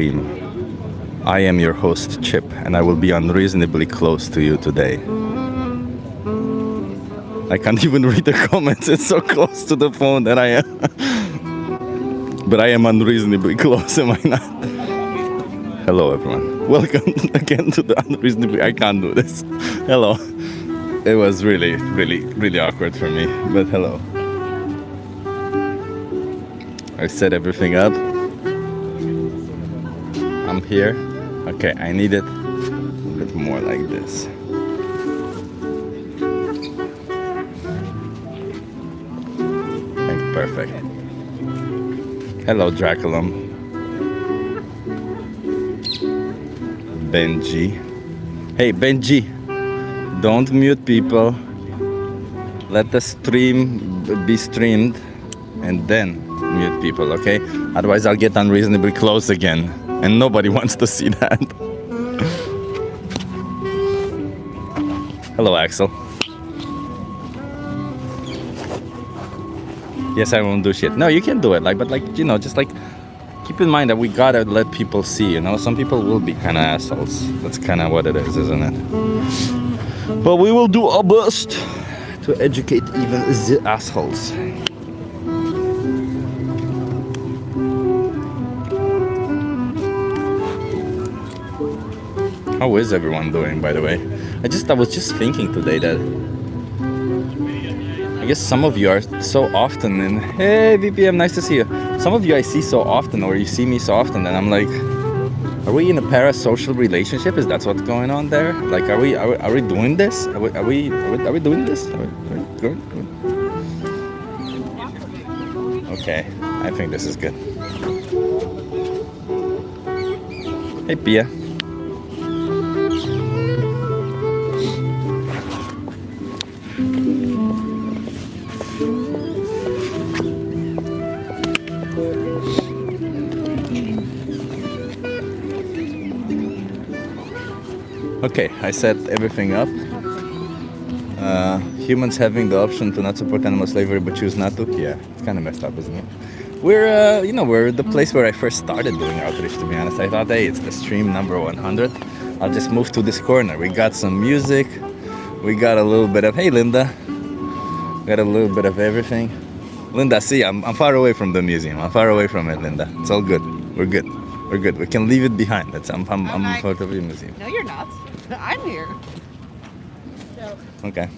I am your host, Chip, and I will be unreasonably close to you today. I can't even read the comments, it's so close to the phone that I am. But I am unreasonably close, am I not? Hello, everyone. Welcome again to the unreasonably... I can't do this. Hello. It was really, really, really awkward for me, but hello. I set everything up. I'm here. Okay, I need it a bit more like this. Okay, perfect. Hello, Draculum. Benji. Hey, Benji. Don't mute people. Let the stream be streamed and then mute people, okay? Otherwise I'll get unreasonably close again. And nobody wants to see that. Hello, Axel. Yes, I won't do shit. No, you can do it. Just keep in mind that we gotta let people see, you know? Some people will be kind of assholes. That's kind of what it is, isn't it? But we will do our best to educate even the assholes. How is everyone doing, by the way? I was just thinking today that I guess some of you are so often in... Hey, VPM, nice to see you. Some of you I see so often, or you see me so often, and I'm like, are we in a parasocial relationship? Is that what's going on there? Like, are we doing this? Are we doing this? Are we good? Okay, I think this is good. Hey, Pia. Okay, I set everything up. Humans having the option to not support animal slavery but choose not to. Yeah, it's kind of messed up, isn't it? We're the place where I first started doing outreach, to be honest. I thought, hey, it's the stream number 100. I'll just move to this corner. We got some music. We got a little bit of, hey, Linda. Got a little bit of everything. Linda, see, I'm far away from the museum. I'm far away from it, Linda. It's all good. We're good. We're good. We can leave it behind. I'm part of the museum. No, you're not. I'm here. Okay.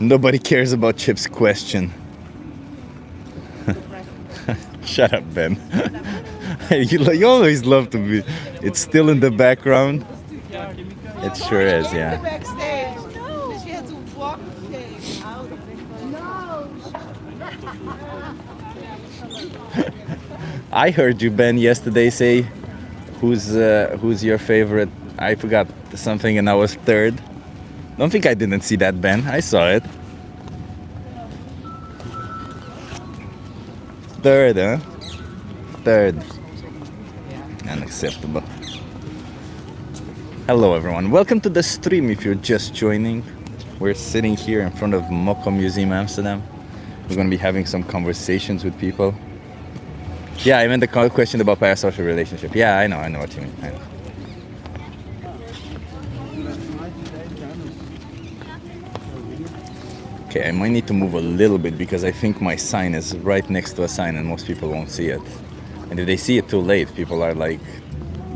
Nobody cares about Chip's question. Shut up, Ben. You always love to be... It's still in the background. It sure is, yeah. Backstage. No. She had to walk out. No. I heard you, Ben, yesterday say, who's your favorite? I forgot something and I was third. Don't think I didn't see that, Ben. I saw it. Third, huh? Third. Unacceptable. Hello, everyone. Welcome to the stream if you're just joining. We're sitting here in front of Moko Museum, Amsterdam. We're going to be having some conversations with people. Yeah, I meant the question about parasocial relationship. Yeah, I know what you mean. I know. Okay, I might need to move a little bit because I think my sign is right next to a sign and most people won't see it. And if they see it too late, people are like,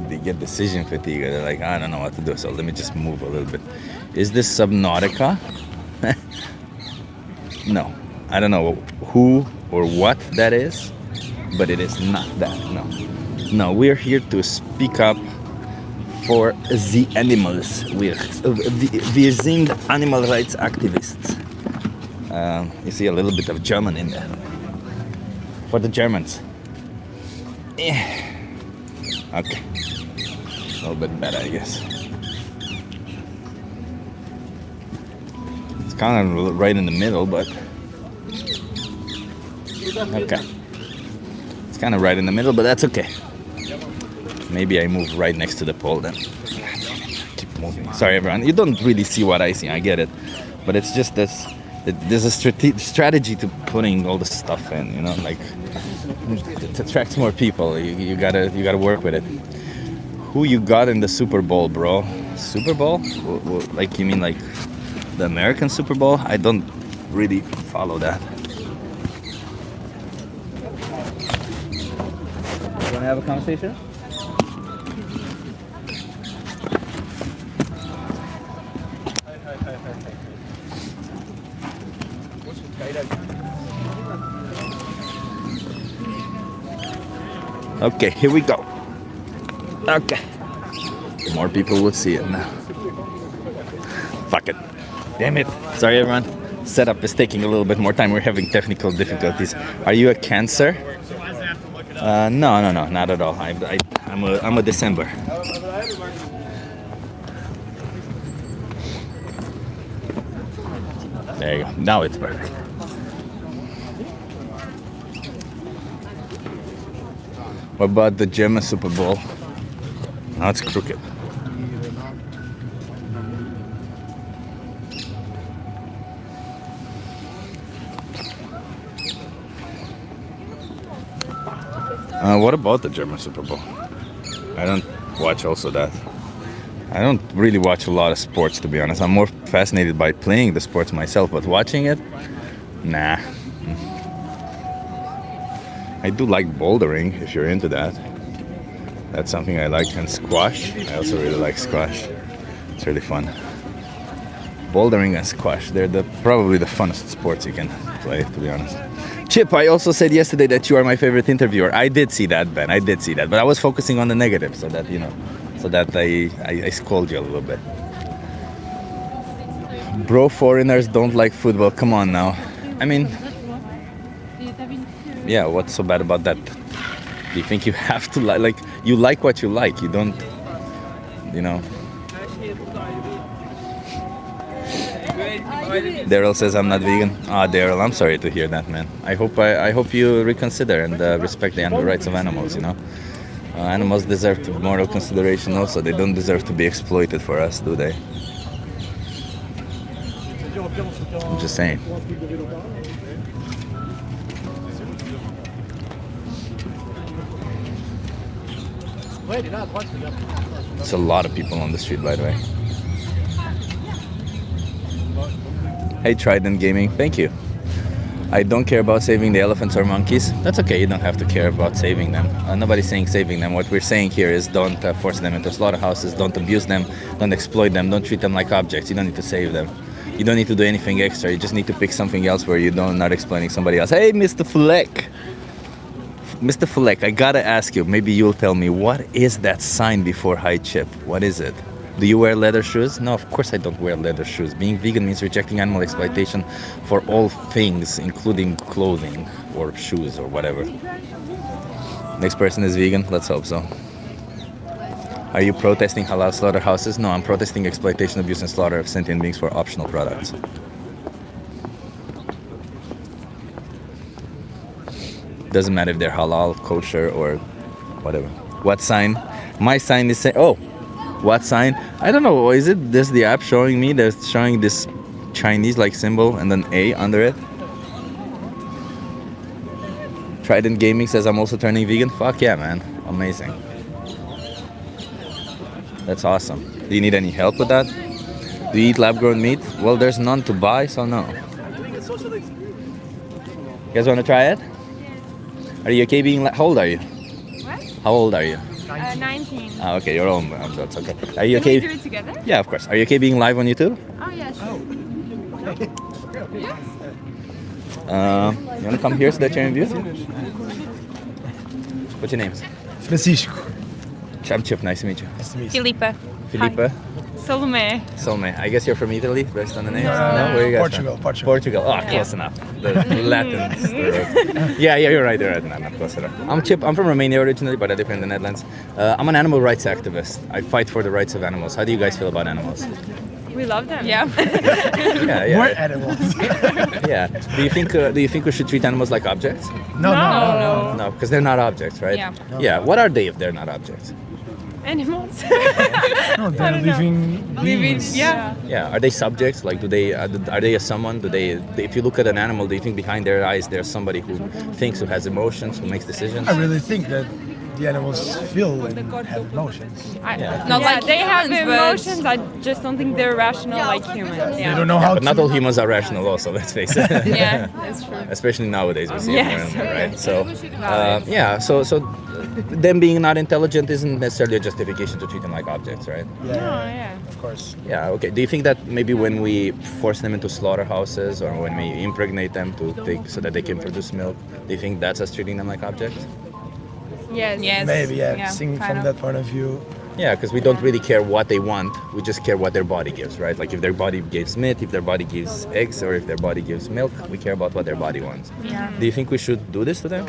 they get decision fatigue. They're like, I don't know what to do, so let me just move a little bit. Is this Subnautica? No, I don't know who or what that is, but it is not that, no. No, we're here to speak up for the animals. Wir sind animal rights activists. You see a little bit of German in there. For the Germans. Okay. A little bit better, I guess. It's kind of right in the middle, but... Okay. It's kind of right in the middle, but that's okay. Maybe I move right next to the pole then. Keep moving. Sorry, everyone. You don't really see what I see. I get it. But it's just this... There's a strategy to putting all the stuff in, you know, like it attracts more people. You gotta work with it. Who you got in the Super Bowl, bro? Super Bowl? Like you mean like the American Super Bowl? I don't really follow that. You wanna have a conversation? Okay, here we go. Okay. More people will see it now. Fuck it. Damn it. Sorry, everyone. Setup is taking a little bit more time. We're having technical difficulties. Are you a Cancer? No, not at all. I'm a December. There you go. Now it's perfect. What about the German Super Bowl? Now it's crooked. What about the German Super Bowl? I don't watch also that. I don't really watch a lot of sports, to be honest. I'm more fascinated by playing the sports myself, but watching it, nah. I do like bouldering, if you're into that. That's something I like. And squash, I also really like squash. It's really fun. Bouldering and squash, they're probably the funnest sports you can play, to be honest. Chip, I also said yesterday that you are my favorite interviewer. I did see that, Ben. I did see that. But I was focusing on the negative, so that, you know, I scold you a little bit. Bro, foreigners don't like football. Come on now. I mean, yeah, what's so bad about that? Do you think you have to like you like what you like? You don't, you know. Daryl says I'm not vegan. Daryl, I'm sorry to hear that, man. I hope you reconsider and respect the animal rights of animals. You know, animals deserve moral consideration. Also, they don't deserve to be exploited for us, do they? I'm just saying. It's a lot of people on the street, by the way. Hey, Trident Gaming, thank you. I don't care about saving the elephants or monkeys. That's okay, you don't have to care about saving them. Nobody's saying saving them. What we're saying here is don't force them into slaughterhouses, don't abuse them, don't exploit them, don't treat them like objects. You don't need to save them. You don't need to do anything extra. You just need to pick something else where you don't not exploiting somebody else. Hey, Mr. Fleck. Mr. Fleck, I gotta ask you, maybe you'll tell me, what is that sign before High Chip? What is it? Do you wear leather shoes? No, of course I don't wear leather shoes. Being vegan means rejecting animal exploitation for all things, including clothing or shoes or whatever. Next person is vegan? Let's hope so. Are you protesting halal slaughterhouses? No, I'm protesting exploitation, abuse, and slaughter of sentient beings for optional products. Doesn't matter if they're halal, kosher, or whatever. What sign? My sign is saying, oh, what sign? I don't know. Is it this the app showing me? That's showing this Chinese-like symbol and then A under it. Trident Gaming says I'm also turning vegan. Fuck yeah, man. Amazing. That's awesome. Do you need any help with that? Do you eat lab-grown meat? Well, there's none to buy, so no. You guys want to try it? Are you okay being how old are you? What? How old are you? 19. Oh, okay, you're old. That's okay. Are you okay? Can we do it together? Yeah, of course. Are you okay being live on YouTube? Oh, yeah, sure. You want to come here so that you're in view? What's your name? Francisco. I'm Chip. Nice to meet you. Filipa. Filipa? Salome. Salome. I guess you're from Italy, based on the name? No. Where are you guys Portugal. from? Portugal. Portugal. Oh, close enough. The Latins. Yeah, you're right. You're right. No, not close enough. I'm Chip. I'm from Romania originally, but I live in the Netherlands. I'm an animal rights activist. I fight for the rights of animals. How do you guys feel about animals? We love them. Yeah. Yeah. More animals. Yeah. Do you think we should treat animals like objects? No. No, because they're not objects, right? Yeah. Yeah. What are they if they're not objects? Animals. No, they're don't know. living beings. Yeah. Yeah, are they subjects? Like, are they a someone? If you look at an animal, do you think behind their eyes there's somebody who thinks, who has emotions, who makes decisions? I really think that the animals feel and have emotions. Not like they have humans, but- emotions. I just don't think they're rational like humans. They Yeah. don't know how But to. not all humans are rational. Also, let's face it. Yeah, that's true. Especially nowadays, we see it more and Yes, more, okay. right? So, yeah. So them being not intelligent isn't necessarily a justification to treat them like objects, right? Yeah, Oh, yeah. of course. Yeah. Okay. Do you think that maybe when we force them into slaughterhouses or when we impregnate them so that they can produce milk, do you think that's us treating them like objects? Yes. Yes. Maybe, yeah. Yeah, Seeing kind from of. that point of view. Yeah, because we don't really care what they want. We just care what their body gives, right? Like if their body gives meat, if their body gives eggs, or if their body gives milk, we care about what their body wants. Yeah. Do you think we should do this to them?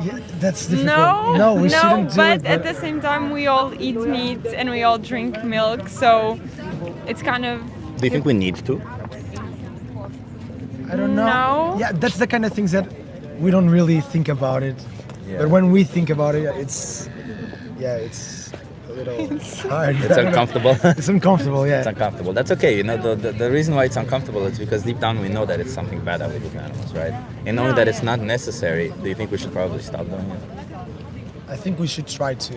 Yeah, that's difficult. No, we shouldn't do but it. at the same time, we all eat meat and we all drink milk, so it's kind of. Do you think we need to? I don't know. No. Yeah, that's the kind of things that we don't really think about it. Yeah. But when we think about it, it's a little hard. It's uncomfortable. It's uncomfortable, yeah. It's uncomfortable. That's okay. You know, the reason why it's uncomfortable is because deep down we know that it's something bad that we do to animals, right? And knowing that it's not necessary, do you think we should probably stop doing it? I think we should try to.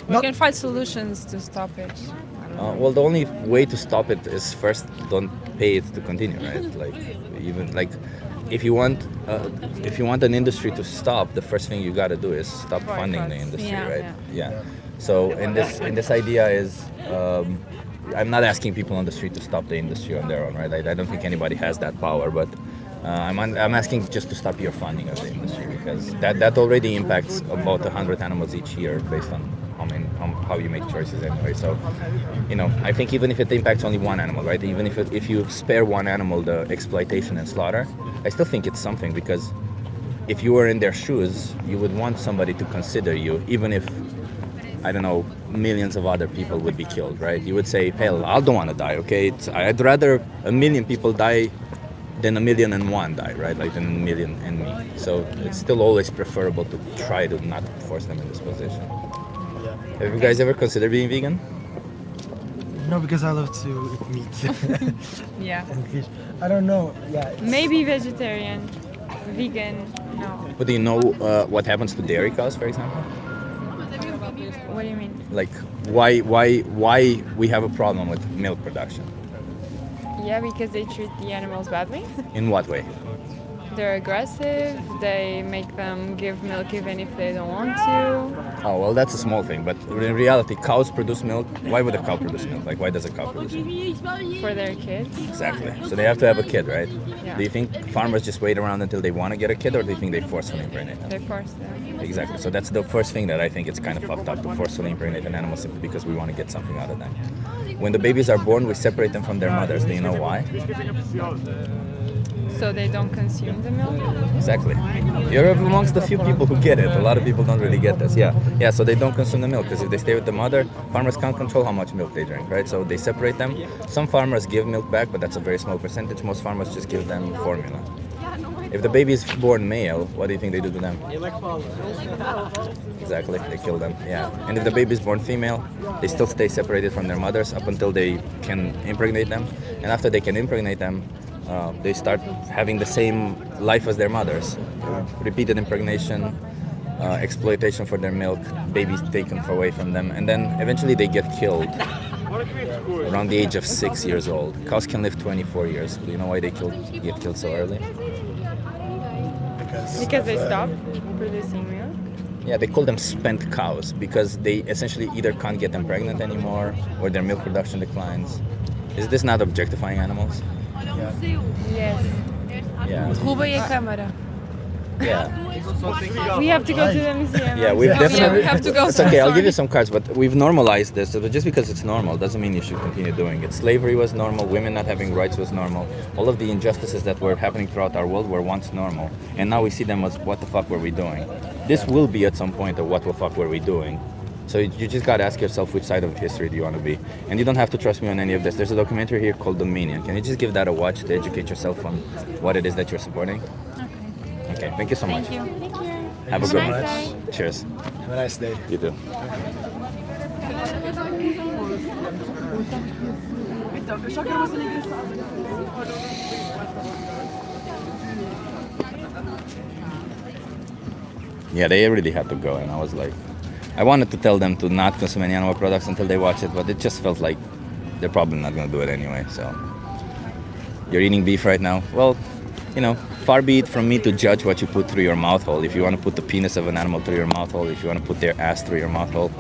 We can find solutions to stop it. Well, the only way to stop it is first don't pay it to continue, right? Like even like if you want an industry to stop, the first thing you got to do is stop funding the industry, Yeah. right? Yeah. So in this idea is. I'm not asking people on the street to stop the industry on their own, right? I don't think anybody has that power, but I'm asking just to stop your funding of the industry because that already impacts about 100 animals each year based on how you make choices anyway. So, you know, I think even if it impacts only one animal, right? Even if you spare one animal the exploitation and slaughter, I still think it's something because if you were in their shoes, you would want somebody to consider you, even if I don't know, millions of other people would be killed, right? You would say, hell, I don't want to die, okay? I'd rather 1 million people die than 1,000,001 die, right? Like than 1,000,000 and me. So it's still always preferable to try to not force them in this position. Yeah. Have you guys ever considered being vegan? No, because I love to eat meat Yeah. and fish. I don't know. Yeah. Maybe vegetarian, vegan, no. But do you know what happens to dairy cows, for example? What do you mean? Like why we have a problem with milk production? Yeah, because they treat the animals badly. In what way? They're aggressive. They make them give milk even if they don't want to. Oh, well, that's a small thing. But in reality, cows produce milk. Why would a cow produce milk? Like, why does a cow produce milk? For their kids. Exactly. So they have to have a kid, right? Yeah. Do you think farmers just wait around until they want to get a kid, or do you think they forcefully impregnate them? They force them. Exactly. So that's the first thing that I think it's kind of fucked up to forcefully impregnate an animal simply because we want to get something out of them. When the babies are born, we separate them from their mothers. Do you know why? So they don't consume the milk. Exactly. You're amongst the few people who get it. A lot of people don't really get this. Yeah. So they don't consume the milk because if they stay with the mother, farmers can't control how much milk they drink, right? So they separate them. Some farmers give milk back, but that's a very small percentage. Most farmers just give them formula. If the baby is born male, what do you think they do to them? Exactly, they kill them. Yeah. And if the baby is born female, they still stay separated from their mothers up until they can impregnate them. And after they can impregnate them, they start having the same life as their mothers. Repeated impregnation, exploitation for their milk, babies taken away from them, and then eventually they get killed around the age of 6 years old. Cows can live 24 years. Do you know why they get killed so early? Because they stop producing milk. Yeah, they call them spent cows because they essentially either can't get them pregnant anymore or their milk production declines. Is this not objectifying animals? Yes. Yeah. Roepen je camera. Yeah. We have to go to the museum. Yeah, we've definitely. Yeah, we have to go. It's okay. I'll give you some cards, but we've normalized this. But just because it's normal doesn't mean you should continue doing it. Slavery was normal. Women not having rights was normal. All of the injustices that were happening throughout our world were once normal, and now we see them as what the fuck were we doing? This will be at some point a what the fuck were we doing? So you just gotta ask yourself which side of history do you want to be, and you don't have to trust me on any of this. There's a documentary here called Dominion. Can you just give that a watch to educate yourself on what it is that you're supporting? Okay. Thank you so much. Thank you. Have a you good so one. much. Cheers. Have a nice day. You too. Yeah, they really had to go, and I was like, I wanted to tell them to not consume any animal products until they watch it, but it just felt like they're probably not gonna do it anyway. So, you're eating beef right now? Well, you know, far be it from me to judge what you put through your mouth hole. If you want to put the penis of an animal through your mouth hole, if you want to put their ass through your mouth hole,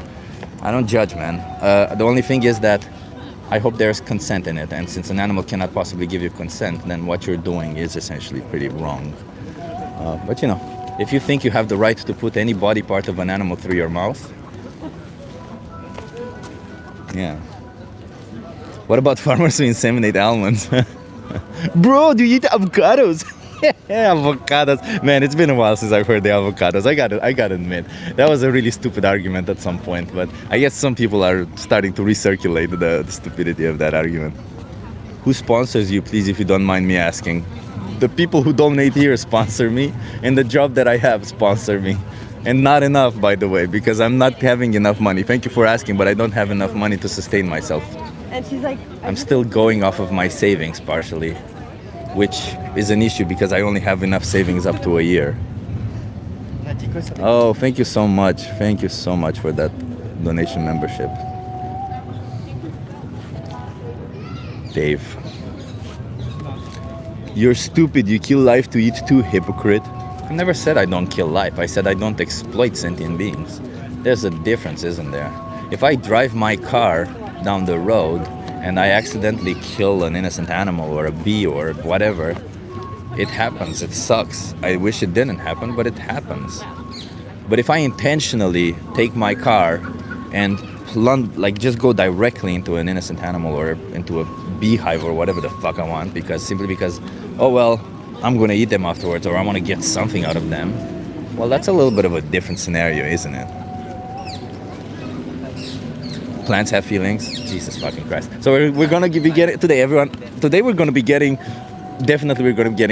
I don't judge, man. The only thing is that I hope there's consent in it, and since an animal cannot possibly give you consent, then what you're doing is essentially pretty wrong. But you know, if you think you have the right to put any body part of an animal through your mouth, yeah. What about farmers who inseminate almonds? Bro, do you eat avocados? Yeah, avocados. Man, it's been a while since I've heard the avocados. I gotta admit, that was a really stupid argument at some point, but I guess some people are starting to recirculate the stupidity of that argument. Who sponsors you, please, if you don't mind me asking? The people who donate here sponsor me, and the job that I have sponsor me. And not enough, by the way, because I'm not having enough money. Thank you for asking, but I don't have enough money to sustain myself. And she's like, I'm still going off of my savings partially, which is an issue because I only have enough savings up to a year. Oh, thank you so much. Thank you so much for that donation membership. Dave. You're stupid. You kill life to eat too, hypocrite. I never said I don't kill life. I said I don't exploit sentient beings. There's a difference, isn't there? If I drive my car down the road and I accidentally kill an innocent animal or a bee or whatever, it happens. It sucks. I wish it didn't happen, but it happens. But if I intentionally take my car and just go directly into an innocent animal or into a beehive or whatever the fuck I want, simply because, oh well, I'm gonna eat them afterwards or I want to get something out of them, well, that's a little bit of a different scenario, isn't it? Plants have feelings. Jesus fucking Christ. So we're gonna be getting today, everyone. Today we're gonna be getting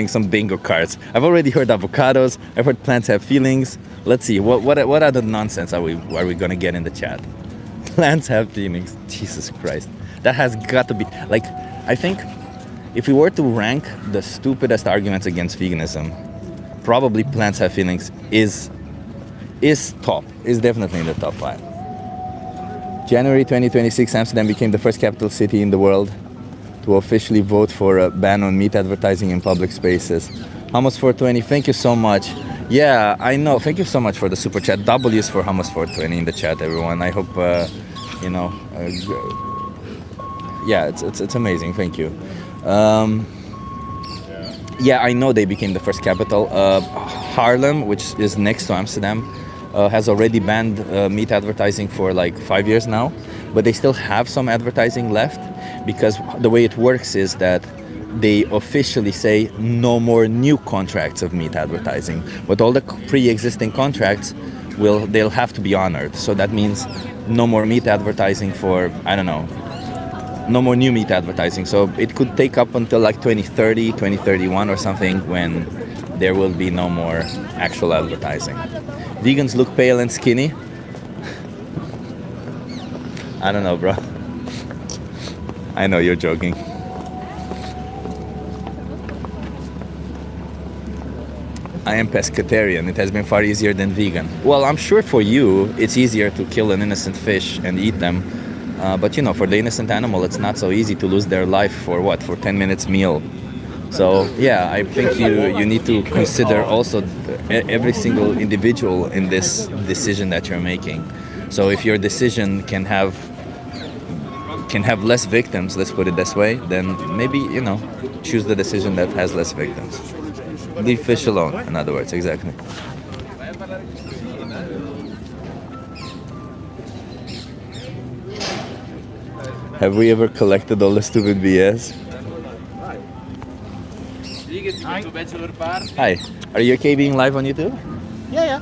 some bingo cards. I've already heard avocados. I've heard plants have feelings. Let's see what other nonsense are we gonna get in the chat? Plants have feelings. Jesus Christ. That has got to be like, I think if we were to rank the stupidest arguments against veganism, probably plants have feelings is definitely in the top 5. January 2026, Amsterdam became the first capital city in the world to officially vote for a ban on meat advertising in public spaces. Hummus 420, thank you so much. Yeah, I know. Thank you so much for the super chat. W's for Hummus 420 in the chat, everyone. I hope, yeah, it's amazing. Thank you. Yeah, I know they became the first capital. Haarlem, which is next to Amsterdam, has already banned meat advertising for like 5 years now, but they still have some advertising left because the way it works is that they officially say no more new contracts of meat advertising, but all the pre-existing contracts they'll have to be honored. So that means no more meat advertising for, I don't know, no more new meat advertising. So it could take up until like 2030, 2031 or something when there will be no more actual advertising. Vegans look pale and skinny. I don't know, bro. I know you're joking. I am pescatarian. It has been far easier than vegan. Well, I'm sure for you, it's easier to kill an innocent fish and eat them. But you know, for the innocent animal, it's not so easy to lose their life for 10 minutes meal. So yeah, I think you need to consider also every single individual in this decision that you're making. So if your decision can have less victims, let's put it this way, then maybe, choose the decision that has less victims. Leave fish alone, in other words, exactly. Have we ever collected all the stupid BS? Hi. Are you okay being live on YouTube? Yeah.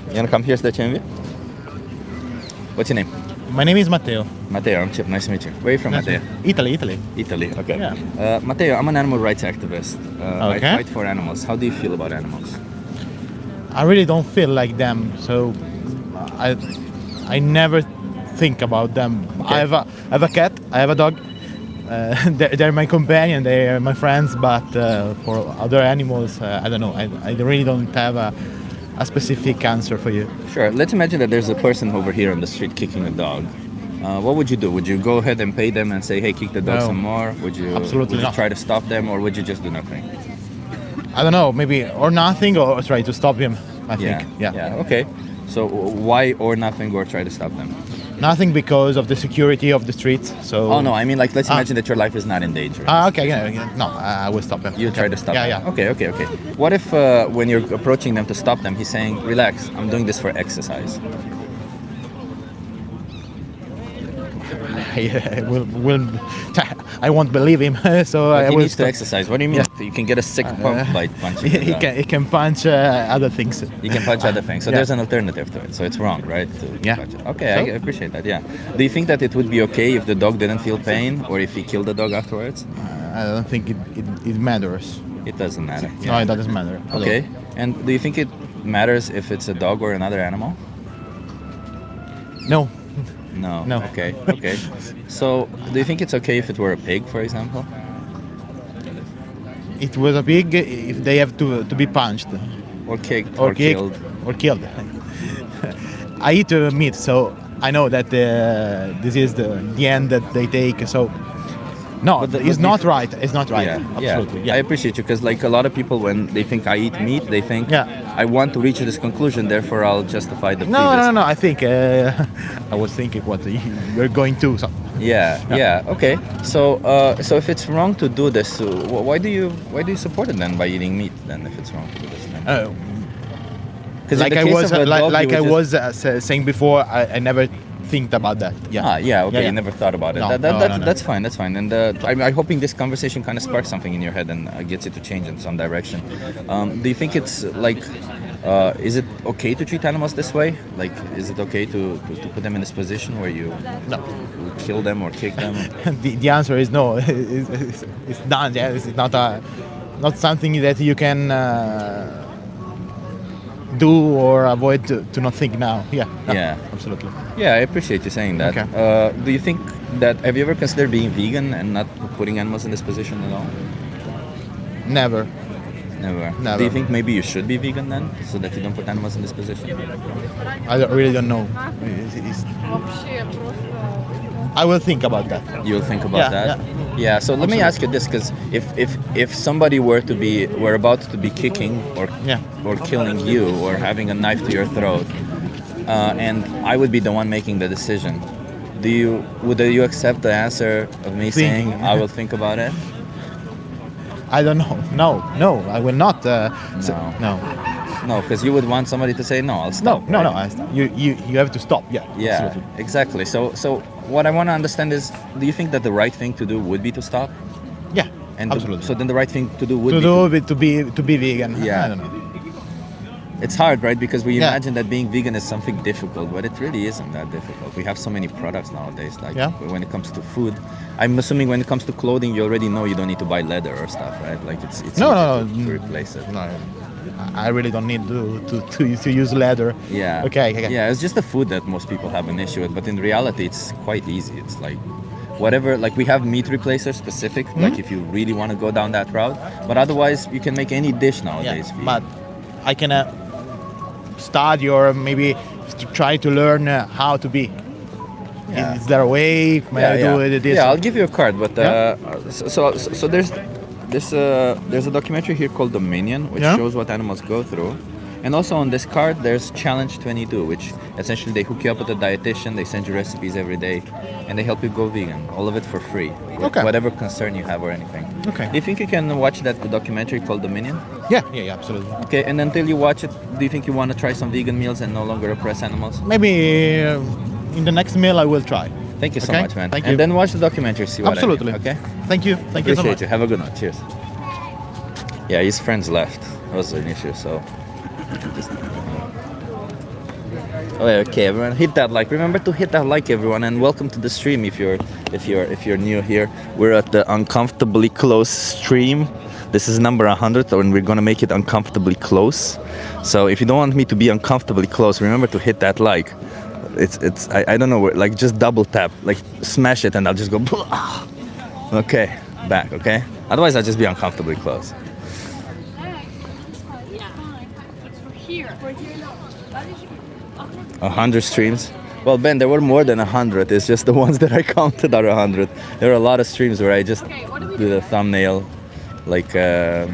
You wanna come here so that you can view? What's your name? My name is Mateo. Mateo, I'm Chip. Nice to meet you. Where are you from, Mateo? Italy. Italy. Okay. Yeah. Mateo, I'm an animal rights activist. I Okay. fight for animals. How do you feel about animals? I really don't feel like them, so I never think about them. Okay. I have a cat. I have a dog. They're my companion. They are my friends. But for other animals, I don't know. I really don't have a specific answer for you. Sure. Let's imagine that there's a person over here on the street kicking a dog. What would you do? Would you go ahead and pay them and say, "Hey, kick the dog No. some more"? Would you? Absolutely Would you not. try to stop them, or would you just do nothing? I don't know. Maybe or nothing, or try to stop him. I think. Yeah. Okay. So why or nothing, or try to stop them? Nothing because of the security of the streets. So. Oh no, I mean like let's imagine that your life is not in danger. Okay. Yeah. No, I will stop him. You try to stop Yeah. them. Yeah. Okay. What if when you're approaching them to stop them, he's saying, "Relax, I'm doing this for exercise." I won't believe him. So But I he will needs to stop. exercise. What do you mean? You can get a sick pump by punching the dog. He can punch other things. You can punch other things. So Yeah. there's an alternative to it. So it's wrong, right? To Yeah. punch it. Okay, So? I appreciate that. Yeah. Do you think that it would be okay if the dog didn't feel pain, or if he killed the dog afterwards? I don't think it matters. It doesn't matter. No, it doesn't matter. at all. Okay. And do you think it matters if it's a dog or another animal? No. No. No. Okay. So do you think it's okay if it were a pig, for example? It was a pig if they have to be punched Or kicked or kicked killed? or killed. I eat meat, so I know that this is the end that they take. So no, But it's but not bef- right. It's not right. Yeah, Absolutely. I appreciate you because like a lot of people when they think I eat meat, they think Yeah. I want to reach this conclusion, therefore I'll justify the No, previous. no. I think I was thinking what you're going to. So. Yeah. Okay. So if it's wrong to do this, why do you support it then by eating meat? Then if it's wrong to do this, because Like I was saying before, I never think about that. Yeah. Okay. You never thought about it. No, no. That's fine. That's fine. And I'm hoping this conversation kind of sparks something in your head and gets you to change in some direction. Do you think it's like, is it okay to treat animals this way? Like, is it okay to put them in this position where you kill them or kick them? The answer is no. It's done. Yeah. It's not something that you can do or avoid to not think now. Yeah. Yeah. Absolutely. Yeah, I appreciate you saying that. Okay. Do you think that, have you ever considered being vegan and not putting animals in this position at all? Never. Never. Never. Do you think maybe you should be vegan then, so that you don't put animals in this position? Really don't know. I will think about that. You'll think about Yeah, that. Yeah. So let me ask you this, because if somebody were about to be kicking or killing you or having a knife to your throat, and I would be the one making the decision, would you accept the answer of me saying I will think about it? I don't know. No, I will not. No. No, because you would want somebody to say no. I'll stop. No. right? You have to stop. Yeah. Yeah, Absolutely. exactly. So what I want to understand is, do you think that the right thing to do would be to stop? Yeah. And absolutely. so then the right thing to do would to be vegan. Yeah. I don't know. It's hard, right? Because we Yeah. imagine that being vegan is something difficult, but it really isn't that difficult. We have so many products nowadays. Like when it comes to food, I'm assuming when it comes to clothing, you already know you don't need to buy leather or stuff, right? Like it's No. easy to replace it. No. I really don't need to use leather. Yeah. Okay. Yeah, it's just the food that most people have an issue with, but in reality, it's quite easy. It's like whatever. Like we have meat replacers specific, like if you really want to go down that route. But otherwise, you can make any dish nowadays. Yeah. vegan. But I can study or maybe to try to learn how to be. Yeah. Is there a way? May I do it? This? Yeah, I'll give you a card, but so there's a documentary here called Dominion, which shows what animals go through. And also on this card, there's Challenge 22, which essentially they hook you up with a dietitian, they send you recipes every day, and they help you go vegan. All of it for free, with Okay. whatever concern you have or anything. Okay. Do you think you can watch that documentary called Dominion? Yeah, absolutely. Okay, and until you watch it, do you think you want to try some vegan meals and no longer oppress animals? Maybe in the next meal I will try. Thank you so Okay, much, man. thank And you. then watch the documentary, see what Absolutely. I mean, okay? Thank you. Thank you so Appreciate much. you. Have a good one. Cheers. Yeah, his friends left. That was an issue, so. Oh, okay, everyone, hit that like. Remember to hit that like, everyone, and welcome to the stream. If you're new here, we're at the uncomfortably close stream. This is number 100, and we're gonna make it uncomfortably close. So if you don't want me to be uncomfortably close, remember to hit that like. I don't know where, like just double tap, like smash it, and I'll just go. Okay, back. Okay. Otherwise, I'll just be uncomfortably close. 100 streams. Well, Ben, there were more than 100. It's just the ones that I counted are 100. There are a lot of streams where I just do the thumbnail, like. You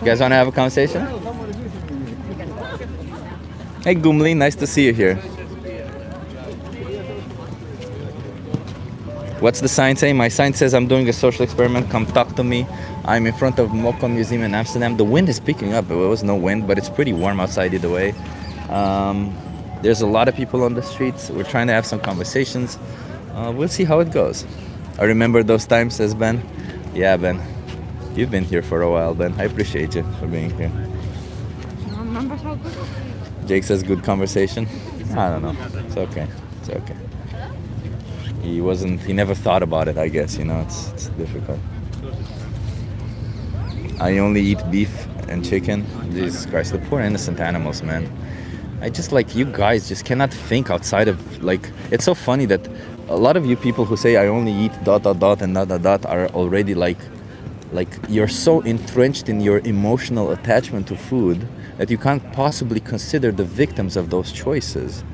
guys want to have a conversation? Hey, Gumli, nice to see you here. What's the sign saying? My sign says I'm doing a social experiment. Come talk to me. I'm in front of Moko Museum in Amsterdam. The wind is picking up. There was no wind, but it's pretty warm outside either way. There's a lot of people on the streets. We're trying to have some conversations. We'll see how it goes. I remember those times, says Ben. Yeah, Ben. You've been here for a while, Ben. I appreciate you for being here. Jake says good conversation. I don't know. It's okay. It's okay. He never thought about it, I guess, you know, it's difficult. I only eat beef and chicken. Jesus Christ, the poor innocent animals, man. I just, like, you guys just cannot think outside of, like, it's so funny that a lot of you people who say I only eat ... and ... are already like you're so entrenched in your emotional attachment to food that you can't possibly consider the victims of those choices.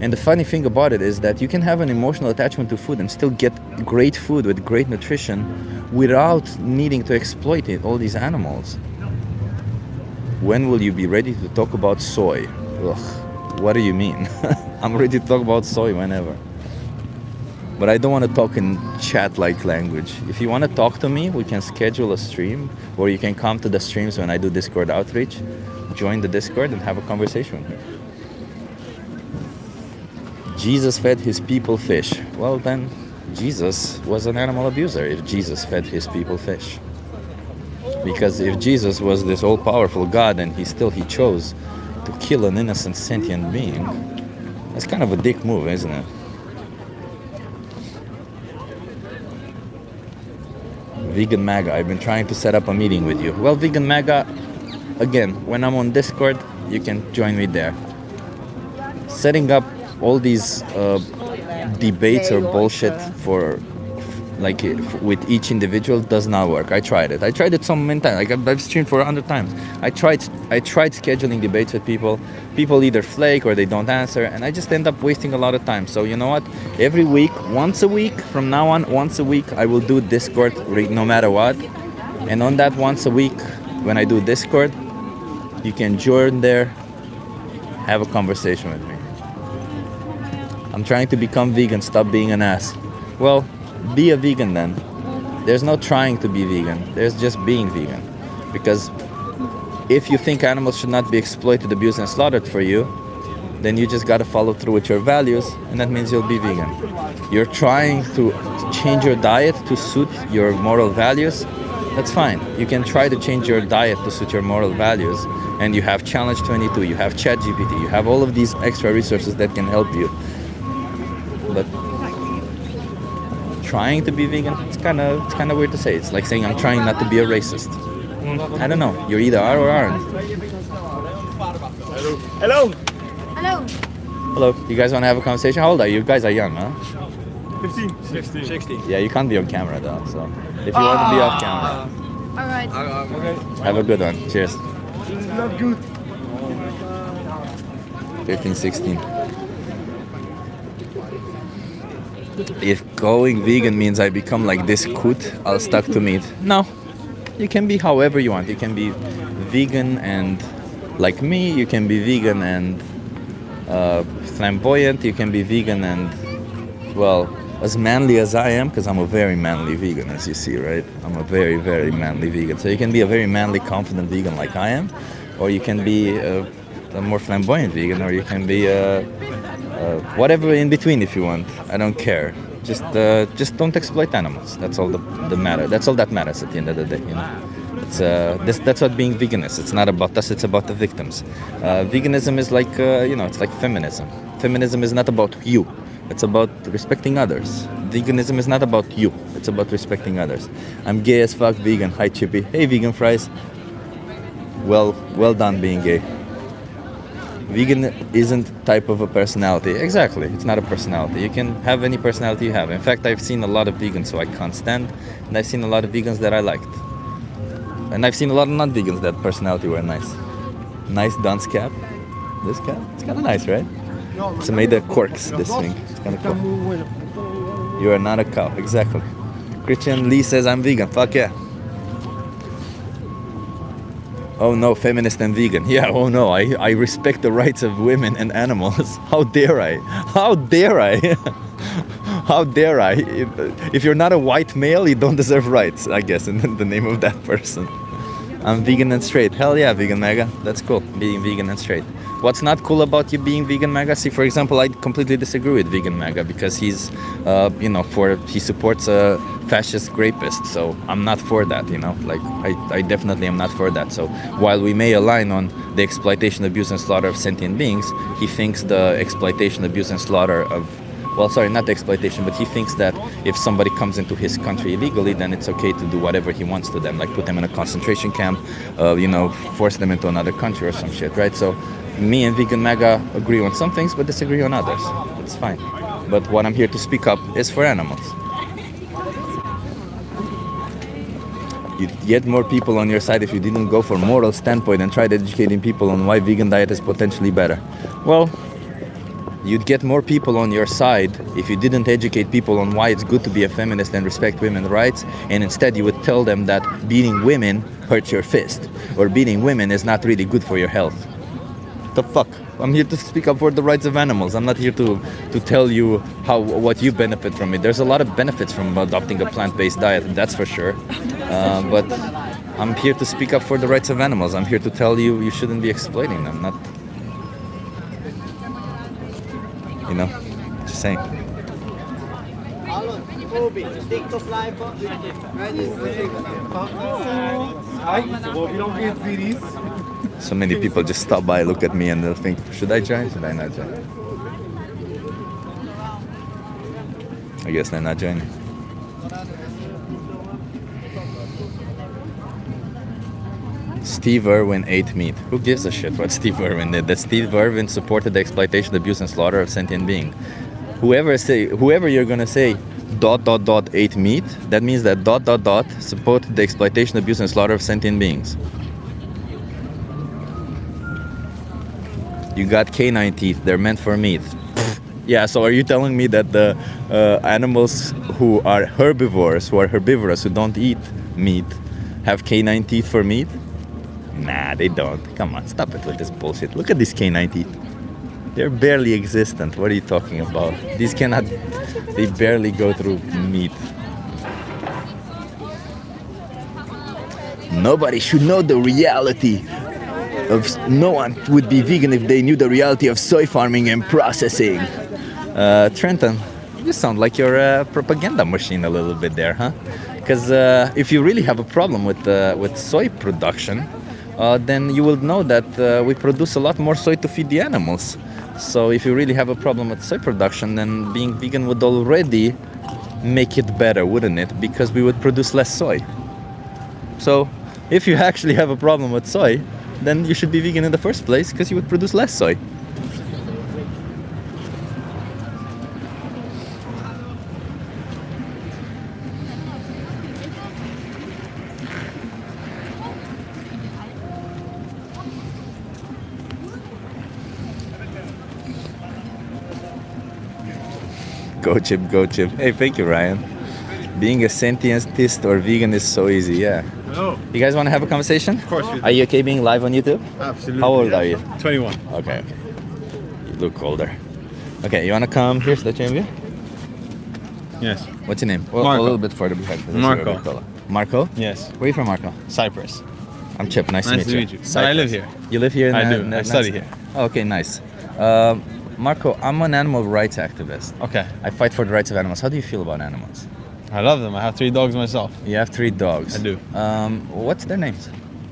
And the funny thing about it is that you can have an emotional attachment to food and still get great food with great nutrition without needing to exploit all these animals. When will you be ready to talk about soy? Ugh, what do you mean? I'm ready to talk about soy whenever. But I don't want to talk in chat-like language. If you want to talk to me, we can schedule a stream, or you can come to the streams when I do Discord outreach, join the Discord and have a conversation with me. Jesus fed his people fish. Well, then Jesus was an animal abuser if Jesus fed his people fish. Because if Jesus was this all-powerful God and he chose to kill an innocent sentient being, that's kind of a dick move, isn't it? Vegan MAGA, I've been trying to set up a meeting with you. Well, Vegan MAGA, again, when I'm on Discord, you can join me there. Setting up all these debates or bullshit with each individual does not work. I tried it so many times. Like I've streamed for 100 times. I tried scheduling debates with people. People either flake or they don't answer, and I just end up wasting a lot of time. So you know what? Every week, once a week, from now on, once a week, I will do Discord no matter what. And on that once a week, when I do Discord, you can join there, have a conversation with me. I'm trying to become vegan, stop being an ass. Well, be a vegan then. There's no trying to be vegan. There's just being vegan. Because if you think animals should not be exploited, abused, and slaughtered for you, then you just gotta follow through with your values, and that means you'll be vegan. You're trying to change your diet to suit your moral values. That's fine. You can try to change your diet to suit your moral values, and you have Challenge 22, you have ChatGPT, you have all of these extra resources that can help you. But trying to be vegan, it's kind of weird to say. It's like saying I'm trying not to be a racist. I don't know. You either are or aren't. Hello. Hello. Hello. You guys want to have a conversation? How old are you? You guys are young, huh? 15. 16. Yeah, you can't be on camera though. So if you want to be off camera, All right. Okay. have a good one. Cheers. This is not good. 15, 16. If going vegan means I become like this coot, I'll stuck to meat. No. You can be however you want. You can be vegan and like me. You can be vegan and flamboyant. You can be vegan and, well, as manly as I am, because I'm a very manly vegan, as you see, right? I'm a very, very manly vegan. So you can be a very manly, confident vegan like I am, or you can be a more flamboyant vegan, or you can be whatever in between if you want. I don't care. Just don't exploit animals. That's all the matter. That's all that matters at the end of the day, you know. It's that's what being vegan is. It's not about us. It's about the victims. Veganism is like it's like feminism. Feminism is not about you. It's about respecting others. Veganism is not about you. It's about respecting others. I'm gay as fuck, vegan. Hi, Chippy. Hey, vegan fries. Well done being gay. Vegan isn't type of a personality. Exactly. It's not a personality. You can have any personality you have. In fact, I've seen a lot of vegans who I can't stand, and I've seen a lot of vegans that I liked. And I've seen a lot of non-vegans that personality were nice. Nice dunce cap. This cap? It's kind of nice, right? It's made of corks, this thing. It's kind of cool. You are not a cow. Exactly. Christian Lee says I'm vegan. Fuck yeah. Oh no, feminist and vegan. Yeah, oh no, I respect the rights of women and animals. How dare I? How dare I? How dare I? If you're not a white male, you don't deserve rights, I guess, in the name of that person. I'm vegan and straight. Hell yeah, vegan mega. That's cool, being vegan and straight. What's not cool about you being vegan mega? See, for example, I completely disagree with vegan mega because he's, he supports a fascist rapist. So I'm not for that, Like, I definitely am not for that. So while we may align on the exploitation, abuse, and slaughter of sentient beings, he thinks the exploitation, abuse, and slaughter of not the exploitation, but he thinks that if somebody comes into his country illegally, then it's okay to do whatever he wants to them, like put them in a concentration camp, force them into another country or some shit, right? So me and vegan mega agree on some things, but disagree on others. It's fine. But what I'm here to speak up is for animals. You'd get more people on your side if you didn't go for moral standpoint and tried educating people on why vegan diet is potentially better. Well, you'd get more people on your side if you didn't educate people on why it's good to be a feminist and respect women's rights, and instead you would tell them that beating women hurts your fist, or beating women is not really good for your health. The fuck? I'm here to speak up for the rights of animals. I'm not here to tell you what you benefit from it. There's a lot of benefits from adopting a plant-based diet, that's for sure. But I'm here to speak up for the rights of animals. I'm here to tell you you shouldn't be exploiting them, not... just saying. So many people just stop by, look at me, and they'll think, should I join? Should I not join? I guess they're not joining. Steve Irwin ate meat. Who gives a shit what Steve Irwin did? That Steve Irwin supported the exploitation, abuse, and slaughter of sentient beings. Whoever you're gonna say ... ate meat, that means that ... supported the exploitation, abuse, and slaughter of sentient beings. You got canine teeth, they're meant for meat. Yeah, so are you telling me that the animals who are herbivores, who don't eat meat, have canine teeth for meat? Nah, they don't. Come on, stop it with this bullshit. Look at these canine teeth. They're barely existent. What are you talking about? They barely go through meat. Nobody should know the reality no one would be vegan if they knew the reality of soy farming and processing. Trenton, you sound like you're a propaganda machine a little bit there, huh? Because if you really have a problem with soy production, then you will know that we produce a lot more soy to feed the animals. So if you really have a problem with soy production, then being vegan would already make it better, wouldn't it? Because we would produce less soy. So if you actually have a problem with soy, then you should be vegan in the first place, because you would produce less soy. Go chip, go chip. Hey, thank you, Ryan. Being a sentientist or vegan is so easy, yeah. Hello. You guys want to have a conversation? Of course we do. Are you okay being live on YouTube? Absolutely. How old are you? 21. Okay. You look older. Okay, you want to come here so that you Yes. What's your name? Well, Marco. a little bit further behind. Marco. Marco? Yes. Where are you from, Marco? Cyprus. I'm Chip. Nice to meet you. I live here. You live here? I do. I study here. Oh, okay, nice. Marco, I'm an animal rights activist. Okay. I fight for the rights of animals. How do you feel about animals? I love them. I have 3 dogs myself. You have 3 dogs. I do. What's their names?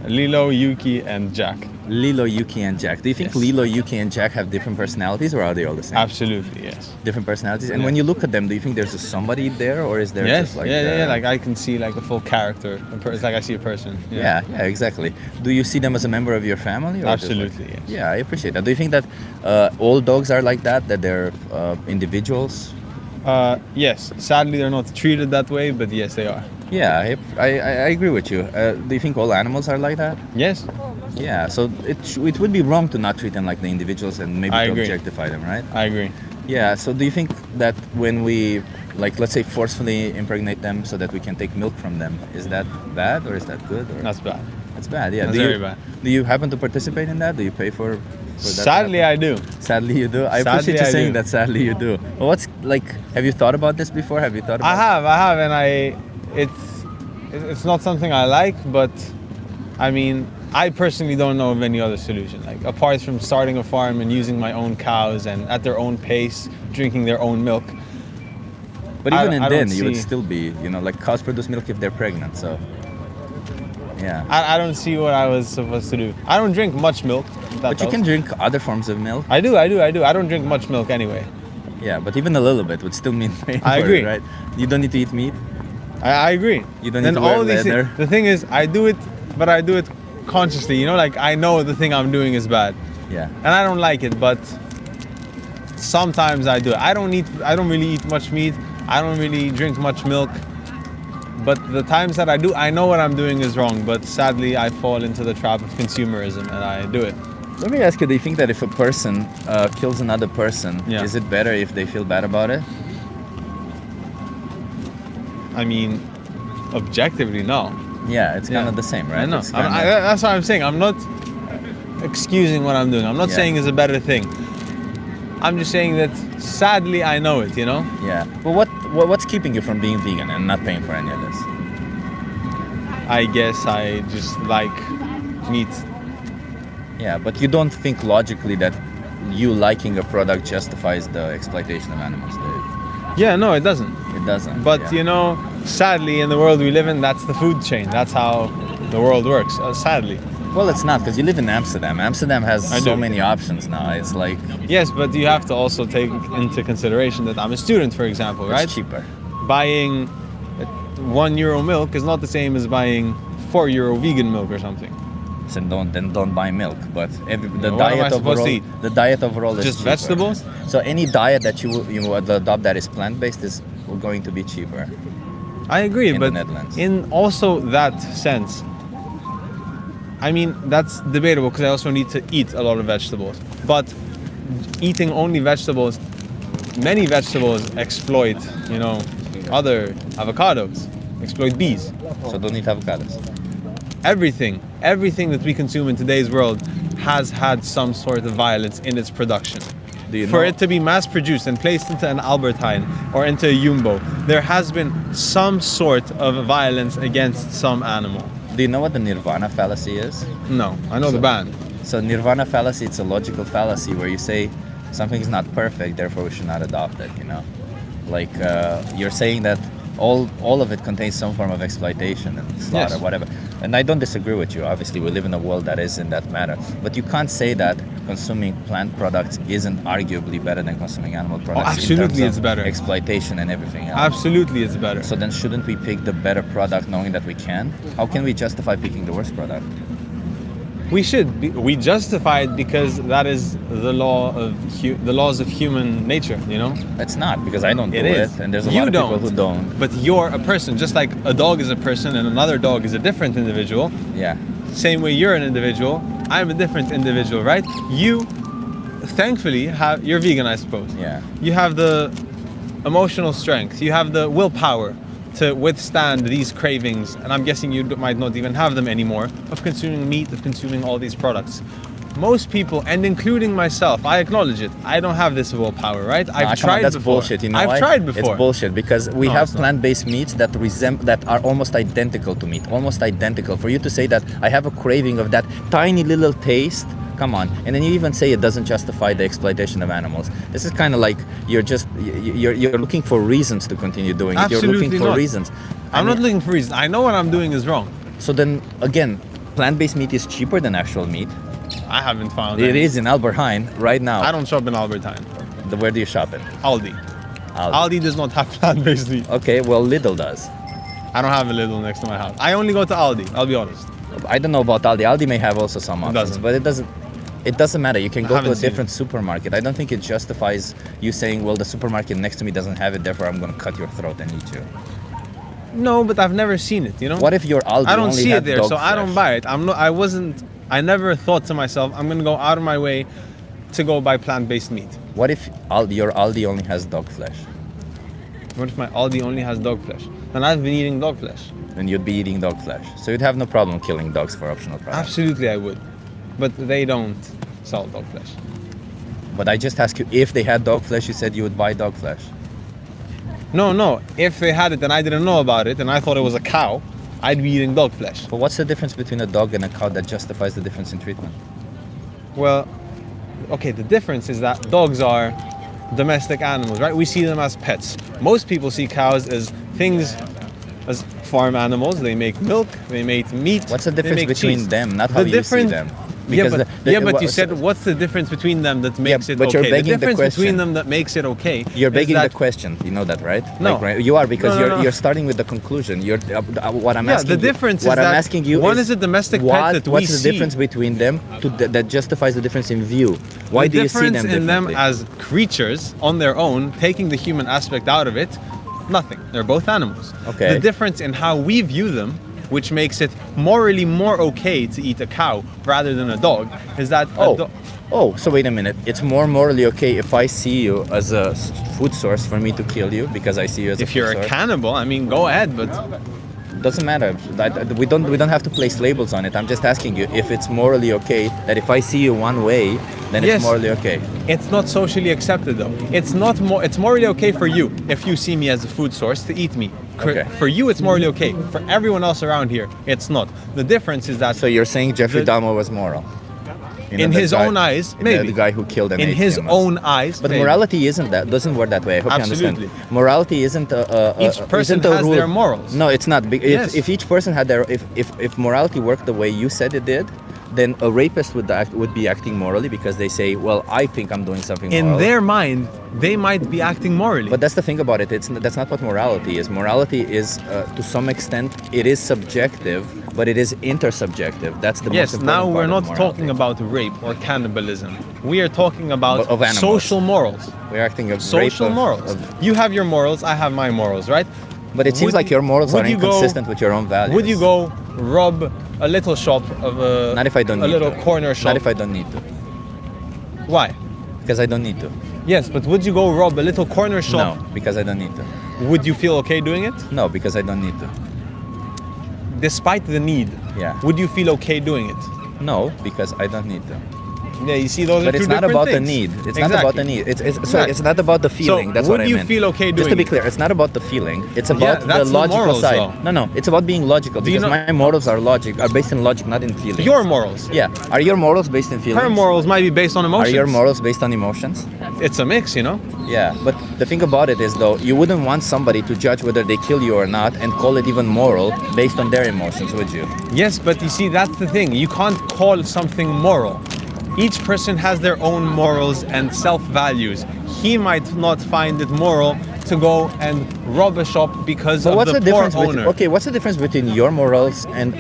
Lilo, Yuki, and Jack. Lilo, Yuki, and Jack. Do you think Yes. Lilo, Yuki, and Jack have different personalities, or are they all the same? Absolutely, yes. Different personalities. And Yeah. when you look at them, do you think there's a somebody there, or is there Yes, just like yeah. Like I can see like a full character. It's like I see a person. yeah, exactly. Do you see them as a member of your family? Or just like- Absolutely, yes. Yeah, I appreciate that. Do you think that all dogs are like that? That they're individuals? Yes. Sadly, they're not treated that way, but yes, they are. Yeah, I agree with you. Do you think all animals are like that? Yes. Yeah, so it would be wrong to not treat them like the individuals and maybe I to agree. objectify them, right? I agree. Yeah, so do you think that when we, like, let's say forcefully impregnate them so that we can take milk from them, is that bad or is that good? Or? That's bad. That's bad, yeah. That's very bad. Do you happen to participate in that? Do you pay for that? to Sadly, happen? I do. Sadly, you do? I Sadly, appreciate you I saying do. that sadly you do. Well, what's, like, have you thought about this before? Have you thought about I have, and it's not something I like, but I mean, I personally don't know of any other solution. Like apart from starting a farm and using my own cows and at their own pace, drinking their own milk. But I- even I then, don't you would see- still be, like cows produce milk if they're pregnant, so. Yeah. I don't see what I was supposed to do. I don't drink much milk. But you can drink other forms of milk. I do. I don't drink much milk anyway. Yeah, but even a little bit would still mean paying I for agree. it, right? You don't need to eat meat. I agree. You don't need Then to wear all these leather. The thing is, I do it, but I do it consciously. You know, like I know the thing I'm doing is bad, Yeah. and I don't like it. But sometimes I do it. I don't really eat much meat. I don't really drink much milk. But the times that I do, I know what I'm doing is wrong. But sadly, I fall into the trap of consumerism, and I do it. Let me ask you, do you think that if a person kills another person, Yeah. is it better if they feel bad about it? I mean, objectively, no. Yeah, it's kind Yeah. of the same, right? I know. It's kinda- That's what I'm saying. I'm not excusing what I'm doing. I'm not Yeah. saying it's a better thing. I'm just saying that sadly I know it, you know? Yeah. Well, what's keeping you from being vegan and not paying for any of this? I guess I just like meat. Yeah, but you don't think logically that you liking a product justifies the exploitation of animals, do you? Yeah, no, it doesn't. It doesn't. But yeah. you know, sadly in the world we live in, that's the food chain. That's how the world works. Sadly. Well, it's not, because you live in Amsterdam. Amsterdam has I so do. many many options now. It's like Yes, but you have to also take into consideration that I'm a student, for example, right? it's cheaper. Buying €1 milk is not the same as buying €4 vegan milk or something. So don't buy milk. But the What am I diet supposed overall, to eat? the diet overall is Just cheaper. vegetables? So any diet that you would adopt that is plant-based is going to be cheaper. I agree, In the but Netherlands. in also that sense, I mean, that's debatable because I also need to eat a lot of vegetables. But eating only vegetables, many vegetables exploit, other avocados, exploit bees. So don't eat avocados. Everything that we consume in today's world has had some sort of violence in its production. Do you For know? it to be mass produced and placed into an Albertine or into a Jumbo, there has been some sort of violence against some animal. Do you know what the nirvana fallacy is? No, I know the band. So nirvana fallacy, it's a logical fallacy where you say something is not perfect, therefore we should not adopt it, Like you're saying that all of it contains some form of exploitation and slaughter, Yes. whatever. And I don't disagree with you. Obviously, we live in a world that is in that matter. But you can't say that consuming plant products isn't arguably better than consuming animal products. in absolutely terms it's of better. Exploitation and everything else. Absolutely, it's better. So then shouldn't we pick the better product knowing that we can? How can we justify picking the worst product? We should. We justify it because that is the laws of human nature. It's not, because I don't do It is. it, and there's a You lot of people don't. who don't. But you're a person, just like a dog is a person and another dog is a different individual. Yeah. Same way you're an individual, I'm a different individual, right? You, thankfully, you're vegan, I suppose. Yeah. You have the emotional strength, you have the willpower to withstand these cravings, and I'm guessing you might not even have them anymore, of consuming meat, of consuming all these products. Most people, and including myself, I acknowledge it, I don't have this willpower, right? Come on, that's bullshit. You know I've why? tried before. It's bullshit because we No, have it's not. plant-based meats that are almost identical to meat, almost identical. For you to say that I have a craving of that tiny little taste Come on. And then you even say it doesn't justify the exploitation of animals. This is kind of like you're looking for reasons to continue doing it. You're Absolutely looking for not. reasons. I'm not looking for reasons. I know what I'm doing is wrong. So then, again, plant-based meat is cheaper than actual meat. I haven't found It any. is in Albert Heijn right now. I don't shop in Albert Heijn. Where do you shop it? Aldi. Aldi does not have plant-based meat. Okay, well, Lidl does. I don't have a Lidl next to my house. I only go to Aldi, I'll be honest. I don't know about Aldi. Aldi may have also some options, doesn't. but it doesn't matter. You can go to haven't a seen different supermarket. I don't think it justifies you saying, well, the supermarket next to me doesn't have it, therefore I'm going to cut your throat and eat you. No, but I've never seen it, you know? What if your Aldi I don't only see had it there, dog so I don't flesh? buy it. I never thought to myself, I'm gonna go out of my way to go buy plant-based meat. What if your Aldi only has dog flesh? What if my Aldi only has dog flesh? Then I've been eating dog flesh. Then you'd be eating dog flesh. So you'd have no problem killing dogs for optional products. Absolutely I would. But they don't sell dog flesh. But I just asked you, if they had dog flesh, you said you would buy dog flesh. No. If they had it and I didn't know about it and I thought it was a cow, I'd be eating dog flesh. But what's the difference between a dog and a cow that justifies the difference in treatment? Well, okay, the difference is that dogs are domestic animals, right? We see them as pets. Most people see cows as things, as farm animals. They make milk, they make meat. What's the they difference make between cheese. them, not how you see them? Yeah, Because but you said what's the difference between them that makes it but you're okay? The begging the difference question. between them that makes it okay. You're is begging that, the question. You know that, right? No. Like, right? You are, because No, no. you're starting with the conclusion. You're what I'm Yeah, asking. the you- difference is what I'm that asking you one is a domestic pet what, that we what's the see. difference between them that justifies the difference in view? Why do the you see difference them in them differently? as creatures on their own, taking the human aspect out of it? Nothing. They're both animals. Okay. The difference in how we view them, which makes it morally more okay to eat a cow rather than a dog, is that So wait a minute. It's more morally okay if I see you as a food source for me to kill you because I see you as a if food you're a source. cannibal, I mean, go ahead, but Doesn't matter. We don't have to place labels on it. I'm just asking you if it's morally okay that if I see you one way, then Yes. it's morally okay. it's not socially accepted though. It's morally okay for you if you see me as a food source to eat me. Okay. For you, it's morally okay. For everyone else around here, it's not. The difference is that So you're saying Jeffrey The- Dahmer was moral? You know, in that his guy- own eyes, the maybe. guy who killed and in ate his humans. own eyes, But maybe. morality doesn't work that way. I hope Absolutely. you understand. Morality isn't Each person isn't a has rule. their morals. No, it's not. Yes. If each person had their if morality worked the way you said it did, then a rapist would be acting morally because they say, well, I think I'm doing something In moral. their mind, they might be acting morally. But that's the thing about it. That's not what morality is. Morality is, to some extent, it is subjective, but it is intersubjective. That's the most yes, important now part we're of not morality. talking about rape or cannibalism. We are talking about Of animals. social morals. We're acting of Social rape of- morals. of- You have your morals, I have my morals, right? but it seems Would like your morals would are you go- inconsistent with your own values. Would you go rob a little shop of a Not if I don't a need little to. corner shop? Not if I don't need to. Why? Because I don't need to. Yes, but would you go rob a little corner shop? No, because I don't need to. Would you feel okay doing it? No, because I don't need to. Despite the need, Yeah. would you feel okay doing it? No, because I don't need to. Yeah, you see, those are But two it's not different about things. the need. It's Exactly. not about the need. Sorry, Exactly. it's not about the feeling. That's what I would you meant. feel okay Just to doing be it? clear, it's not about the feeling. It's about the that's the logical morals, side. though. No, it's about being logical Do you because know- my morals are based in logic, not in feelings. Your morals. Yeah. Are your morals based in feelings? Her morals might be based on Are emotions. your morals based on emotions? It's a mix, you know? Yeah, but the thing about it is, though, you wouldn't want somebody to judge whether they kill you or not and call it even moral based on their emotions, would you? Yes, but you see, that's the thing. You can't call something moral. Each person has their own morals and self-values. He might not find it moral to go and rob a shop because But of what's the the poor difference? owner. What's the difference between your morals and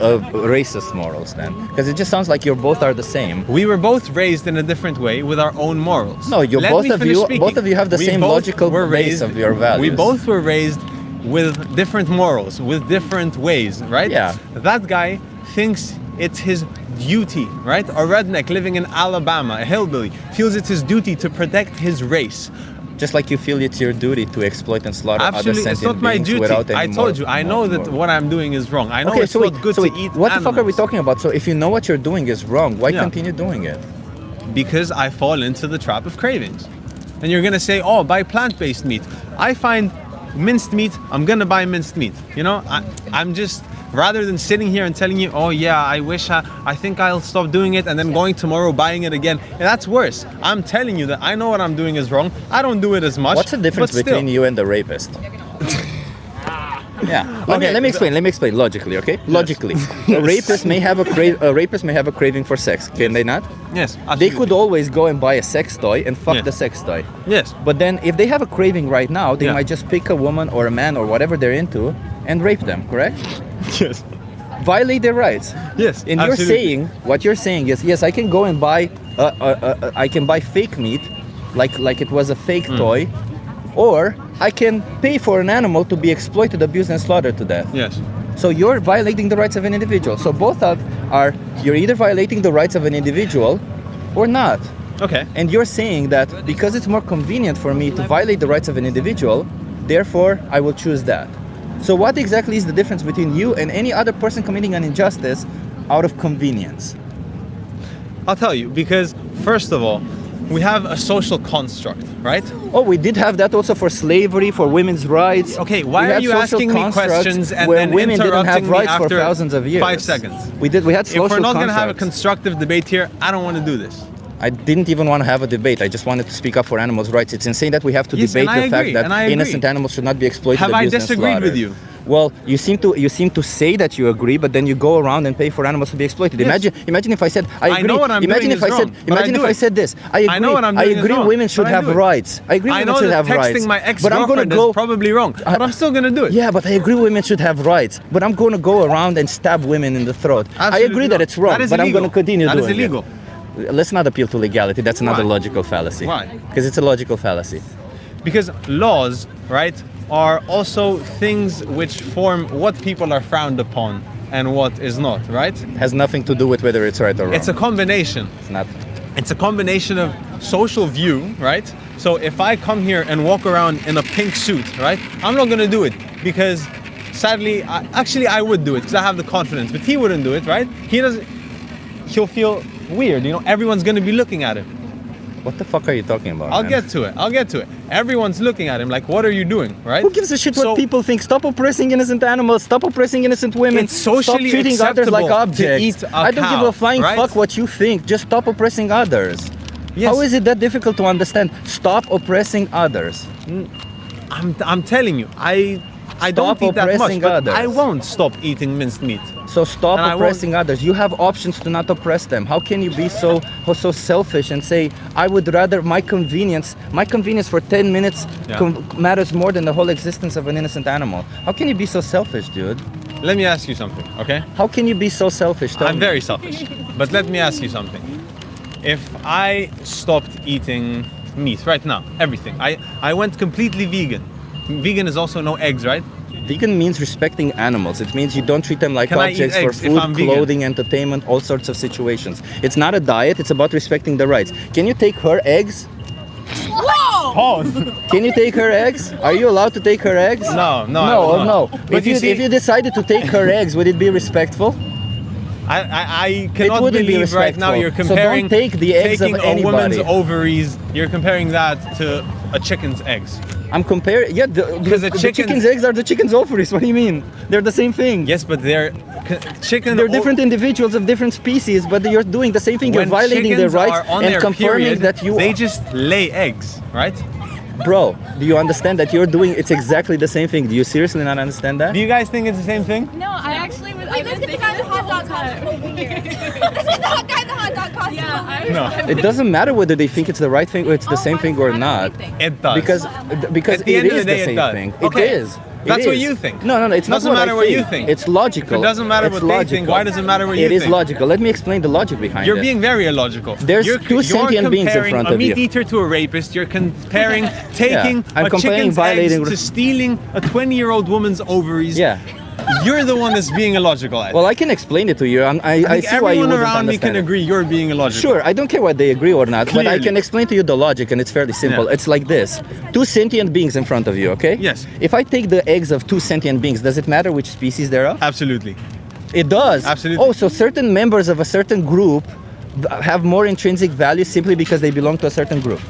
racist morals then? Because it just sounds like you both are the same. We were both raised in a different way with our own morals. No, Let both me of finish you speaking. both of you have the We same both logical were base of your values. We both were raised with different morals, with different ways, right? Yeah. That guy thinks it's his duty, right? A redneck living in Alabama, a hillbilly, feels it's his duty to protect his race. Just like you feel it's your duty to exploit and slaughter other Absolutely, sentient it's not my beings duty. without any I told you, I know that moral. what I'm doing is wrong. I know Okay, it's so not wait, good so to wait, eat what the fuck are we animals. talking about? So if you know what you're doing is wrong, why Yeah. continue doing it? Because I fall into the trap of cravings. And you're gonna say, oh, buy plant-based meat. I find minced meat, I'm gonna buy minced meat. You know, I'm just, rather than sitting here and telling you, oh yeah, I think I'll stop doing it, and then going tomorrow buying it again. And that's worse. I'm telling you that I know what I'm doing is wrong. I don't do it as much. What's the difference but still. between you and the rapist? Yeah. Let me explain logically, okay? Logically, a rapist may have a craving for sex. Can they not? Yes. They Absolutely. could always go and buy a sex toy and fuck Yeah. the sex toy. Yes. But then, if they have a craving right now, they Yeah. might just pick a woman or a man or whatever they're into and rape them. Correct? Yes. Violate their rights. Yes. And absolutely. what you're saying is, yes, I can go and buy, I can buy fake meat, like it was a fake toy, or I can pay for an animal to be exploited, abused, and slaughtered to death. Yes. So you're violating the rights of an individual. So both are you're either violating the rights of an individual or not. Okay. And you're saying that because it's more convenient for me to violate the rights of an individual, therefore I will choose that. So what exactly is the difference between you and any other person committing an injustice out of convenience? I'll tell you, because first of all, we have a social construct, right? Oh, we did have that also for slavery, for women's rights. Okay, why We are had you social asking me constructs questions and where then women didn't have interrupting me rights for after thousands of years? 5 seconds? We had social If we're not going to have a constructs. constructive debate here, I don't want to do this. I didn't even want to have a debate. I just wanted to speak up for animals' rights. It's insane that we have to Yes, debate and I the fact agree, and I that agree. innocent animals should not be exploited, Have I abused, and disagreed with slaughtered. you? Well, you seem to say that you agree, but then you go around and pay for animals to be exploited. Yes. Imagine if I said I agree. know what I'm imagine doing if is I said wrong, but I imagine do if I it. said this. I agree. I know what I'm doing is agree wrong, women should but I have do it. rights. I agree I women know should that have rights. texting my But I'm gonna ex-girlfriend go is probably wrong, but I'm still going to do it. Yeah, but I agree women should have rights. But I'm going to go around and stab women in the throat. I Absolutely agree not. that it's wrong, That is but I'm illegal. going to continue That is doing illegal. it. Let's not appeal to legality. That's another Why? logical fallacy. Why? Because it's a logical fallacy. Because laws, right, are also things which form what people are frowned upon and what is not, right? Has nothing to do with whether it's right or wrong. It's a combination. It's not. It's a combination of social view, right? So if I come here and walk around in a pink suit, right, I'm not gonna do it because sadly, I would do it because I have the confidence, but he wouldn't do it, right? He'll feel weird, you know, everyone's gonna be looking at him. What the fuck are you talking about? I'll man? get to it. Everyone's looking at him like, what are you doing, right? Who gives a shit So- what people think? Stop oppressing innocent animals. Stop oppressing innocent women. It's socially Stop treating others like acceptable to objects. eat a I don't give cow, a flying right? fuck what you think. Just stop oppressing others. Yes. How is it that difficult to understand? Stop oppressing others. I'm telling you, I don't Stop eat that much, oppressing but others. I won't stop eating minced meat. So stop And I oppressing others. You have options to not oppress them. How can you be so selfish and say, I would rather my convenience for 10 minutes Yeah. matters more than the whole existence of an innocent animal? How can you be so selfish, dude? Let me ask you something, okay? How can you be so selfish? Tell I'm me. very selfish, but let me ask you something. If I stopped eating meat right now, everything, I went completely vegan. Vegan is also no eggs, right? Vegan means respecting animals. It means you don't treat them like Can I eat objects for eggs if food, I'm vegan? clothing, entertainment, all sorts of situations. It's not a diet, it's about respecting the rights. Can you take her eggs? Pause. Can you take her eggs? Are you allowed to take her eggs? No, I No, will not. no. But If you decided to take her eggs, would it be respectful? I cannot wouldn't be believe right now respectful. you're So don't comparing take the eggs of taking a woman's anybody. ovaries. You're comparing that to a chicken's eggs. I'm comparing. Yeah, Because the the chicken- chicken's eggs are the chicken's ovaries. What do you mean? They're the same thing. Yes, but they're chicken. They're different individuals of different species, but you're doing the same thing. You're When violating their chickens rights are on and their confirming period, that you. They just lay eggs, right? Bro, do you understand that you're doing? It's exactly the same thing. Do you seriously not understand that? Do you guys think it's the same thing? No, I actually was. Wait, let's get the guy in the hot dog costume over here. Let's get the hot guy in the hot dog costume. Yeah, No, It doesn't matter whether they think it's the right thing or it's the same thing or not. it does. Because At the it end of is the day, the it same does. thing. Okay. It is. It That's what is. you think. No, it's Doesn't not matter what you think. It's logical. If it doesn't matter It's what they think, why does it matter what you It is think? logical. Let me explain the logic behind You're it. being very illogical. There's two sentient beings in front You're comparing a of you. meat eater to a rapist. You're comparing taking I'm a comparing chicken's violating- eggs to stealing a 20-year-old woman's ovaries. Yeah. You're the one that's being illogical. I Well, I can explain it to you. I think see why you everyone wouldn't around me understand can it. agree you're being illogical. Sure, I don't care what they agree or not, but I Clearly. can explain to you the logic, and it's fairly simple. Yeah. It's like this: two sentient beings in front of you, okay? Yes. If I take the eggs of two sentient beings, does it matter which species they're of? Absolutely. It does. Absolutely. Oh, so certain members of a certain group have more intrinsic value simply because they belong to a certain group.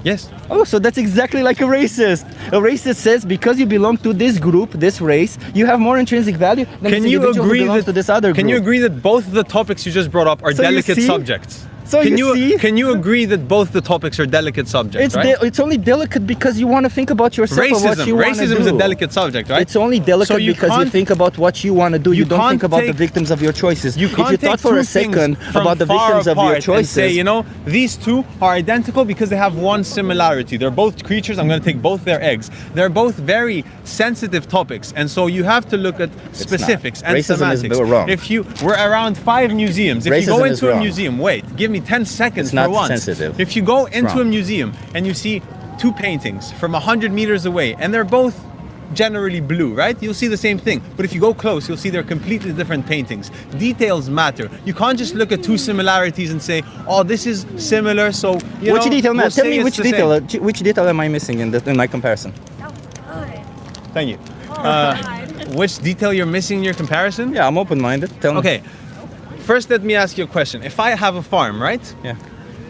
Yes. Oh, so that's exactly like a racist. A racist says because you belong to this group, this race, you have more intrinsic value than Can this you individual who agree belongs that to this other group. Can you agree that both the topics you just brought up are So you delicate see? subjects? So Can you see? Can you agree that both the topics are delicate subjects? It's right? it's only delicate because you want to think about yourself or what you want to do. Racism is a delicate subject, right? It's only delicate So you because you can't- think about what you want to do. You don't can't think about the take- victims of your choices. You If can't you take thought for two a second things from about the far victims of your apart choices, and say, you know, these two are identical because they have one similarity. They're both creatures. I'm going to take both their eggs. They're both very sensitive topics, and so you have to look at specifics and Racism is semantics. wrong. If we're around 5 museums. If you Racism go is into a wrong. museum, wait, give me 10 seconds It's not for once. sensitive. If you go into a wrong. museum and you see two paintings from 100 meters away, and they're both generally blue, right? You'll see the same thing. But if you go close, you'll see they're completely different paintings. Details matter. You can't just look at two similarities and say, oh, this is similar, so, you which know, detail, we'll man? Tell say me it's which the detail. same. Which detail am I missing in my comparison? Thank you. Which detail you're missing in your comparison? Yeah, I'm open-minded. Tell me. Okay. First, let me ask you a question. If I have a farm, right? Yeah.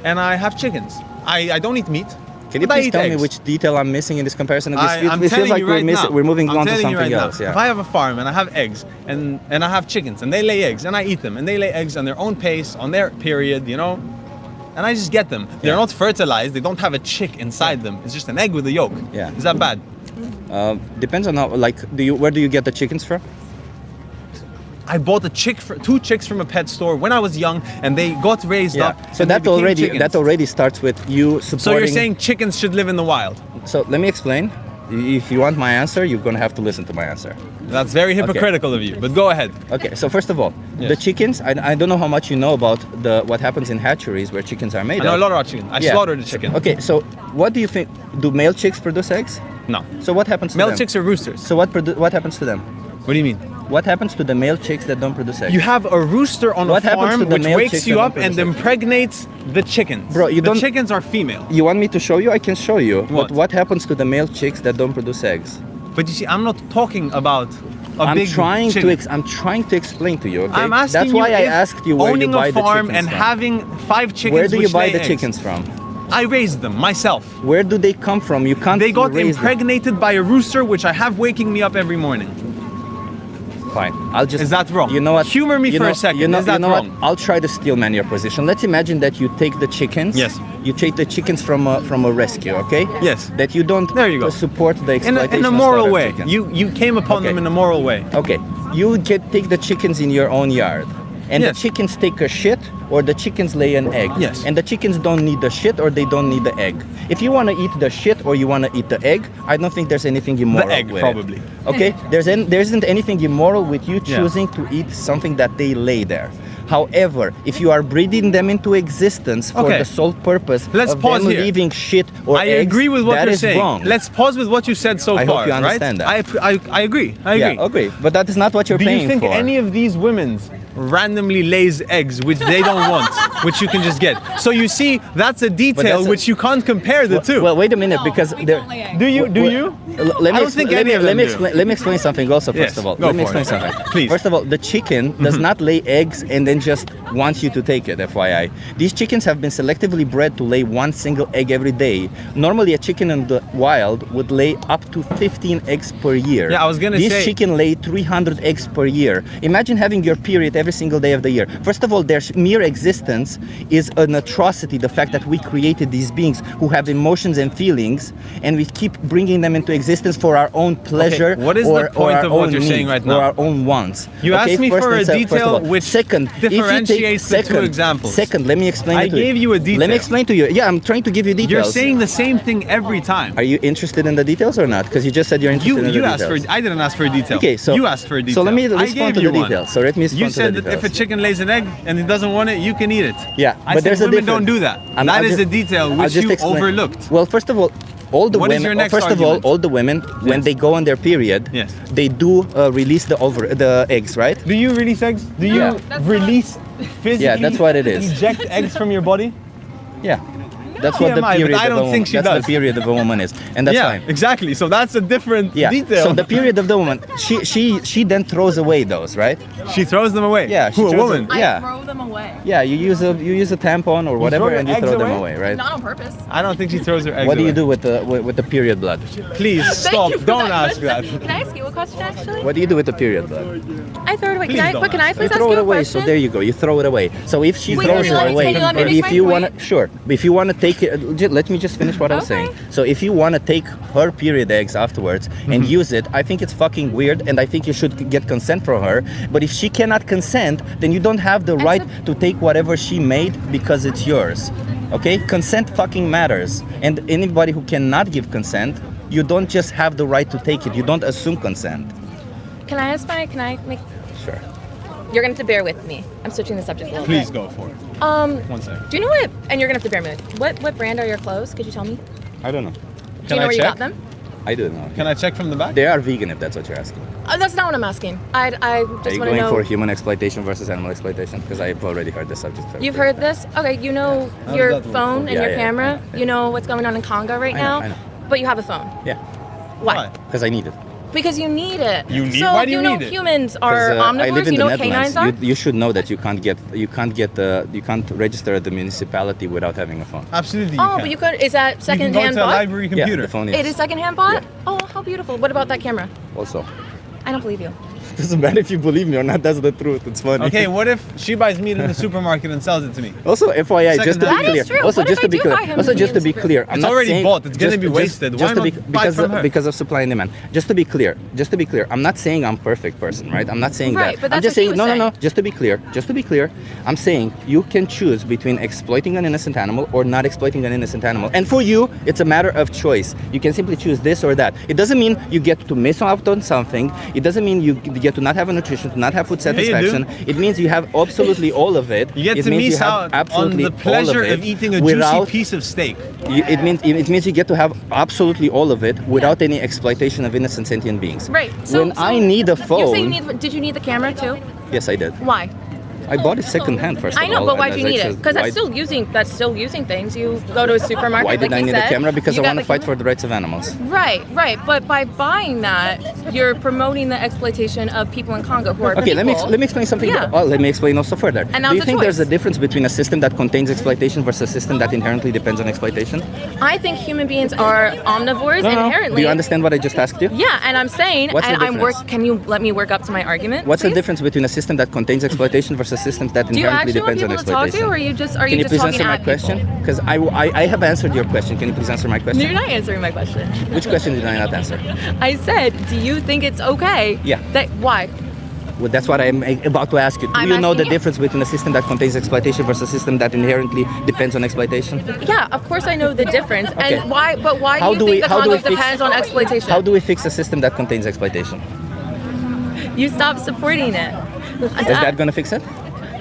And I have chickens. I don't eat meat. Can you but I please eat tell me eggs. which detail I'm missing in this comparison? It I'm feels telling like you right now. we're moving I'm on to telling you something right else. now. Yeah. If I have a farm and I have eggs and I have chickens and they lay eggs and I eat them and they lay eggs on their own pace, on their period, you know, and I just get them. They're not fertilized. They don't have a chick inside them. It's just an egg with a yolk. Yeah. Is that bad? Depends on how. Like, where do you get the chickens from? I bought two chicks from a pet store when I was young, and they got raised up. So and they that became chickens. chickens. That already starts with you supporting. So you're saying chickens should live in the wild? So let me explain. If you want my answer, you're gonna have to listen to my answer. That's very hypocritical of you. But go ahead. Okay. So first of all, Yes. the chickens. I don't know how much you know about what happens in hatcheries where chickens are made. I know a of. lot about chicken. I slaughtered a chicken. Okay. So what do you think? Do male chicks produce eggs? No. So what happens to Male them? chicks are roosters. So what happens to them? What do you mean? What happens to the male chicks that don't produce eggs? You have a rooster on What a happens farm to the which male wakes chicks you that up don't and produce eggs? impregnates the chickens. Bro, you the don't- chickens are female. You want me to show you? I can show you. What? But what happens to the male chicks that don't produce eggs? But you see, I'm not talking about a I'm big trying chicken. I'm trying to explain to you. Okay. I'm asking That's why you I if asked you where owning you buy a the farm chickens and from. having 5 chickens. Where do you which buy lay the eggs. chickens from? I raised them myself. Where do they come from? You can't. They got raise them. impregnated by a rooster, which I have waking me up every morning. Fine. I'll just. Is that wrong? You know what? Humor me you for know, a second. You know, Is that you know wrong? what? I'll try to steel man your position. Let's imagine that you take the chickens. Yes. You take the chickens from a rescue. Okay. Yes. That you don't. There you go. Support the exploitation. In a of moral slaughter way. chickens. You came upon Okay. them in a moral way. Okay, you take the chickens in your own yard, and Yes. the chickens take a shit, or the chickens lay an egg. Yes. And the chickens don't need the shit, or they don't need the egg. If you want to eat the shit or you want to eat the egg, I don't think there's anything immoral The egg, with probably. it. Okay, there isn't anything immoral with you Yeah. choosing to eat something that they lay there. However, if you are breeding them into existence for Okay. the sole purpose Let's of pause them here. leaving shit or I eggs, agree with what that you're is saying. wrong. Let's pause with what you said so I far. hope you understand right? that. I agree. I agree. Yeah, okay, but that is not what you're Do paying you think for. any of these women randomly lays eggs which they don't want, which you can just get? So you see, that's a detail that's a- which you can't compare the two. Well, wait a minute, because we there. don't lay eggs. do you? Do Well, you? Let me I don't think any of them do. let me explain something also. First Yes, of all, go let me for explain it. something. Please. First of all, the chicken does not lay eggs and then just wants you to take it. FYI, these chickens have been selectively bred to lay one single egg every day. Normally, a chicken in the wild would lay up to 15 eggs per year. Yeah, I was gonna These say- chicken lay 300 eggs per year. Imagine having your period every single day of the year. First of all, their mere existence is an atrocity. The fact that we created these beings who have emotions and feelings, and we keep bringing them into existence for our own pleasure. what is the or point our of what own you're saying needs, right or now? our own wants. You Okay, asked me first for a and first of detail all. which second, if you take- differentiates the two examples. Second, let me explain I it to you. gave you a detail. Let me explain to you. Yeah, I'm trying to give you details. You're saying the same thing every time. Are you interested in the details or not? Because you just said you're interested in the You asked details. for. I didn't ask for a detail. Okay, so you asked for a detail. So let me I respond gave to you the one. details. So let me respond You to said the that if details. a chicken lays an egg and it doesn't want it, you can eat it. Yeah, I but said there's a women difference. don't do that. I'll That is just- a detail I'll which just you explain. overlooked. Well, first of all, all the What is women. your next first of all, argument? all the women when Yes. they go on their period, Yes. they do release the eggs, right? Do you release eggs? Do you Yeah. release physically? Yeah, that's what it is. Eject eggs from your body? Yeah. That's what the TMI, but period I of a don't woman. think she That's does. the period of a woman is, and that's yeah, fine. exactly. So that's a different Yeah. detail. So the period of the woman, she then throws away those, right? she throws them away. Yeah. She Who, a throws woman? them- yeah. Throw them away. Yeah. You use a tampon or whatever, throw your and you eggs throw them away? away, right? Not on purpose. I don't think she throws her eggs What do you away. do with the period blood? Please stop. Don't ask that. Can I ask you a question actually? What do you do with the period blood? I throw it away. Please Can I? don't But can I ask. please You ask throw you it a away. question? So there you go. You throw it away. So if she Wait, throws can you it let me- away, can you let me make if my you point? want to, sure. If you want to take it, let me just finish what I was Okay. saying. So if you want to take her period eggs afterwards and use it, I think it's fucking weird, and I think you should get consent from her. But if she cannot consent, then you don't have the right to take whatever she made because it's yours. Okay? Consent fucking matters. And anybody who cannot give consent, you don't just have the right to take it. You don't assume consent. Can I make? Sure. You're gonna have to bear with me. I'm switching the subject a little Please bit. go for it. 1 second. Do you know what? And you're gonna have to bear with me. What brand are your clothes? Could you tell me? I don't know. Do Can you know I where you check? got them? I don't know. Can I check from the back? They are vegan, if that's what you're asking. That's not what I'm asking. I Are just you want to going know. for human exploitation versus animal exploitation? Because I've already heard this subject. You've heard this? Okay, you know How your does that work? phone and Yeah, your yeah, camera. yeah. You know what's going on in Congo right I know, now. I know. But you have a phone. Yeah, Why? because I need it. Because you need it. You need- So why do you know need it? humans 'Cause, are I omnivores. live in You the know what Netherlands. canines are. You should know that you can't register at the municipality without having a phone. Absolutely. You Oh, can. but you could. Is that You can second-hand go to a bought? library computer. Yeah, the phone is. It is second-hand bought. Yeah. Oh, how beautiful. What about that camera? Also, I don't believe you. doesn't matter if you believe me or not. That's the truth. It's funny. Okay, what if she buys meat in the supermarket and sells it to me? Also, FYI, just to be Second-hand. That clear. is true. Also, What just if I to be do clear. buy him Also, meat just in to the be super- clear. I'm It's not already saying- bought. It's gonna be wasted. Why Just to not be buy it from her? because of supply and demand. Just to be clear. I'm not saying I'm perfect person, right? I'm not saying Right, that. but I'm that's just what he saying was no. saying. Just to be clear. I'm saying you can choose between exploiting an innocent animal or not exploiting an innocent animal. And for you, it's a matter of choice. You can simply choose this or that. It doesn't mean you get to miss out on something. It doesn't mean you get to not have a nutrition, to not have food you do. satisfaction. It means you have absolutely all of it. You get It to means you miss have out on absolutely the pleasure all of eating a without- juicy piece of steak. it means you get to have absolutely all of it without any exploitation of innocent sentient beings. Right. When I need a You say phone, did you need the camera too? yes, I did. Why? I bought it secondhand first. I of know, all, but and why'd as you I need it? chose- Because why- that's still using things. You go to a supermarket. Why did like I you need said, a camera? Because you I got want to the fight camera. for the rights of animals. Right. But by buying that, you're promoting the exploitation of people in Congo who are Okay, let me people. explain something. Yeah. Let me explain also further. And now Do you it's a think there's a choice. difference between a system that contains exploitation versus a system that inherently depends on exploitation? I think human beings are omnivores No. inherently. Do you understand what I just asked you? Yeah, and I'm saying, What's the and I'm difference? Can you let me work up to my argument? What's the please? difference between a system that contains exploitation versus systems that Do you inherently actually want depends on people to talk to exploitation? you, or are Can you you just please talking answer my at question? people? Because I have answered your question. Can you please answer my question? You're not answering my question. Which question did I not answer? I said, do you think it's okay? Yeah. Why? Well, that's what I'm about to ask you. Do I'm you know the asking you. difference between a system that contains exploitation versus a system that inherently depends on exploitation? Yeah, of course I know the difference. Okay. And why? But why How do do you we- think the how do we Congo fix- depends on exploitation? How do we fix a system that contains exploitation? You stop supporting it? Is that going to fix it?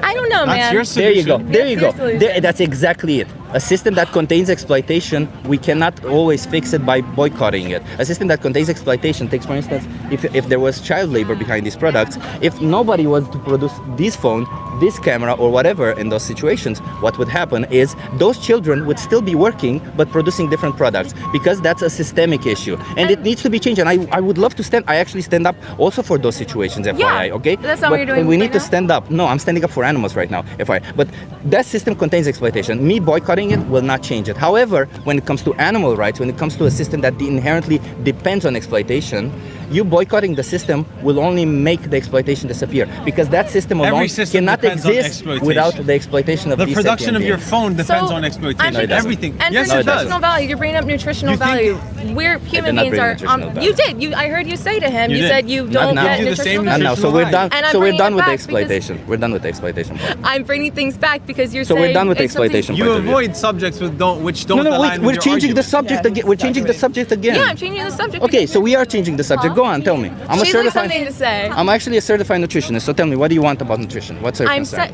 I don't know, That's man. your There you go. solution. There you That's go. your solution. That's exactly it. A system that contains exploitation, we cannot always fix it by boycotting it. A system that contains exploitation takes, for instance, if there was child labor behind these products, if nobody was to produce this phone, this camera, or whatever in those situations, what would happen is those children would still be working but producing different products because that's a systemic issue. And it needs to be changed. And I would love to I actually stand up also for those situations, FYI, okay? That's not what you're doing We right need to now? stand up. No, I'm standing up for animals right now, FYI. But that system contains exploitation. Me boycotting it will not change it. However, when it comes to animal rights, when it comes to a system that inherently depends on exploitation, you boycotting the system will only make the exploitation disappear because that system alone Every system cannot depends on exist exploitation. without the exploitation of The these production sentient of your beings. phone depends So, on I'm exploitation. thinking- Everything. And Yes, for it does. nutritional value, you're bringing up nutritional You think- value. We're human not beings bring are. nutritional value. You did. I heard you say to him. You You did. said you Not don't now. get Give you the same nutritional And now, value. so we're done. And I'm So we're bringing done it with the back because- exploitation. We're done with the exploitation part. I'm bringing things back because you're So saying we're done with the it's something- exploitation. You point of view. avoid subjects which don't No, align we're with your changing the argument. subject again. We're changing the subject again. Yeah, I'm changing the subject. Okay, so we are changing the subject. Go on, tell me. I'm a She's like certified. something to say. I'm actually a certified nutritionist. So tell me, what do you want about nutrition? What's your I'm concern?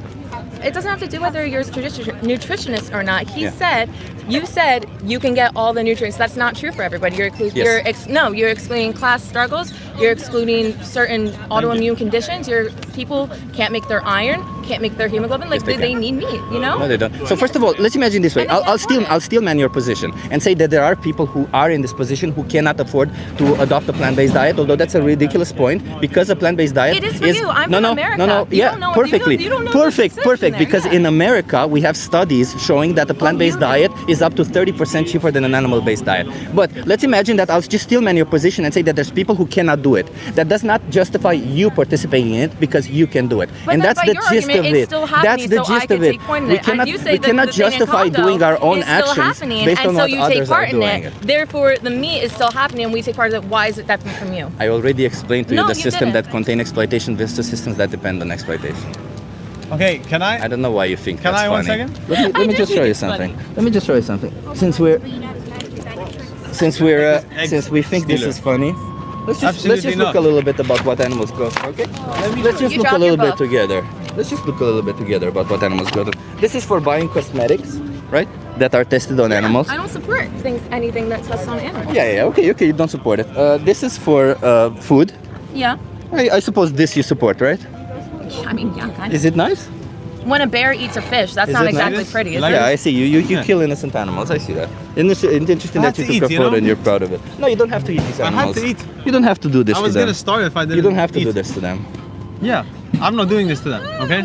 It doesn't have to do whether you're a nutritionist or not. Yeah. You said you can get all the nutrients. That's not true for everybody. Yes. You're excluding class struggles. You're excluding certain autoimmune conditions. Your people can't make their iron, can't make their hemoglobin. Like Yes, they they can. need meat, you know? No, they don't. So first of all, let's imagine this way. And they can't afford it. I'll steel man your position and say that there are people who are in this position who cannot afford to adopt a plant-based diet. Although that's a ridiculous point, because a plant-based diet It is for you. I'm no, from no, America. no, no. You Yeah, don't know- perfectly, you don't know perfect, the perfect. there, Because yeah. in America we have studies showing that a plant-based you- diet is up to 30% cheaper than an animal-based diet. But let's imagine that I'll just steel man your position and say that there's people who cannot do it. That does not justify you participating in it because you can do it. But and then that's by the your gist argument, of it's it. still That's happening, the so I gist can of it. take part in We it. And you say we that cannot the thing in justify Congo doing our own is still actions happening, based and on so what you others take part are in doing. it. Therefore, the meat is still happening, and we take part in it. Why is it different from you? I already explained to you No, the you system didn't. that contain exploitation versus systems that depend on exploitation. Okay, can I I? don't know why you think Can that's I funny. 1 second? Let me I just do show think you it's funny. something. Let me just show you something. Since we think this stealer. is funny, let's just Absolutely look not. a little bit about what animals go through. Okay? Let's just You look a drop little your bit book. together. Let's just look a little bit together about what animals go through. This is for buying cosmetics, right? That are tested on animals. I don't support anything that tests on animals. Yeah, okay, you don't support it. This is for food. Yeah. I suppose this you support, right? I mean, yeah, kind of. Is it nice? When a bear eats a fish, that's Is not it exactly nice? pretty, is Like it? Yeah, I see. You Yeah. kill innocent animals. I see that. It's interesting I that you have to took a eat, you photo know? and you're proud of it. No, you don't have to eat these I have animals. to eat. You don't have to do this I to was them. gonna starve if I didn't. You don't have to eat. do this to them. Yeah, I'm not doing this to them. Okay.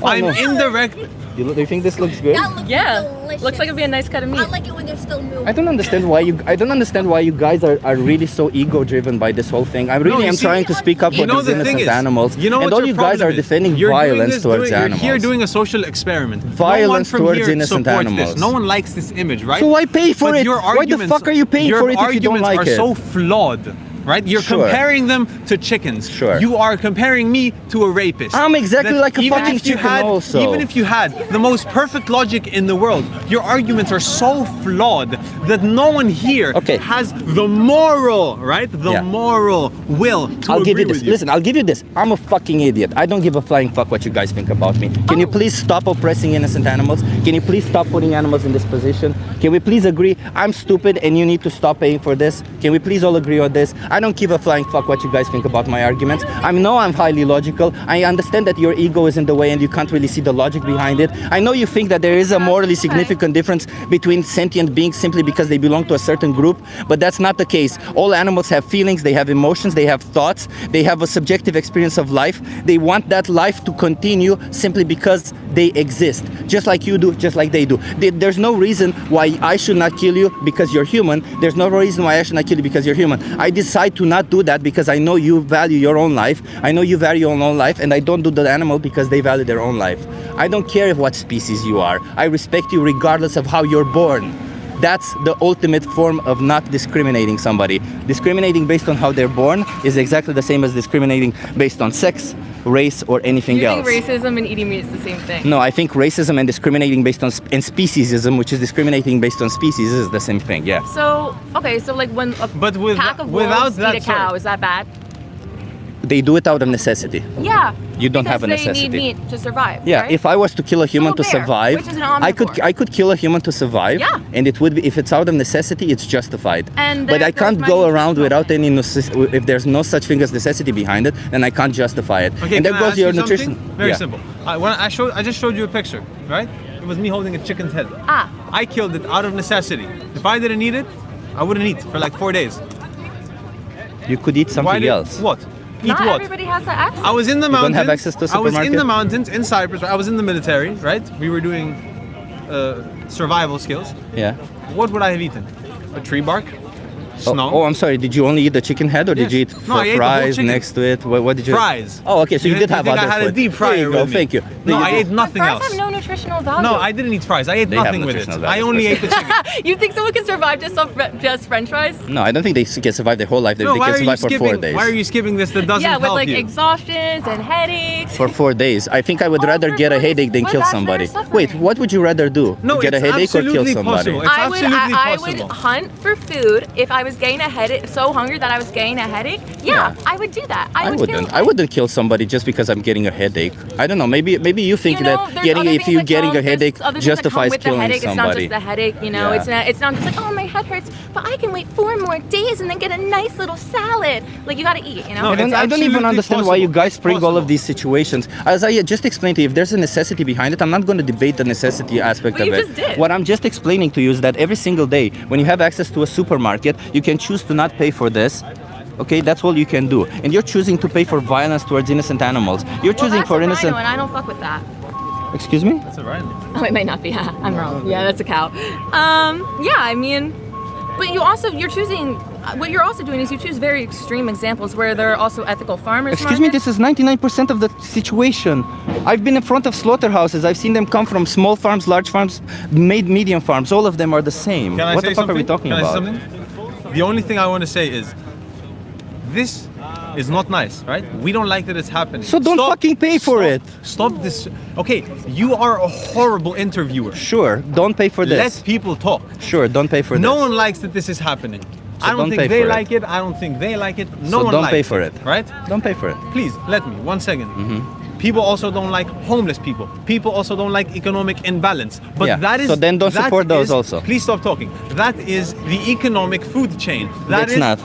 I'm no. indirect. Do you think this looks good? That looks Yeah. delicious. Looks like it'd be a nice cut of meat. I like it when they're still moving. I don't understand why you guys are really so ego driven by this whole thing. I really you am see- trying to speak up You for know these the thing innocent is, animals. you know and what all your you guys problem are is? defending You're doing violence this towards doing, animals. You're here doing a social experiment. no one Violence from towards here innocent supports animals. This. No one likes this image, right? So why pay for But it? Your Why the arguments, fuck are you paying your for it if you don't arguments like are it? so flawed. Right? You're Sure. comparing them to chickens. Sure. You are comparing me to a rapist. I'm exactly That like a even fucking if you chicken had, also. Even if you had the most perfect logic in the world, your arguments are so flawed that no one here Okay. has the moral, right? The Yeah. moral will to I'll give agree you this. with you. Listen, I'll give you this. I'm a fucking idiot. I don't give a flying fuck what you guys think about me. Can you please stop oppressing innocent animals? Can you please stop putting animals in this position? Can we please agree? I'm stupid and you need to stop paying for this. Can we please all agree on this? I don't give a flying fuck what you guys think about my arguments. I know I'm highly logical. I understand that your ego is in the way and you can't really see the logic behind it. I know you think that there is a morally significant difference between sentient beings simply because they belong to a certain group, but that's not the case. All animals have feelings, they have emotions, they have thoughts, they have a subjective experience of life. They want that life to continue simply because they exist, just like you do, just like they do. There's no reason why I should not kill you because you're human. There's no reason why I should not kill you because you're human. I decide to not do that because I know you value your own life. I know you value your own life, and I don't do the animal because they value their own life. I don't care what species you are. I respect you regardless of how you're born. That's the ultimate form of not discriminating somebody. Discriminating based on how they're born is exactly the same as discriminating based on sex, race, or anything You else. think racism and eating meat is the same thing? No, I think racism and discriminating based on and speciesism, which is discriminating based on species, is the same thing. Yeah. So, okay, so like when a But pack of wolves without eat that, a cow, sorry. is that bad? They do it out of necessity. Yeah. You don't have a because necessity. They need meat to survive. Yeah, right? if I was to kill a human So a to bear, survive, which is an I omnivore. could kill a human to survive. Yeah. And it would be, if it's out of necessity, it's justified. And but there I can't goes go my around nutritional without any if there's no such thing as necessity behind it, then I can't justify it. Okay, and there can I goes ask your you nutrition. something? Very Yeah. simple. I just showed you a picture, right? It was me holding a chicken's head. Ah. I killed it out of necessity. If I didn't eat it, I wouldn't eat for like 4 days. You could eat something else. What? Eat Not what? everybody has that access. I was in the You don't mountains. have access to a I was in supermarket? the mountains in Cyprus. I was in the military, right? We were doing survival skills. Yeah. What would I have eaten? A tree bark? Snow? Oh, I'm sorry. Did you only eat the chicken head, or did Yes. you eat No, I ate the whole fries chicken. next to it? What did you? Fries. Oh, okay. So you did have think other I had food. a deep There you fryer go. with me. Thank you. No, You I did- ate nothing Fries else. have no nutritional value. No, I didn't eat fries. I ate They have nothing with it. nutritional value, I only for ate the chicken. You think someone can survive just French fries? No, I don't think they can survive their whole life. They No, can why are you survive for 4 skipping? days. Why are you skipping this? That doesn't Yeah, with help like you. exhaustions and headaches. For 4 days. I think I would Oh, rather for get a 4 days. headache than But kill that's their somebody. suffering. Wait, what would you rather do? No, Get a it's headache or kill absolutely somebody? possible. It's absolutely I would possible. hunt for food if I was getting a headache, so hungry that I was getting a headache. Yeah, I would do that. I would wouldn't. kill. I wouldn't kill somebody just because I'm getting a headache. I don't know. Maybe you think You know, that there's getting other if things you like, getting oh, a headache there's other things that come justifies with the killing headache. somebody. It's not just the headache, you know. Yeah. It's not just like, oh, my head hurts, but I can wait 4 more days and then get a nice little salad. Like, you gotta eat, you know. No, I don't even absolutely understand why you possible. guys bring all of these situations. As I just explained to you, if there's a necessity behind it, I'm not going to debate the necessity aspect But of you it. just did. What I'm just explaining to you is that every single day, when you have access to a supermarket, you can choose to not pay for this. Okay, that's all you can do. And you're choosing to pay for violence towards innocent animals. You're choosing that's for a innocent. rhino, and I don't fuck with that. Excuse me? That's all right. Oh, it might not be. I'm wrong. Yeah, that's a cow. Yeah, I mean, but you're choosing. What you're also doing is you choose very extreme examples where there are also ethical farmers. Excuse me, markets. this is 99% of the situation. I've been in front of slaughterhouses. I've seen them come from small farms, large farms, medium farms. All of them are the same. Can I What say the fuck something? are we talking Can about? I say something? The only thing I want to say is, this is not nice, right? We don't like that it's happening. So don't fucking pay for it. Stop this. Okay, you are a horrible interviewer. Sure, don't pay for this. Let people talk. Sure, don't pay for No this. one likes that this is happening. So I don't don't think pay they for it. like it. I don't think they like it. No So one don't likes pay for it. Right? Don't pay for it. Please, let me, 1 second. Mm-hmm. People also don't like homeless people. People also don't like economic imbalance. But Yeah, that is... so then don't that support those is- also. Please stop talking. That is the economic food chain. That It's is- not.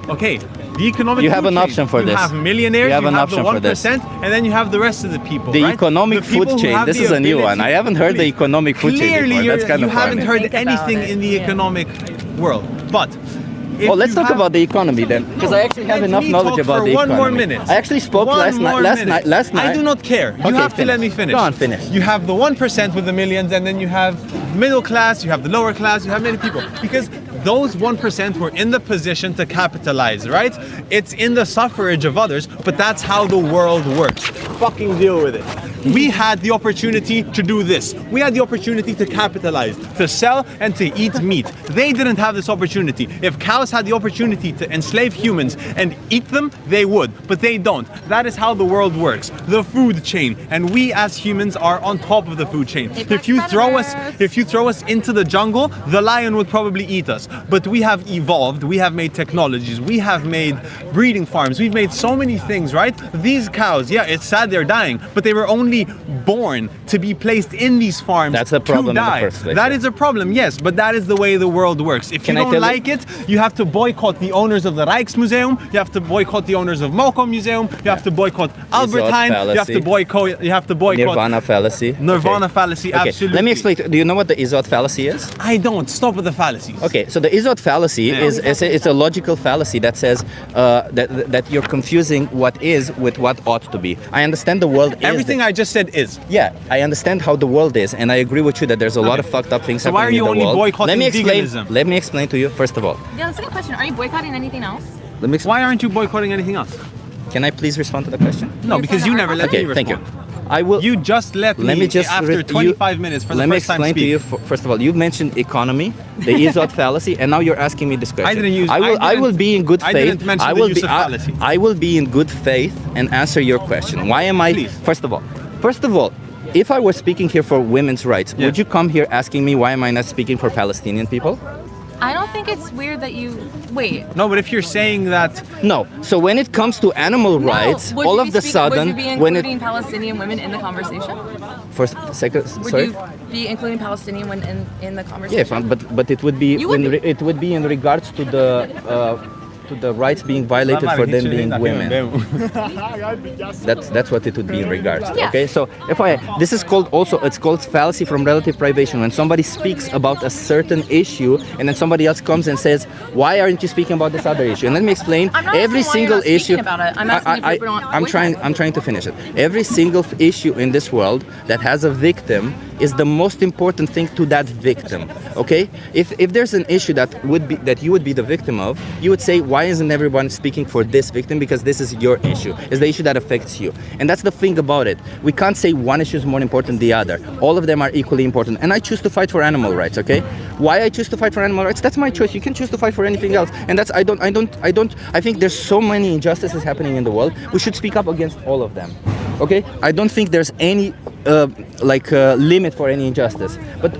Okay, the economic You have food an chain. option for you this. You have millionaires, You have an the option for this. 1%, and then you have the rest of the people, The right? economic The people food who chain. have This the is a new ability- one. I haven't heard the economic food chain Clearly, before. That's kind you of haven't fun. heard Think about anything it. in the Yeah. economic world. But if Well, let's you talk have- about the economy then, because I actually have Let enough me knowledge talk about for the one economy. more minute. I actually spoke One last more night. minute. Last night. I do not care. You Okay, have to let me finish. Go on, finish. You have the 1% with the millions, and then you have middle class, you have the lower class, you have many people. Because those 1% were in the position to capitalize, right? It's in the suffrage of others, but that's how the world works. Fucking deal with it. We had the opportunity to do this. We had the opportunity to capitalize, to sell and to eat meat. They didn't have this opportunity. If cows had the opportunity to enslave humans and eat them, they would, but they don't. That is how the world works. The food chain, and we as humans are on top of the food chain. If you throw us into the jungle, the lion would probably eat us. But we have evolved, we have made technologies, we have made breeding farms, we've made so many things, right? These cows, yeah, it's sad they're dying, but they were only born to be placed in these farms. That's a problem to in the die. first place, That yeah. is a problem, yes, but that is the way the world works. If Can I you don't tell you- like it, you have to boycott the owners of the Rijksmuseum, you have to boycott the owners of Moco Museum, you have to boycott Albertine, you have to boycott Nirvana fallacy. Nirvana Okay. fallacy, Okay, absolutely. let me explain. Do you know what the Izot fallacy is? I don't. Stop with the fallacies. Okay, so the Izot fallacy Yeah. is a logical fallacy that says that you're confusing what is with what ought to be. I understand the world is. Everything I just said is. Yeah, I understand how the world is, and I agree with you that there's a lot of fucked up things So why happening are you in the only world. boycotting Let me explain. veganism? Let me explain to you first of all. Yeah, that's a good question. Are you boycotting anything else? Let me. Why aren't you boycotting anything else? Can I please respond to the question? No, because you never let me Okay, respond. thank you. I will. You just let me just after re- 25 minutes for the Let me first time explain to speak. you. First of all, you mentioned economy, the Izot fallacy, and now you're asking me this question. I didn't use- I will be in good I faith. didn't mention I the will use be. of fallacy. I will be in good faith and answer your question. Why am I? Please. First of all, if I were speaking here for women's rights, Yeah. would you come here asking me why am I not speaking for Palestinian people? I don't think it's weird that you wait. No, but if you're saying that, No. So when it comes to animal rights, No. Would all you of be the sudden, would you be when including Palestinian women in the conversation? first, second, Would sorry. you be including Palestinian women in the Yeah, conversation? fine, but it would be You would be. it would be in regards to the rights being violated for them being women. That's what it would be in regards to. Yeah. Okay, so this is called it's called fallacy from relative privation. When somebody speaks about a certain issue and then somebody else comes and says, why aren't you speaking about this other issue? And let me explain. I'm not Every asking why single you're not issue. speaking about it. I'm asking if you're not I'm trying to finish it. Every single issue in this world that has a victim is the most important thing to that victim. Okay? If there's an issue that you would be the victim of, you would say, why isn't everyone speaking for this victim? Because this is your issue. It's the issue that affects you. And that's the thing about it. We can't say one issue is more important than the other. All of them are equally important. And I choose to fight for animal rights, okay? Why I choose to fight for animal rights? That's my choice. You can choose to fight for anything else. And that's I think there's so many injustices happening in the world. We should speak up against all of them. Okay? I don't think there's any limit for any injustice. But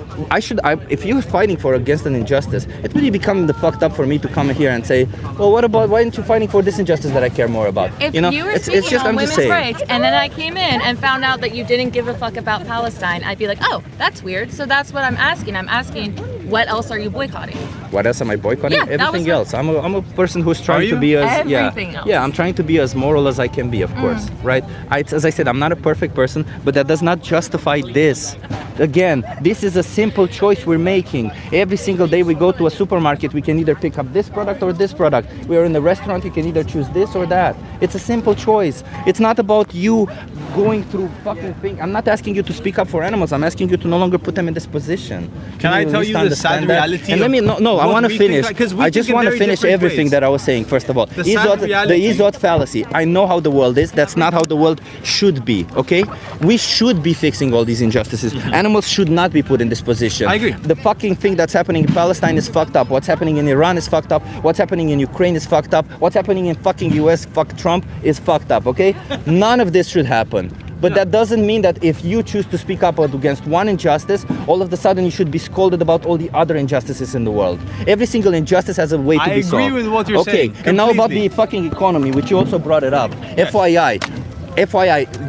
if you're fighting against an injustice, it really becoming the fucked up for me to come here and say, well, why aren't you fighting for this injustice that I care more about? If you were speaking on women's rights, and then I came in and found out that you didn't give a fuck about Palestine, I'd be like, oh, that's weird. So that's what I'm asking. I'm asking, what else are you boycotting? What else am I boycotting? Yeah, everything else. I'm a person who's trying to be as everything else. I'm trying to be as moral as I can be, of course, right? As I said, I'm not a perfect person, but that does not justify this. Again, this is a simple choice we're making. Every single day we go to a supermarket, we can either pick up this product or this product. We are in a restaurant, you can either choose this or that. It's a simple choice. It's not about you going through fucking things. I'm not asking you to speak up for animals. I'm asking you to no longer put them in this position. Can I tell you the sad reality? And let me I want to finish. I just want to finish everything that I was saying. First of all, the Izot fallacy. I know how the world is. That's not how the world should be. Okay, we should be fixing all these injustices. Animals should not be put in this position. I agree. The fucking thing that's happening in Palestine is fucked up. What's happening in Iran is fucked up. What's happening in Ukraine is fucked up. What's happening in fucking US, fuck Trump, is fucked up. Okay, none of this should happen. But that doesn't mean that if you choose to speak up against one injustice, all of a sudden you should be scolded about all the other injustices in the world. Every single injustice has a way to be solved. I agree with what you're saying. Okay, and now about the fucking economy, which you also brought it up. Yes. FYI,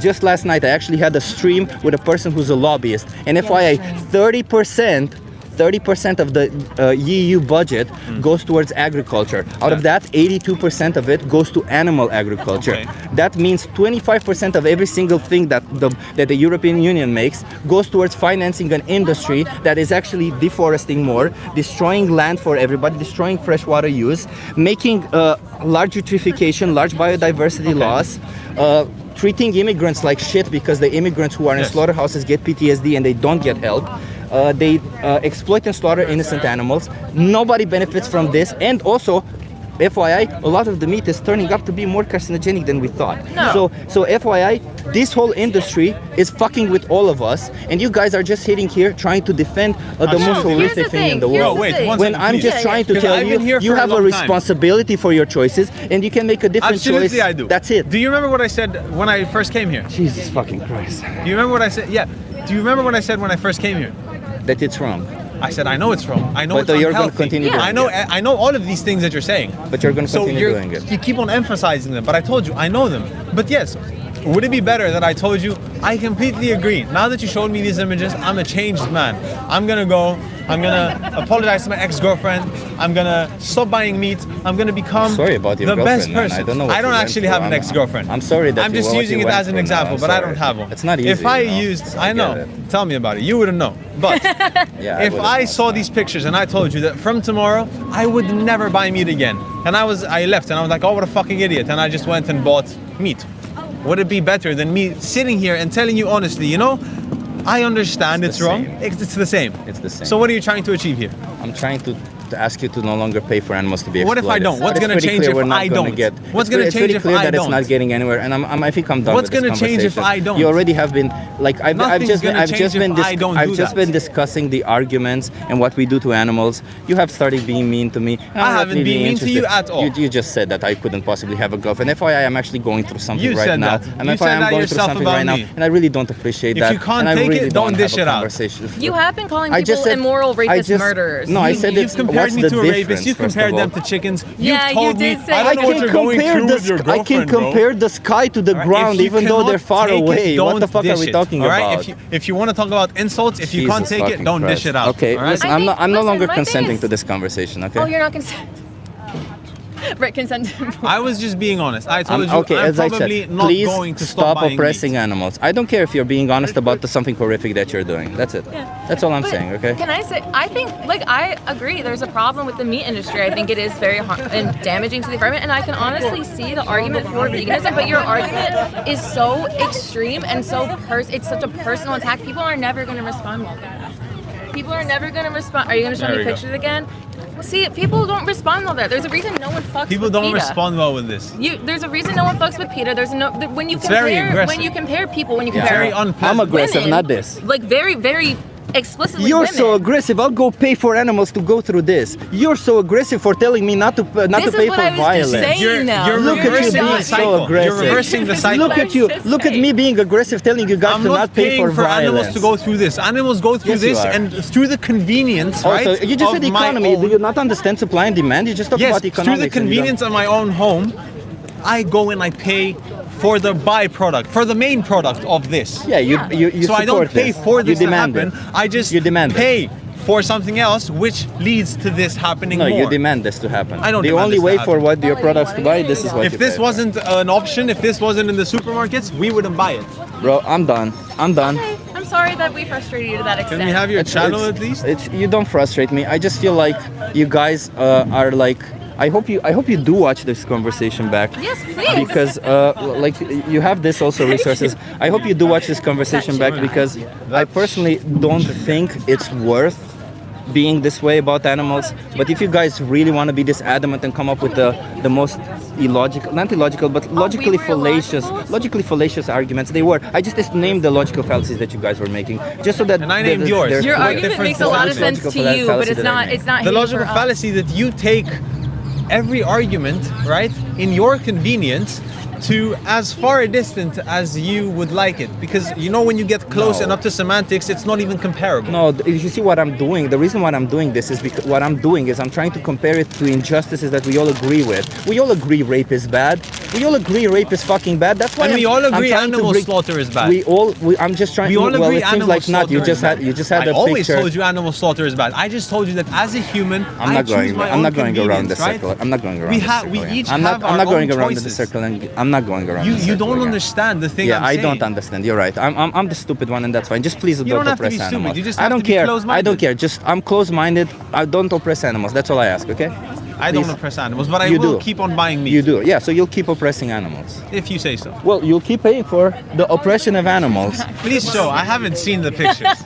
just last night I actually had a stream with a person who's a lobbyist. And FYI, 30% of the EU budget goes towards agriculture. Out of that, 82% of it goes to animal agriculture. Okay. That means 25% of every single thing that the European Union makes goes towards financing an industry that is actually deforesting more, destroying land for everybody, destroying freshwater use, making large eutrophication, large biodiversity loss, treating immigrants like shit because the immigrants who are in slaughterhouses get PTSD and they don't get help. They exploit and slaughter innocent animals. Nobody benefits from this. And also, FYI, a lot of the meat is turning up to be more carcinogenic than we thought. No. So FYI, this whole industry is fucking with all of us, and you guys are just sitting here trying to defend the most horrific thing in the world. When I'm just trying to tell you, you have a responsibility for your choices, and you can make a different choice. Absolutely, I do. That's it. Do you remember what I said when I first came here? Jesus fucking Christ. Do you remember what I said? Yeah. Do you remember what I said when I first came here? That it's wrong. I said, I know it's wrong. I know but it's unhealthy. You're going to continue doing it. I know all of these things that you're saying. But you're going to continue doing it. You keep on emphasizing them. But I told you, I know them. But yes, would it be better that I told you, I completely agree. Now that you showed me these images, I'm a changed man. I'm going to go. I'm going to apologize to my ex-girlfriend. I'm going to stop buying meat. I'm going to become sorry about your the best man. person. I don't know what I don't actually have an ex-girlfriend. I'm sorry that I'm just using it as an example, but I don't have one. It's not easy. If I used, I know. Tell me about it. You wouldn't know. But if I saw these pictures and I told you that from tomorrow, I would never buy meat again. And I left and I was like, oh, what a fucking idiot. And I just went and bought meat. Would it be better than me sitting here and telling you honestly, you know, I understand it's wrong. It's the same. It's the same. So what are you trying to achieve here? I'm trying to ask you to no longer pay for animals to be exploited. What if I don't? What's going to change if I don't? What's going to change if I don't? That it's not getting anywhere, and I think I'm done. What's going to change if I don't? You already have been like I've just been discussing the arguments and what we do to animals. You have started being mean to me. I haven't been mean to you at all. You just said that I couldn't possibly have a girlfriend. FYI, I'm actually going through something right now. And FYI, I'm going through something right now, and I really don't appreciate that. If you can't take it, don't dish it out. You have been calling people immoral rapists murderers. No, I said you've compared me to a rapist. You've compared them to chickens. You've told me I don't know what you're going through with your girlfriend, I can compare the sky to the ground even though they're far away. What the fuck are we talking about? If you want to talk about insults, if you can't take it, don't dish it out. Okay, listen, I'm no longer consenting to this conversation, okay? Oh, you're not consenting? Right, consent. I was just being honest. I told you I'm probably not going to stop oppressing animals. I don't care if you're being honest about something horrific that you're doing. That's it. Yeah. That's all I'm saying, okay? Can I say, I think, I agree, there's a problem with the meat industry. I think it is very and damaging to the environment, and I can honestly see the argument for veganism, but your argument is so extreme and so it's such a personal attack. People are never going to respond well to that. People are never going to respond. Are you going to show me pictures again? See, people don't respond well there. There's a reason no one fucks people with don't PETA. respond well with this. There's a reason no one fucks with PETA. There's no when you very compare aggressive. when you compare people very unpleasant. I'm aggressive, women, not this. Like very, very explicitly You're women. so aggressive. I'll go pay for animals to go through this. You're so aggressive for telling me not to pay This is for what I was violence. just saying, You're though. Look at you reversing being the so cycle. aggressive. You're reversing the cycle. Look at you. Look at me being aggressive, telling you guys I'm to not not pay paying for violence. animals to go through this. Animals go through Yes, you this are. and through the convenience, Also, right? you just of said my economy. own- Do you not understand supply and demand? You just talk Yes, about through economics. the and you don't- convenience of my own home, I go and I pay for the byproduct, for the main product of this. Yeah, you So I don't support pay this. for You this to demand happen. it. I just You demand it. pay for something else, which leads to this happening No, more. you demand this to happen. I don't The demand only this to way happen. for what your products to buy, this is what If you this pay for. wasn't an option, if this wasn't in the supermarkets, we wouldn't buy it. Bro, I'm done. I'm done. Okay, I'm sorry that we frustrated you to that extent. Can we have your channel at least? You don't frustrate me. I just feel like you guys are like. I hope you do watch this conversation back. Yes, please. Because like you have this also resources. I hope you do watch this conversation back because I personally don't think it's worth being this way about animals. But if you guys really want to be this adamant and come up with the most not illogical, but logically were fallacious, illogical? logically fallacious arguments, they were. I just named the logical fallacies that you guys were making, just so that. And I named yours. there's- Your What argument difference makes a does lot that of make? sense Logical to you, but fallacy it's that I not. made. It's not. The hitting logical for us. fallacy that you take every argument, right, in your convenience to as far a distance as you would like it. Because you know when you get close No. and up to semantics, it's not even comparable. No, you see what I'm doing. The reason why I'm doing this is because what I'm doing is I'm trying to compare it to injustices that we all agree with. We all agree rape is bad. We all agree rape is fucking bad. That's why And we all I'm agree trying to animal bring- slaughter is bad. I'm just trying. We all well, agree it seems animal like not. You slaughter just is bad. had. You just had I a always picture. told you animal slaughter is bad. I just told you that as a human, I'm I not choose going. my I'm own not going around the convenience, right? circle. I'm not going around. We the have- circle. we yeah. each I'm have not. I'm our not going own around the choices. circle, and I'm not going around. the You circle, don't yeah. understand the thing Yeah, I'm I saying. don't understand. You're right. I'm the stupid one, and that's fine. Just please don't don't have to oppress be stupid. animals. You just I have don't to be care. I close-minded. don't care. Just I'm close-minded. I don't oppress animals. That's all I ask. Okay? I don't Please. oppress animals, but I You will do. keep on buying meat. You do. Yeah. So you'll keep oppressing animals. If you say so. Well, you'll keep paying for the oppression of animals. Please show. I haven't seen the pictures.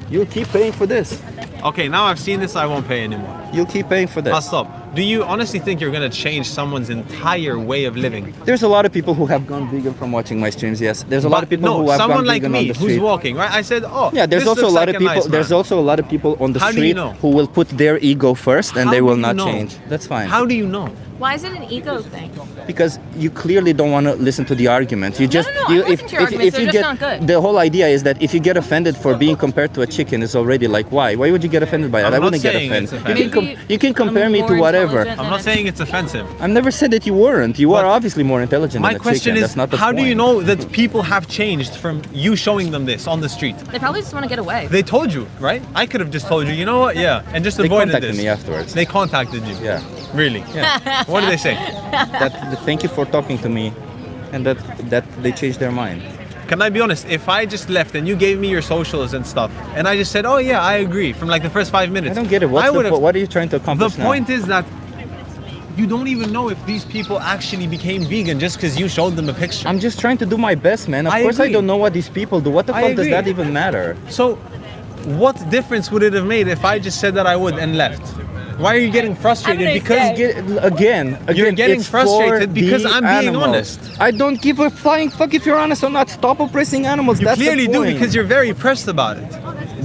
You'll keep paying for this. Okay, now I've seen this, I won't pay anymore. You'll keep paying for I'll this. stop. Do you honestly think you're gonna change someone's entire way of living? There's a lot of people who have gone vegan from watching my streams. Yes. There's a lot of people no, who have someone gone like vegan on me the who's street. walking, right? I said, oh, Yeah, there's this also a looks lot like of people. nice There's man. also a lot of people on the How do you street know? who will put their ego first, and How they do will you not know? change. That's fine. How do you know? Why is it an ego thing? Because you clearly don't want to listen to the argument. You just no, I you, listen to your arguments, they're just not good. The whole idea is that if you get offended for being compared to a chicken, is already like why? Why would you get offended by that? I'm I not wouldn't get saying it's offended. offensive. You can compare I'm me to more whatever. intelligent I'm than not a- saying it's offensive. I've never said that you weren't. You are But obviously more intelligent My than a question chicken. is, That's not the how do you point. know that people have changed from you showing them this on the street? They probably just want to get away. They told you, right? I could have just told you, you know what? Yeah, and just They avoided contacted this. me afterwards. They contacted you. Yeah. Really? Yeah. What did they say? Thank you for talking to me, and that they changed their mind. Can I be honest? If I just left and you gave me your socials and stuff, and I just said, "Oh yeah, I agree," from like the first 5 minutes, I don't get it. I would have. What are you trying to The accomplish now? point is that you don't even know if these people actually became vegan just because you showed them a picture. I'm just trying to do my best, man. Of I course, I agree. don't know what these people do. What the I fuck does agree. that even matter? So, what difference would it have made if I just said that I would and left? Why are you getting frustrated? Have a nice Because day. Again, You're getting it's frustrated for because the I'm being animals. honest. I don't give a flying fuck if you're honest or not. Stop oppressing animals. you That's clearly the do point. because you're very pressed about it.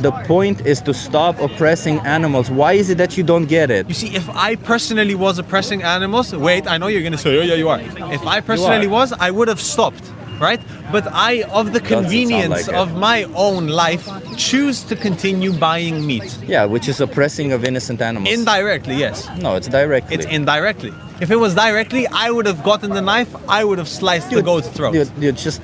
The point is to stop oppressing animals. Why is it that you don't get it? You see, if I personally was oppressing animals, wait, I know you're gonna say, oh yeah, you are. If I personally was, I would have stopped, right? But I, of the Doesn't sound convenience like it. of my own life, choose to continue buying meat. Yeah, which is oppressing of innocent animals. Indirectly, yes. No, it's directly. It's indirectly. If it was directly, I would have gotten the knife, I would have sliced the goat's throat. Dude, just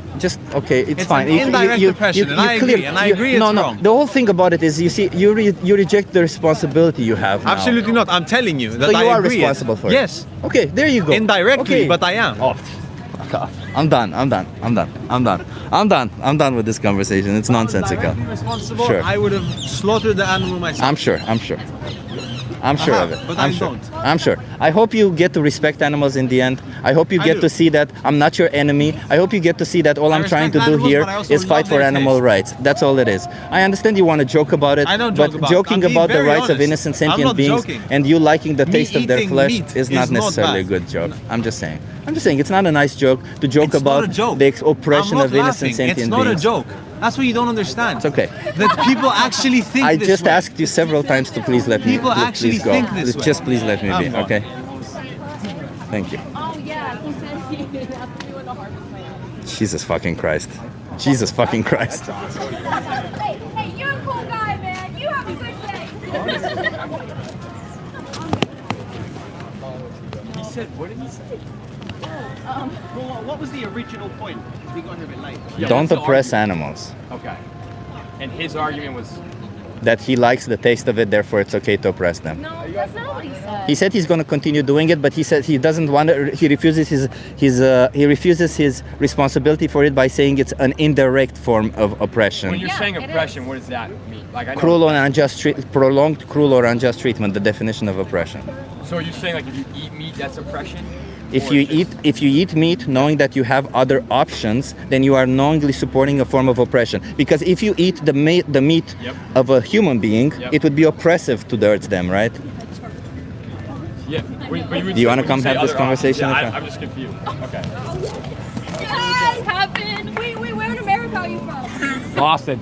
okay. It's It's fine. an indirect oppression, and I agree, and I agree no, it's no. wrong. The whole thing about it is, you see, you reject the responsibility you have now. Absolutely not. I'm telling you that So you I are agree. responsible for it. Yes. Okay, there you go. Indirectly, Okay. but I am. Oh, fuck off. I'm done with this conversation. It's nonsensical. Directly responsible, Sure. I would have slaughtered the animal myself. I'm sure have, of it. but I'm I sure. don't. I'm sure. I hope you get to respect animals in the end. I hope you I get do. to see that I'm not your enemy. I hope you get to see that all I I'm trying to respect do animals, here but I also is fight love for their animal taste. rights. That's all it is. I understand you want to joke about it, I don't but joke about it. joking I'm being about the very rights of honest. innocent I'm sentient not beings joking. and you liking the Me taste of their eating flesh meat is is not not necessarily a bad. good joke. I'm just saying. It's not a nice joke to joke It's not about a joke. the oppression I'm not of innocent laughing. sentient It's not beings. a joke. That's what you don't understand. It's okay. That people actually think I this just way. asked you several times to please let me. People actually please go. think this way. Just please let me be. I'm gone. Okay. Thank you. Oh yeah, he said he didn't have to do in the harvest plan. Jesus fucking Christ. Jesus fucking Christ. Hey, you're a cool guy, man. You have a good day. He said, what did he say? Well, what was the original point? Because we got here a bit late. Don't oppress animals. Okay. And his argument was. That he likes the taste of it, therefore it's okay to oppress them. No, that's not what he said. He said he's going to continue doing it, but he said he doesn't want to, he refuses his responsibility for it by saying it's an indirect form of oppression. When you're Yeah, saying it oppression, is. what does that mean? Like I know. Cruel or unjust prolonged cruel or unjust treatment, the definition of oppression. So are you saying like if you eat meat, that's oppression? If Or you it's just- eat meat knowing that you have other options, then you are knowingly supporting a form of oppression. Because if you eat the meat Yep. of a human being, Yep. it would be oppressive towards them, right? Yeah. Do you wanna come have this conversation Yeah, with her? I'm just confused. Okay. Yes, happened. Wait, where in America are you from? Austin.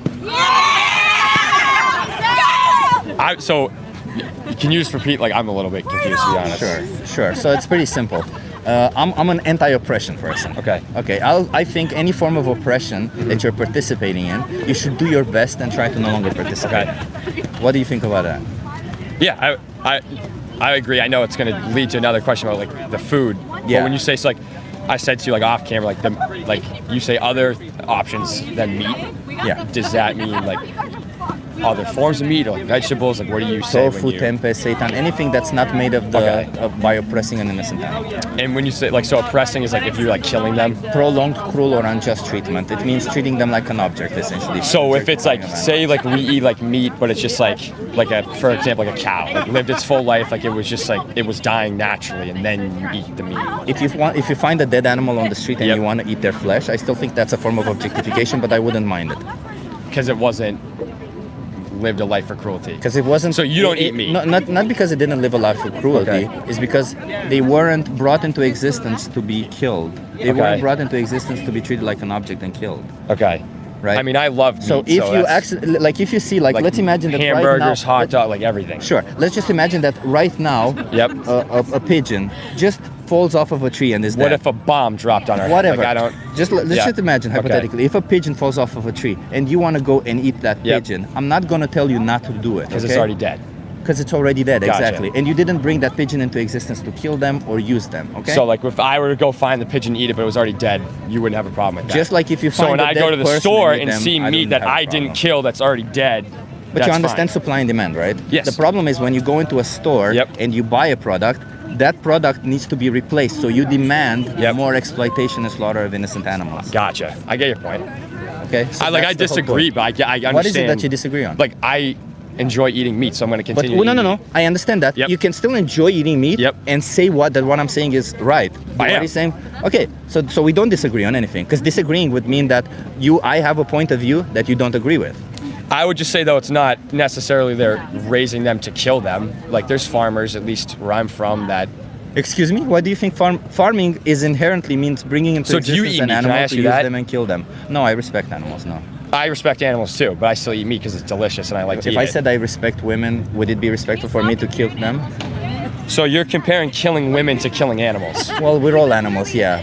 So, can you just repeat? Like I'm a little bit confused to be honest. Sure. So it's pretty simple. I'm an anti-oppression person. Okay. Okay. I think any form of oppression that you're participating in, you should do your best and try to no longer participate. Okay. What do you think about that? Yeah, I agree. I know it's going to lead to another question about like the food. Yeah. But when you say so, like I said to you like off camera, like you say other options than meat. Yeah. Does that mean like other forms of meat or like vegetables? Like what do you say Tofu, when you? tempeh, seitan, anything that's not made of Okay. by oppressing an innocent animal. And when you say like so oppressing is like if you're like killing them. Prolonged cruel or unjust treatment. It means treating them like an object, essentially. So if it's like Objectifying say like we eat like meat, but it's just like a for example like a cow like lived its full life like it was just like it was dying naturally and then you eat the meat. if you find a dead animal on the street and Yep. you want to eat their flesh, I still think that's a form of objectification, but I wouldn't mind it. Because it wasn't lived a life for cruelty. Because it wasn't. So you don't eat meat? Not because it didn't live a life for cruelty. Okay. It's because they weren't brought into existence to be killed. They Okay. weren't brought into existence to be treated like an object and killed. Okay. Right. I mean, I love meat. So if you that's- if you see let's imagine that hamburgers, right now, hot dog, like everything. Sure. Let's just imagine that right now. Yep. A pigeon just falls off of a tree and is dead. What if a bomb dropped on our head? Whatever. Like, I don't. Let's Yeah. just imagine Okay. hypothetically, if a pigeon falls off of a tree and you want to go and eat that Yep. pigeon, I'm not gonna tell you not to do it. Because it's already dead. Because it's already dead, Gotcha. exactly. And you didn't bring that pigeon into existence to kill them or use them. Okay. So like if I were to go find the pigeon, eat it, but it was already dead, you wouldn't have a problem with that. just like if you So find when a I dead go to the person store eat and them, see I meat don't that have a I didn't problem. kill that's already dead. But that's you understand fine. supply and demand, right? Yes. The problem is when you go into a store Yep. and you buy a product, that product needs to be replaced. So you demand Yep. more exploitation and slaughter of innocent animals. Gotcha. I get your point. Okay. So I that's the whole disagree, point. but I understand. What is it that you disagree on? Like I enjoy eating meat, so I'm going to But continue. no. I understand that. Yep. You can still enjoy eating meat Yep. and say what I'm saying is right. I am. What he's saying. Okay, so we don't disagree on anything because disagreeing would mean that I have a point of view that you don't agree with. I would just say though it's not necessarily they're raising them to kill them. Like there's farmers, at least where I'm from, that. Excuse me? Why do you think farming is inherently means bringing into So do you existence eat an meat? Can I animal ask to you use that? them and kill them? No, I respect animals. No. I respect animals too, but I still eat meat because it's delicious and I like to If eat I it. said I respect women, would it be respectful for me to kill them? So you're comparing killing women to killing animals. Well, we're all animals, yeah.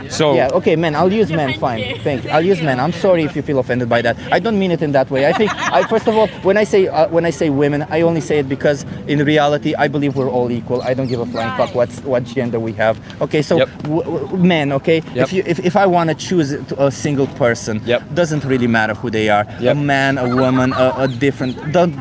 So Yeah, okay, men. I'll use men. Fine, thank you. I'll use men. I'm sorry if you feel offended by that. I don't mean it in that way. I think, first of all, when I say women, I only say it because in reality, I believe we're all equal. I don't give a flying fuck what gender we have. Okay, so Yep. men. Okay, Yep. if I want to choose a single person, Yep. doesn't really matter who they are. Yep. A man, a woman, a different.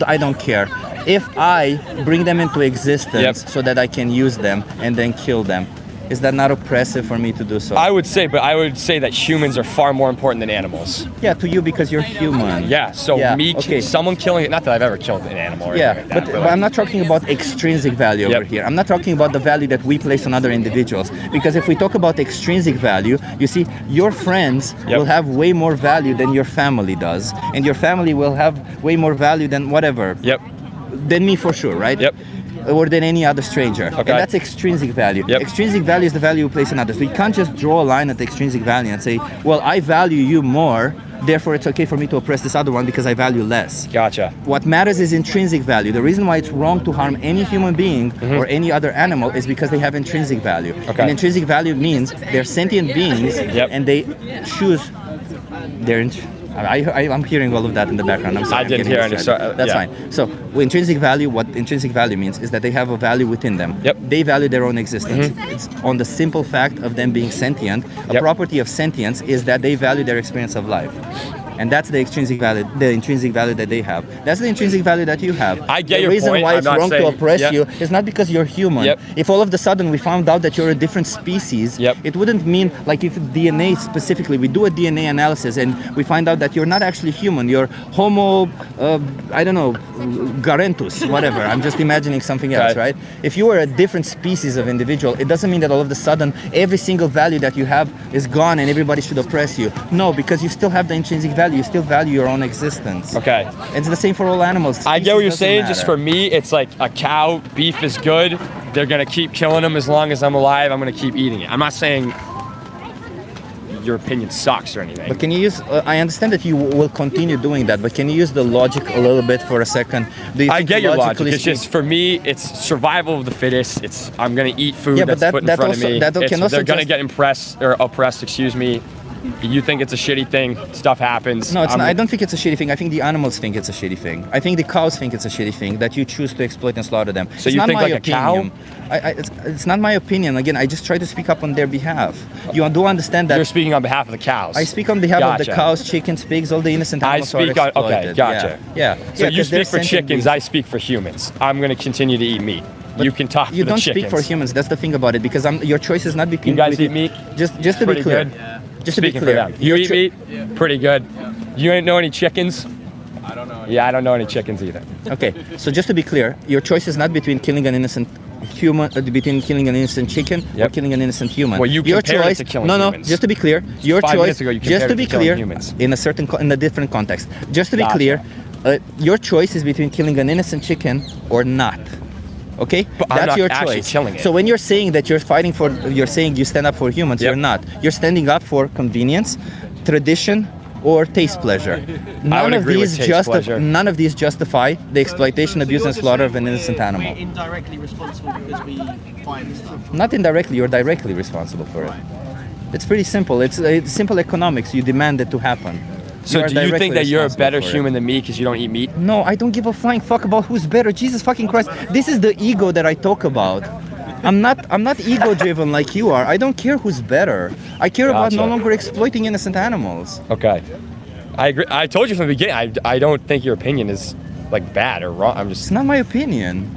I don't care. If I bring them into existence Yep. so that I can use them and then kill them, is that not oppressive for me to do so? I would say that humans are far more important than animals. Yeah, to you because you're human. Yeah. So Yeah, me, okay. someone killing it. Not that I've ever killed an animal or Yeah, anything like that. but I'm not talking about extrinsic value over Yep. here. I'm not talking about the value that we place on other individuals. Because if we talk about extrinsic value, you see, your friends Yep. will have way more value than your family does. And your family will have way more value than whatever. Yep. Than me for sure, right? Yep. Or than any other stranger. Okay. And that's extrinsic value. Yep. Extrinsic value is the value we place on others. We can't just draw a line at the extrinsic value and say, well, I value you more therefore it's okay for me to oppress this other one because I value less. Gotcha. What matters is intrinsic value. The reason why it's wrong to harm any human being or any other animal is because they have intrinsic value. Okay. And intrinsic value means they're sentient beings and they choose their I'm hearing all of that in the background. I'm sorry. I didn't hear any. That's fine. So intrinsic value, what intrinsic value means is that they have a value within them. Yep. They value their own existence. It's on the simple fact of them being sentient. A property of sentience is that they value their experience of life. And that's the intrinsic value that they have. That's the intrinsic value that you have. I get the your reason point. why I'm it's not wrong saying- to oppress you is not because you're human. Yep. If all of a sudden we found out that you're a different species, it wouldn't mean, like if DNA specifically, we do a DNA analysis and we find out that you're not actually human. You're Homo, I don't know, Garentus, whatever. I'm just imagining something else, right? If you were a different species of individual, it doesn't mean that all of a sudden every single value that you have is gone and everybody should oppress you. No, because you still have the intrinsic value. You still value your own existence. Okay. It's the same for all animals. I get what you're Species saying. doesn't Just matter. for me, it's like a cow, beef is good. They're gonna keep killing them as long as I'm alive. I'm gonna keep eating it. I'm not saying your opinion sucks or anything. But can you use, I understand that you will continue doing that, but can you use the logic a little bit for a second? Do you I think get your logic. logically It's just, for me, it's survival of the fittest. It's I'm gonna eat food Yeah, but that's put in that front also- of me. that can also They're gonna just- get oppressed, excuse me. You think it's a shitty thing, stuff happens. No, it's not. I don't think it's a shitty thing. I think the animals think it's a shitty thing. I think the cows think it's a shitty thing that you choose to exploit and slaughter them. So it's you not think my like opinion. It's not my opinion. Again, I just try to speak up on their behalf. You do understand that You're speaking on behalf of the cows. I speak on behalf of the Gotcha. cows, chickens, pigs, all the innocent I animals who are speak on, exploited. okay, gotcha. Yeah. So Yeah, you 'cause they're speak for sentient chickens, beings. I speak for humans. I'm gonna continue to eat meat. You can talk You for the don't chickens. speak for humans. That's the thing about it. Because your choice is not between. You guys eat meat? Just to be Pretty clear. good. Just to be Speaking clear. for them. You eat meat? Pretty good. You ain't know any chickens? I don't know. Yeah, I don't know any chickens either. Okay, so just to be clear, your choice is not between killing an innocent human, between killing an innocent chicken or killing an innocent human. Well, you your compared it choice, to killing no, humans. just to be clear, your 5 choice, minutes ago, you just to compared be it to killing clear, humans. in a different context. Just to be Gotcha. clear, your choice is between killing an innocent chicken or not. Okay, But I'm that's not your actually choice. killing it. So when you're saying that you're fighting for, you're saying you stand up for humans, you're not. You're standing up for convenience, tradition, or taste pleasure. would agree with taste pleasure. None of these justify the exploitation, abuse, and slaughter of an innocent animal. We're indirectly responsible because we find stuff. Not indirectly, you're directly responsible for it. It's pretty simple. It's simple economics. You demand it to happen. So are do you directly think that you're a responsible better for it. human than me because you don't eat meat? No, I don't give a flying fuck about who's better. Jesus fucking Christ. This is the ego that I talk about. I'm not ego driven like you are. I don't care who's better. I care about no Gotcha. longer exploiting innocent animals. Okay. I agree. I told you from the beginning, I don't think your opinion is like bad or wrong. I'm It's just, not my opinion.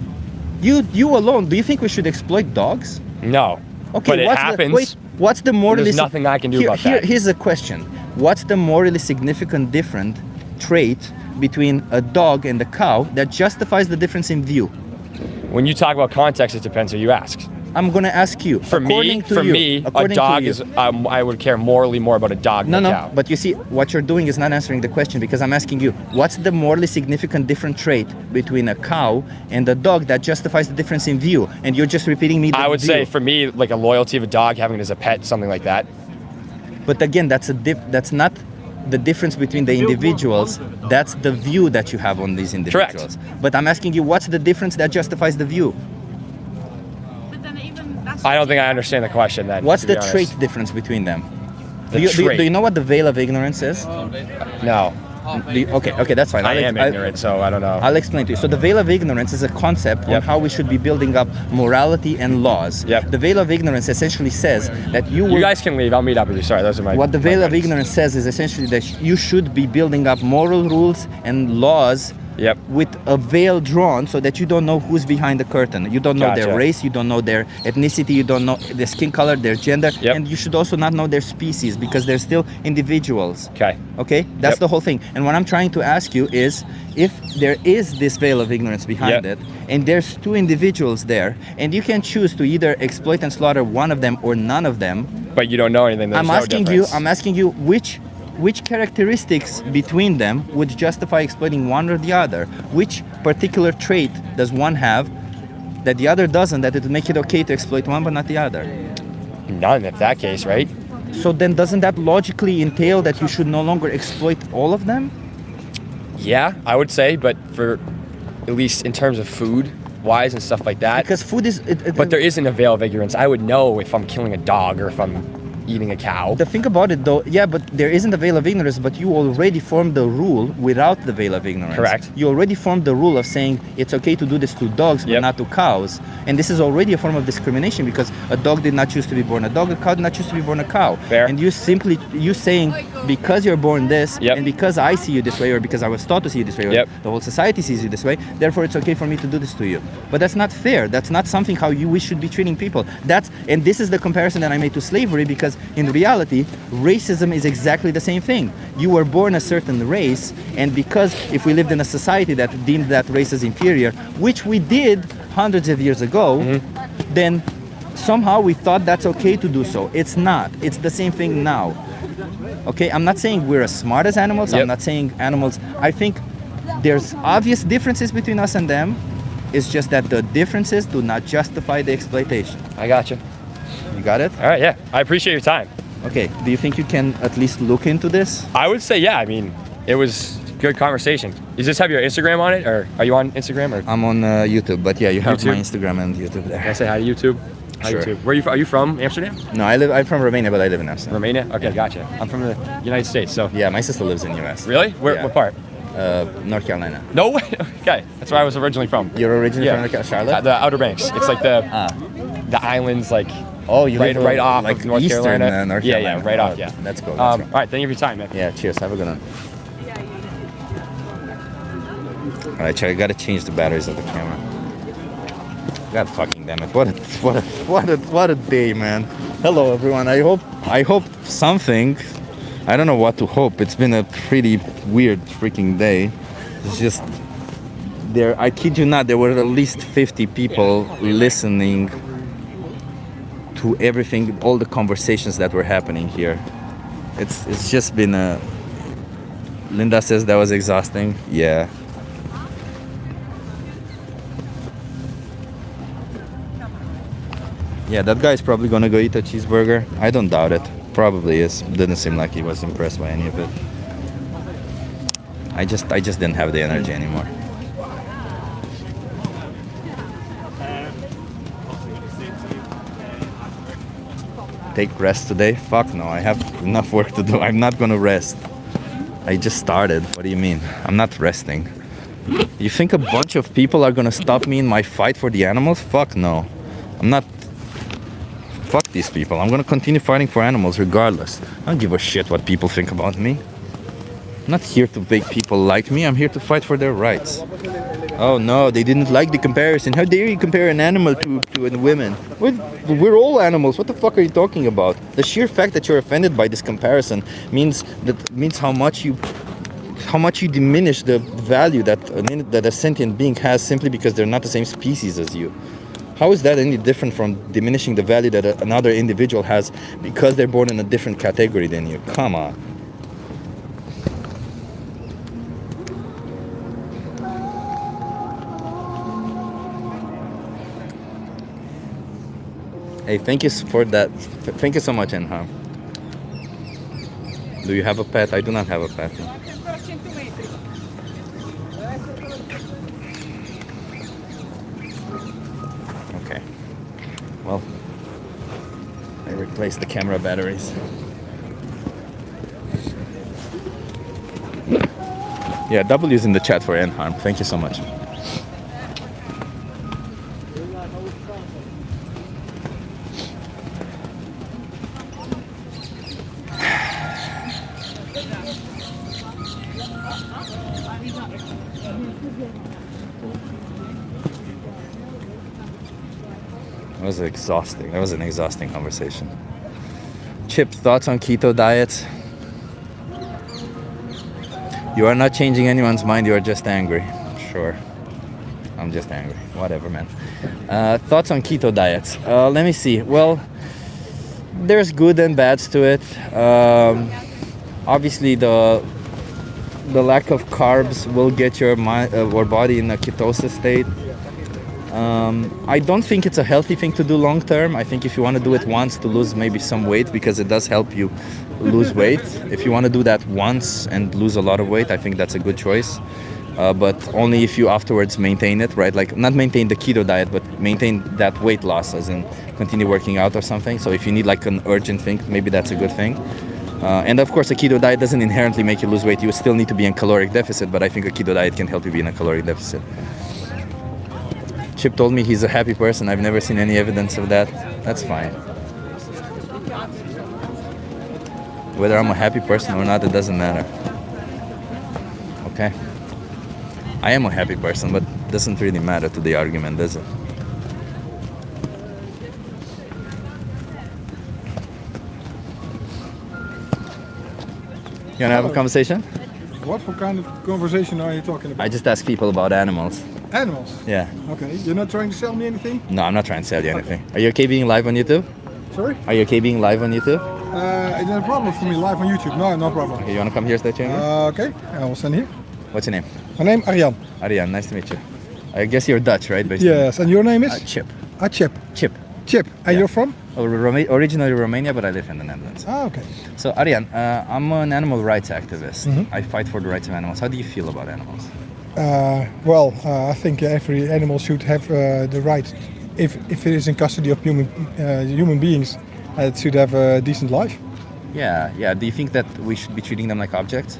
You alone, do you think we should exploit dogs? no. Okay, But it what's happens. what's the morally There's nothing I can do about that. Here's a question. What's the morally significant different trait between a dog and a cow that justifies the difference in view? When you talk about context, it depends who you ask. I'm gonna ask you. For according to me, you, a according to dog you. is. I would care morally more about a dog No, than a no. cow. But you see, what you're doing is not answering the question because I'm asking you, what's the morally significant different trait between a cow and a dog that justifies the difference in view? And you're just repeating me. The I would view. say for me, like a loyalty of a dog, having it as a pet, something like that. But again, that's not the difference between the individuals. That's the view that you have on these individuals. But I'm asking you, what's the difference that justifies the view? I don't think I understand the question then. What's to be the honest. trait difference between them? The Do trait. you know what the veil of ignorance is? No. Okay, that's fine. I am ignorant, so I don't know. I'll explain to you. So the veil of ignorance is a concept on how we should be building up morality and laws. Yep. The veil of ignorance essentially says that You guys can leave. I'll meet up with you. Sorry, those are my. what the my veil of buddies. ignorance says is essentially that you should be building up moral rules and laws Yep. with a veil drawn so that you don't know who's behind the curtain. You don't know their Gotcha. race, you don't know their ethnicity, you don't know their skin color, their gender, Yep. and you should also not know their species because they're still individuals. Okay. Okay? That's Yep. the whole thing. And what I'm trying to ask you is if there is this veil of ignorance behind Yep. it, and there's two individuals there, and you can choose to either exploit and slaughter one of them or none of them, But you don't know anything. There's I'm no difference. asking you which characteristics between them would justify exploiting one or the other? Which particular trait does one have that the other doesn't, that it would make it okay to exploit one but not the other? None, if that case, right? So then doesn't that logically entail that you should no longer exploit all of them? Yeah, I would say, but for at least in terms of food wise and stuff like that. Because food is... But there isn't a veil of ignorance. I would know if I'm killing a dog or if I'm eating a cow. The thing about it though, yeah, but there isn't a veil of ignorance, but you already formed the rule without the veil of ignorance. Correct. You already formed the rule of saying it's okay to do this to dogs, but not to cows. And this is already a form of discrimination because a dog did not choose to be born a dog, a cow did not choose to be born a cow. Fair. And you saying because you're born this, and because I see you this way, or because I was taught to see you this way, or the whole society sees you this way, therefore it's okay for me to do this to you. But that's not fair. That's not something how we should be treating people. And this is the comparison that I made to slavery, because in reality, racism is exactly the same thing. You were born a certain race, and because if we lived in a society that deemed that race as inferior, which we did hundreds of years ago, then somehow we thought that's okay to do so. It's not. It's the same thing now. Okay, I'm not saying we're as smart as animals. I'm not saying animals. I think there's obvious differences between us and them. It's just that the differences do not justify the exploitation. I got you. You got it? All right, yeah. I appreciate your time. Okay, do you think you can at least look into this? I would say, yeah. I mean, it was good conversation. Does this have your Instagram on it, or are you on Instagram? Or I'm on YouTube, but yeah, you have YouTube? my Instagram and YouTube there. Can I say hi to YouTube? Hi, Sure. YouTube. Where are you from? Are you from Amsterdam? No, I'm from Romania, but I live in Amsterdam. Romania? Okay, gotcha. I'm from the United States, so. Yeah, my sister lives in US. Really? Where? Yeah. What part? North Carolina. No way. Okay, that's where I was originally from. You're originally from Charlotte? The Outer Banks. It's like the islands, like. Oh, you live right off like of North eastern, Carolina. North Yeah, Carolina. yeah, right off. Oh, Yeah. That's cool. All right, thank you for your time, man. Yeah, cheers. Have a good one. All right, I gotta change the batteries of the camera. God fucking damn it! What a day, man. Hello, everyone. I hope something. I don't know what to hope. It's been a pretty weird freaking day. It's just there. I kid you not. There were at least 50 people listening to everything, all the conversations that were happening here. It's just been a... Linda says that was exhausting. Yeah. Yeah, that guy's probably gonna go eat a cheeseburger. I don't doubt it. Probably is. Didn't seem like he was impressed by any of it. I just didn't have the energy anymore. Take rest today? Fuck no, I have enough work to do. I'm not gonna rest. I just started. What do you mean? I'm not resting. You think a bunch of people are gonna stop me in my fight for the animals? Fuck no. I'm not... Fuck these people. I'm gonna continue fighting for animals regardless. I don't give a shit what people think about me. I'm not here to make people like me. I'm here to fight for their rights. Oh no, they didn't like the comparison. How dare you compare an animal to a woman? We're all animals. What the fuck are you talking about? The sheer fact that you're offended by this comparison means how much you diminish the value that a sentient being has simply because they're not the same species as you. How is that any different from diminishing the value that another individual has because they're born in a different category than you? Come on. Hey, thank you for that. Thank you so much, Enham. Do you have a pet? I do not have a pet. Okay. Well, I replaced the camera batteries. Yeah, W's in the chat for Enham. Thank you so much. That was exhausting. That was an exhausting conversation. Chip, thoughts on keto diets? You are not changing anyone's mind. You are just angry. Sure. I'm just angry. Whatever, man. Thoughts on keto diets? Let me see. Well, there's good and bads to it. Obviously, the lack of carbs will get your mind or body in a ketosis state. I don't think it's a healthy thing to do long term. I think if you want to do it once to lose maybe some weight, because it does help you lose weight. If you want to do that once and lose a lot of weight, I think that's a good choice. But only if you afterwards maintain it, right? Like not maintain the keto diet, but maintain that weight loss, as in continue working out or something. So if you need like an urgent thing, maybe that's a good thing. And of course, a keto diet doesn't inherently make you lose weight. You still need to be in caloric deficit, but I think a keto diet can help you be in a caloric deficit. Chip told me he's a happy person. I've never seen any evidence of that. That's fine. Whether I'm a happy person or not, it doesn't matter. Okay? I am a happy person, but it doesn't really matter to the argument, does it? You wanna have a conversation? What for kind of conversation are you talking about? I just ask people about animals. Animals? Yeah. Okay, you're not trying to sell me anything? No, I'm not trying to sell you anything. Are you okay being live on YouTube? Sorry? Are you okay being live on YouTube? Is that a problem for me live on YouTube? No, no problem. Okay, you wanna come here, stay tuned? Okay, I will stand here. What's your name? My name Arjan. Arjan, nice to meet you. I guess you're Dutch, right? Basically? Yes, and your name is? Chip. Chip. Chip. Chip. And Yeah. you're from? Originally Romania, but I live in the Netherlands. Okay. So Arjan, I'm an animal rights activist. Mm-hmm. I fight for the rights of animals. How do you feel about animals? I think every animal should have the right, if it is in custody of human beings, it should have a decent life. Yeah. Do you think that we should be treating them like objects?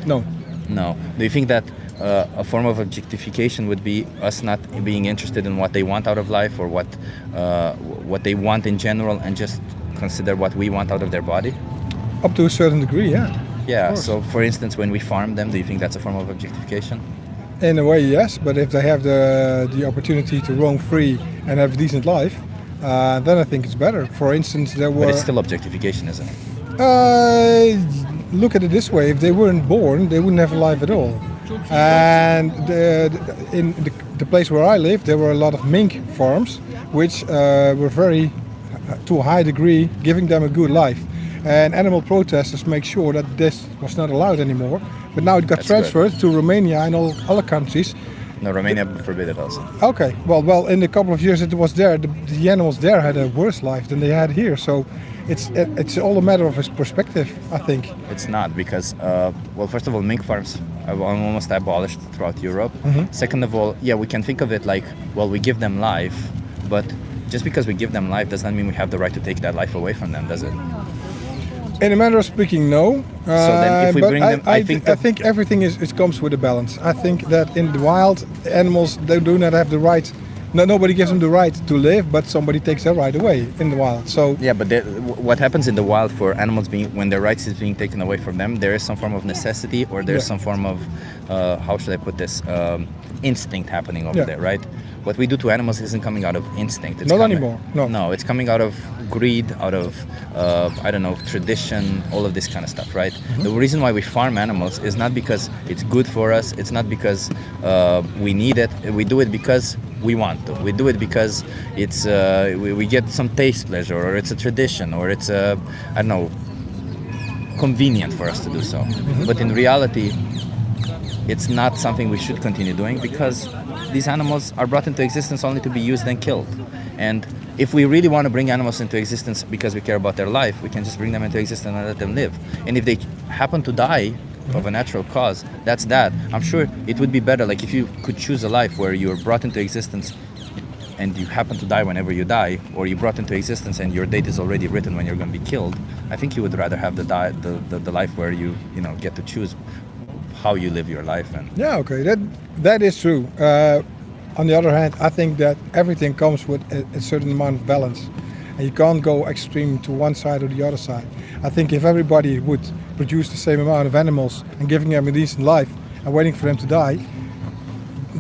No. No. Do you think that a form of objectification would be us not being interested in what they want out of life, or what they want in general, and just consider what we want out of their body? Up to a certain degree, yeah. Yeah. So, for instance, when we farm them, do you think that's a form of objectification? In a way, yes. But if they have the opportunity to roam free and have a decent life, then I think it's better. For instance, there were. But it's still objectification, isn't it? Look at it this way: if they weren't born, they wouldn't have a life at all. And in the place where I live, there were a lot of mink farms, which were very, to a high degree, giving them a good life. And animal protesters make sure that this was not allowed anymore. But now it got That's transferred to Romania and all other countries. No, Romania forbid it also. Okay, well, in a couple of years it was there. The animals there had a worse life than they had here. So it's all a matter of his perspective, I think. It's not, because, first of all, mink farms are almost abolished throughout Europe. Mm-hmm. Second of all, we can think of it like, we give them life, but just because we give them life does not mean we have the right to take that life away from them, does it? In a matter of speaking, no. So then if we but bring them, I think everything it comes with a balance. I think that in the wild, animals, they do not have the right. Nobody gives them the right to live, but somebody takes their right away in the wild. So yeah, but what happens in the wild for animals when their rights is being taken away from them, there is some form of necessity, or there's some form of how should I put this, instinct happening over there, right? What we do to animals isn't coming out of instinct. It's not anymore. No, it's coming out of greed, out of tradition, all of this kind of stuff, right? Mm-hmm. The reason why we farm animals is not because it's good for us. It's not because we need it. We do it because we want to. We do it because it's we get some taste pleasure, or it's a tradition, or it's convenient for us to do so. Mm-hmm. But in reality, it's not something we should continue doing, because these animals are brought into existence only to be used and killed. And if we really want to bring animals into existence because we care about their life, we can just bring them into existence and let them live. And if they happen to die of a natural cause, that's that. I'm sure it would be better, like if you could choose a life where you're brought into existence and you happen to die whenever you die, or you brought into existence and your date is already written when you're going to be killed. I think you would rather have the life where you get to choose how you live your life. And yeah, okay, that is true. On the other hand, I think that everything comes with a certain amount of balance, and you can't go extreme to one side or the other side. I think if everybody would produce the same amount of animals and giving them a decent life and waiting for them to die,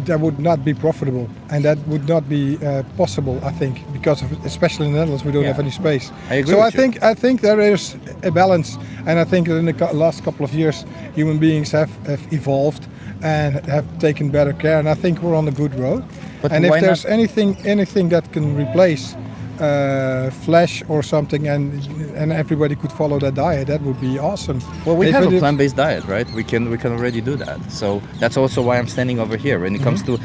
that would not be profitable, and that would not be possible, I think, because especially in the Netherlands we don't have any space. I agree so with I think there is a balance, and I think that in the last couple of years human beings have evolved and have taken better care, and I think we're on a good road. But and if why there's not? anything that can replace flesh or something, and everybody could follow that diet. That would be awesome. Well, we If have it a is- plant-based diet, right? We can already do that. So that's also why I'm standing over here. When it comes to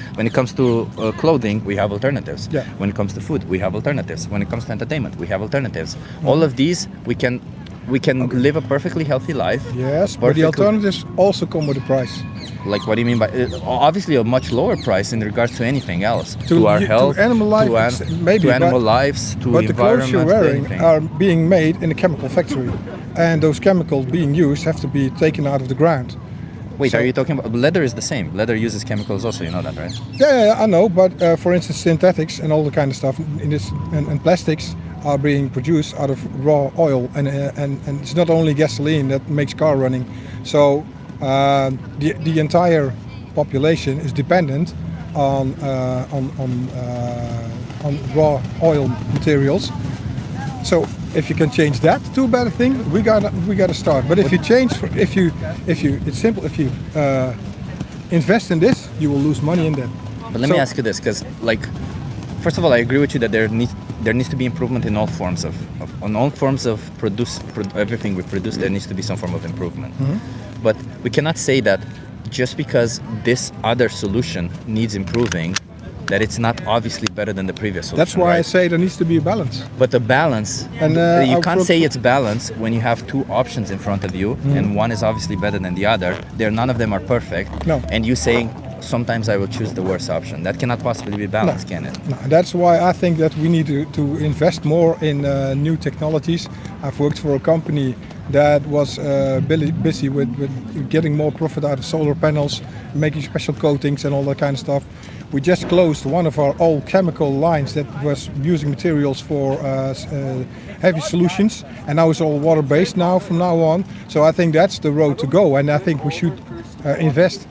clothing, we have alternatives. Yeah. When it comes to food, we have alternatives. When it comes to entertainment, we have alternatives. All of these we can live a perfectly healthy life. Yes, but the alternatives also come with a price. Like, what do you mean by obviously a much lower price in regards to anything else, to our health, to animal life, maybe, to animal but- lives, to But the clothes you're environment, wearing anything. are being made in a chemical factory, and those chemicals being used have to be taken out of the ground. Wait, So- are you talking about leather? Is the same. Leather uses chemicals also. You know that, right? Yeah, I know, but for instance, synthetics and all the kind of stuff in this and plastics are being produced out of raw oil, and it's not only gasoline that makes car running. So the entire population is dependent on raw oil materials. So if you can change that to a better thing, we gotta start. But if you change, it's simple. If you invest in this, you will lose money in that. But let me ask you this, because first of all, I agree with you that there needs to be improvement in all forms of everything we produce. There needs to be some form of improvement. But we cannot say that just because this other solution needs improving, that it's not obviously better than the previous solution. That's why I right? say there needs to be a balance. But the balance, And, you I've can't looked say for- it's balance when you have two options in front of you, and one is obviously better than the other. None of them are perfect. No. And you saying sometimes I will choose the worst option. That cannot possibly be balanced, can it? No, that's why I think that we need to invest more in new technologies. I've worked for a company that was busy with getting more profit out of solar panels, making special coatings and all that kind of stuff. We just closed one of our old chemical lines that was using materials for heavy solutions, and now it's all water-based now from now on. So I think that's the road to go, and I think we should invest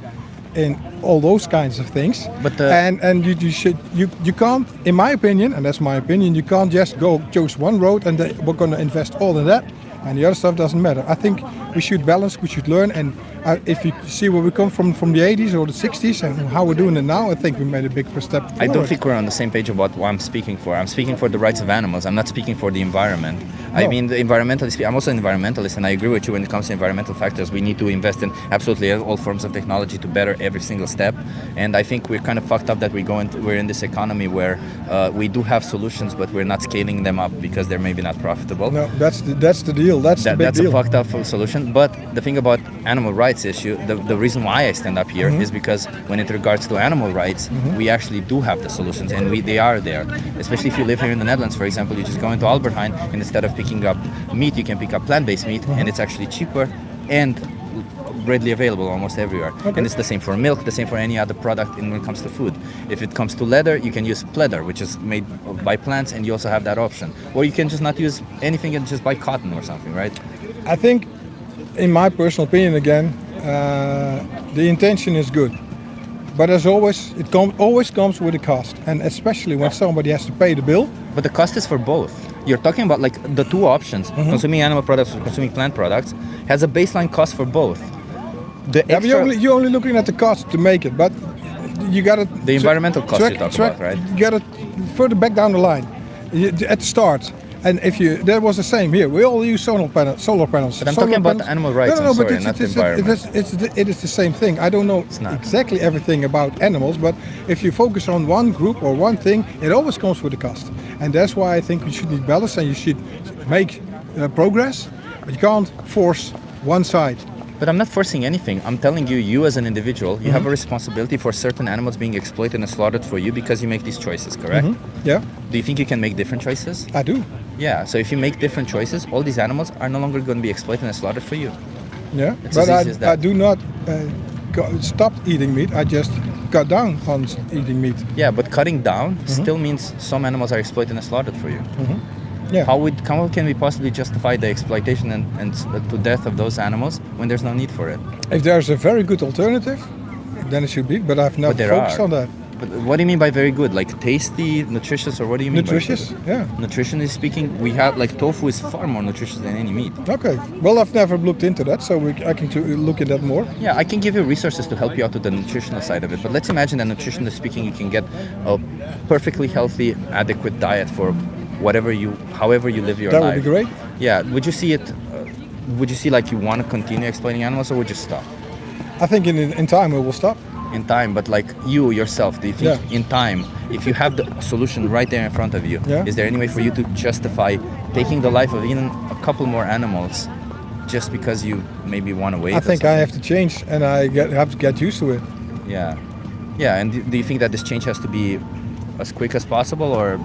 in all those kinds of things. But and you can't, in my opinion, and that's my opinion, you can't just choose one road and we're going to invest all in that, and the other stuff doesn't matter. I think we should balance, we should learn, and if you see where we come from the 80s or the 60s and how we're doing it now, I think we made a big step forward. I don't think we're on the same page about what I'm speaking for. I'm speaking for the rights of animals. I'm not speaking for the environment. I mean, the environmentalist. I'm also an environmentalist, and I agree with you when it comes to environmental factors. We need to invest in absolutely all forms of technology to better every single step. And I think we're kind of fucked up that we're in this economy where we do have solutions, but we're not scaling them up because they're maybe not profitable. No, that's the deal. That's the big That's deal. a fucked up solution. But the thing about animal rights issue, the reason why I stand up here is because when it regards to animal rights, we actually do have the solutions, and they are there. Especially if you live here in the Netherlands, for example, you just go into Albert Heijn, and instead of picking up meat, you can pick up plant-based meat, and it's actually cheaper and readily available almost everywhere. Okay. And it's the same for milk, the same for any other product when it comes to food. If it comes to leather, you can use pleather, which is made by plants, and you also have that option. Or you can just not use anything and just buy cotton or something, right? I think, in my personal opinion again, the intention is good. But as always, it always comes with a cost. And especially when somebody has to pay the bill. But the cost is for both. You're talking about like the two options, consuming animal products or consuming plant products, has a baseline cost for both. The Yeah, but extra, you're only looking at the cost to make it, but you got to the environmental cost you talk about, right? You got to further back down the line, at the start. And that was the same here. We all use solar panels. But I'm Solar talking about panels- animal rights, No, I'm but sorry, not the environment. it is the same thing. I don't know not. exactly everything about animals, but if you focus on one group or one thing, it always comes with a cost. And that's why I think we should need balance, and you should make progress, but you can't force one side. But I'm not forcing anything. I'm telling you, you as an individual, you have a responsibility for certain animals being exploited and slaughtered for you because you make these choices, correct? Yeah, Do you think you can make different choices? I do. Yeah, so if you make different choices, all these animals are no longer going to be exploited and slaughtered for you. Yeah, It's but as easy as that. I do not stop eating meat. I just cut down on eating meat. Yeah, but cutting down still means some animals are exploited and slaughtered for you. Yeah. How can we possibly justify the exploitation and to death of those animals when there's no need for it? If there's a very good alternative, then it should be. But I've never there focused are. on that. But what do you mean by very good? Like tasty, nutritious, or what do you mean Nutritious, by yeah. Nutritionally speaking, we have like tofu is far more nutritious than any meat. Okay. Well, I've never looked into that, so I can look at that more. Yeah, I can give you resources to help you out with the nutritional side of it. But let's imagine that nutritionally speaking, you can get a perfectly healthy, adequate diet for however you live your That life. would be great. Yeah. Would you see it? Would you see like you want to continue exploiting animals, or would you stop? I think in time it will stop. In time, but like you yourself, do you think Yeah. in time, if you have the solution right there in front of you, Yeah. is there any way for you to justify taking the life of even a couple more animals just because you maybe want to wait? I think I have to change, and have to get used to it. Yeah. Yeah, and do you think that this change has to be as quick as possible, or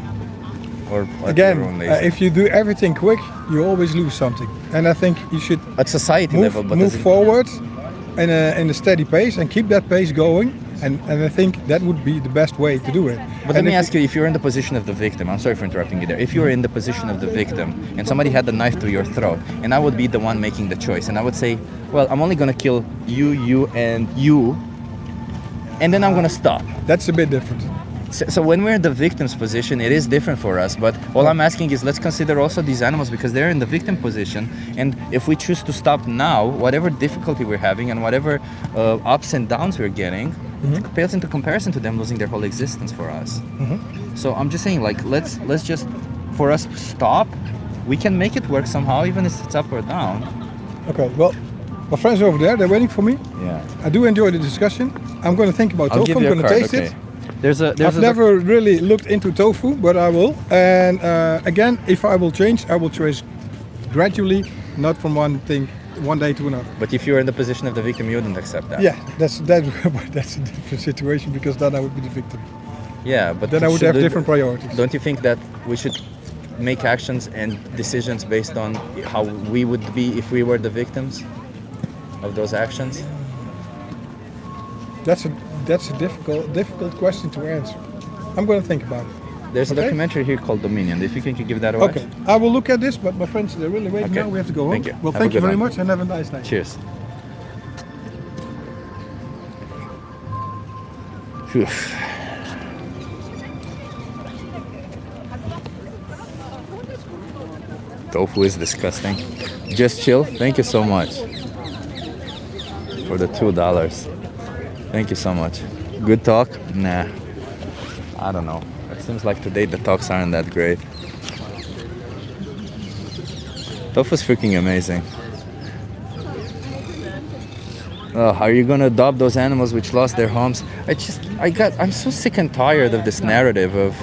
Again, your own lazy? if you do everything quick, you always lose something. And I think you should At society level, but move does it- forward in a steady pace and keep that pace going. And I think that would be the best way to do it. But let me ask you, if you're in the position of the victim, I'm sorry for interrupting you there. If you're in the position of the victim and somebody had the knife to your throat, and I would be the one making the choice, and I would say, well, I'm only going to kill you, and then I'm going to stop. That's a bit different. So when we're in the victim's position, it is different for us. But all I'm asking is, let's consider also these animals, because they're in the victim position. And if we choose to stop now, whatever difficulty we're having and whatever ups and downs we're getting, it pales into comparison to them losing their whole existence for us. So I'm just saying, like, let's just, for us to stop, we can make it work somehow, even if it's up or down. Okay, well, my friends over there, they're waiting for me. Yeah. I do enjoy the discussion. I'm going to think about I'll tofu. give I'm you a going to card, taste okay. it. I've I've never really looked into tofu, but I will. And again, if I will change gradually, not from one day to another. But if you're in the position of the victim, you wouldn't accept that. Yeah, that's a different situation, because then I would be the victim. Yeah, but Then I would have different priorities. Don't you think that we should make actions and decisions based on how we would be if we were the victims of those actions? That's a difficult question to answer. I'm going to think about it. There's a Okay. documentary here called Dominion. If you can give that a watch. Okay, I will look at this, but my friends, they're really waiting Okay. now. We have to go home. Thank you. Well, Have a thank you good very one. much, and have a nice night. Cheers. Phew. Tofu is disgusting. Just chill. Thank you so much for the $2. Thank you so much. Good talk? Nah. I don't know. It seems like today the talks aren't that great. Tofu's freaking amazing. Oh, are you gonna adopt those animals which lost their homes? I'm so sick and tired of this narrative of,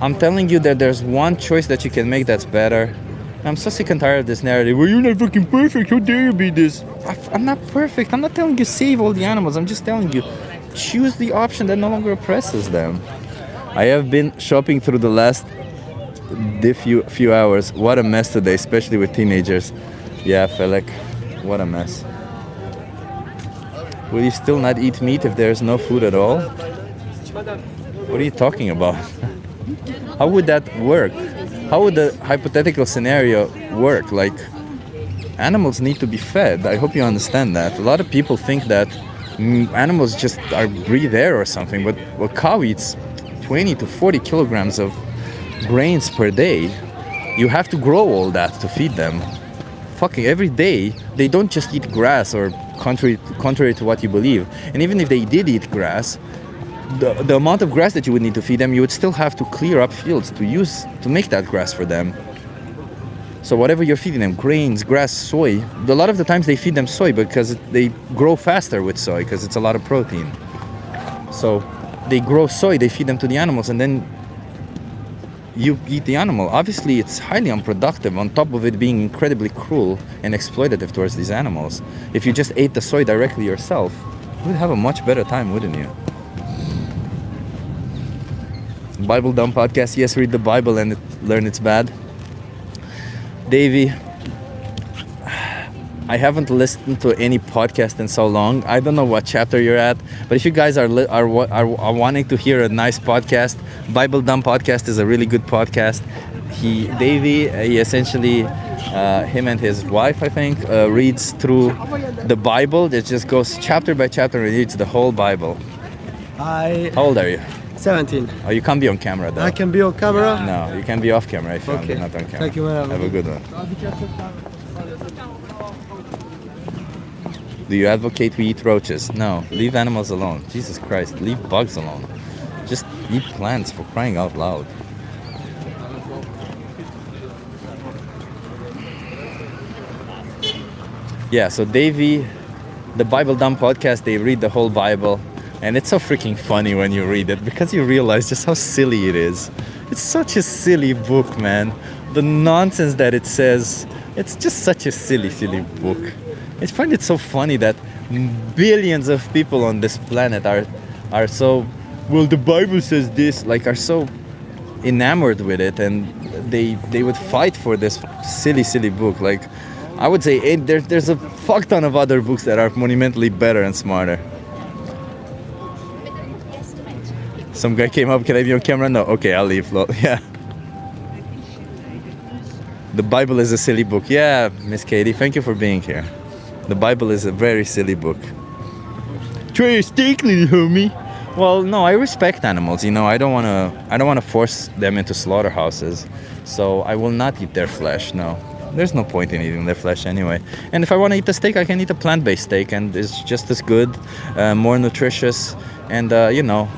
I'm telling you that there's one choice that you can make that's better. I'm so sick and tired of this narrative. Well, you're not fucking perfect. How dare you be this? I'm not perfect. I'm not telling you save all the animals. I'm just telling you, choose the option that no longer oppresses them. I have been shopping through the last few hours. What a mess today, especially with teenagers. Yeah, Felek, what a mess. Will you still not eat meat if there's no food at all? What are you talking about? How would that work? How would the hypothetical scenario work? Like, animals need to be fed. I hope you understand that. A lot of people think that animals just breathe air or something, but a cow eats 20 to 40 kilograms of grains per day. You have to grow all that to feed them. Fucking every day, they don't just eat grass, or contrary to what you believe. And even if they did eat grass, the amount of grass that you would need to feed them, you would still have to clear up fields to make that grass for them. So whatever you're feeding them, grains, grass, soy, a lot of the times they feed them soy because they grow faster with soy because it's a lot of protein. So they grow soy, they feed them to the animals, and then you eat the animal. Obviously, it's highly unproductive, on top of it being incredibly cruel and exploitative towards these animals. If you just ate the soy directly yourself, you would have a much better time, wouldn't you? Bible Dumb Podcast. Yes, read the Bible and learn it's bad. Davey, I haven't listened to any podcast in so long. I don't know what chapter you're at, but if you guys are wanting to hear a nice podcast, Bible Dumb Podcast is a really good podcast. Davey, essentially, him and his wife, I think, reads through the Bible. It just goes chapter by chapter and reads the whole Bible. How old are you? 17. Oh, you can't be on camera though. I can be on camera? No, you can be off camera if you're Okay. not on camera. Thank you, man. Have a good one. Do you advocate we eat roaches? No, leave animals alone. Jesus Christ, leave bugs alone. Just eat plants, for crying out loud. Yeah, so Davey, the Bible Dumb podcast, they read the whole Bible. And it's so freaking funny when you read it because you realize just how silly it is. It's such a silly book, man. The nonsense that it says, it's just such a silly, silly book. I find it so funny that billions of people on this planet are so, well, the Bible says this, like are so enamored with it, and they would fight for this silly, silly book. Like, I would say there's a fuck ton of other books that are monumentally better and smarter. Some guy came up, can I be on camera? No, okay, I'll leave. Yeah. The Bible is a silly book. Yeah, Miss Katie, thank you for being here. The Bible is a very silly book. Try a steak, little homie. Well, no, I respect animals. You know, I don't wanna force them into slaughterhouses. So I will not eat their flesh. No, there's no point in eating their flesh anyway. And if I want to eat a steak, I can eat a plant-based steak, and it's just as good, more nutritious, and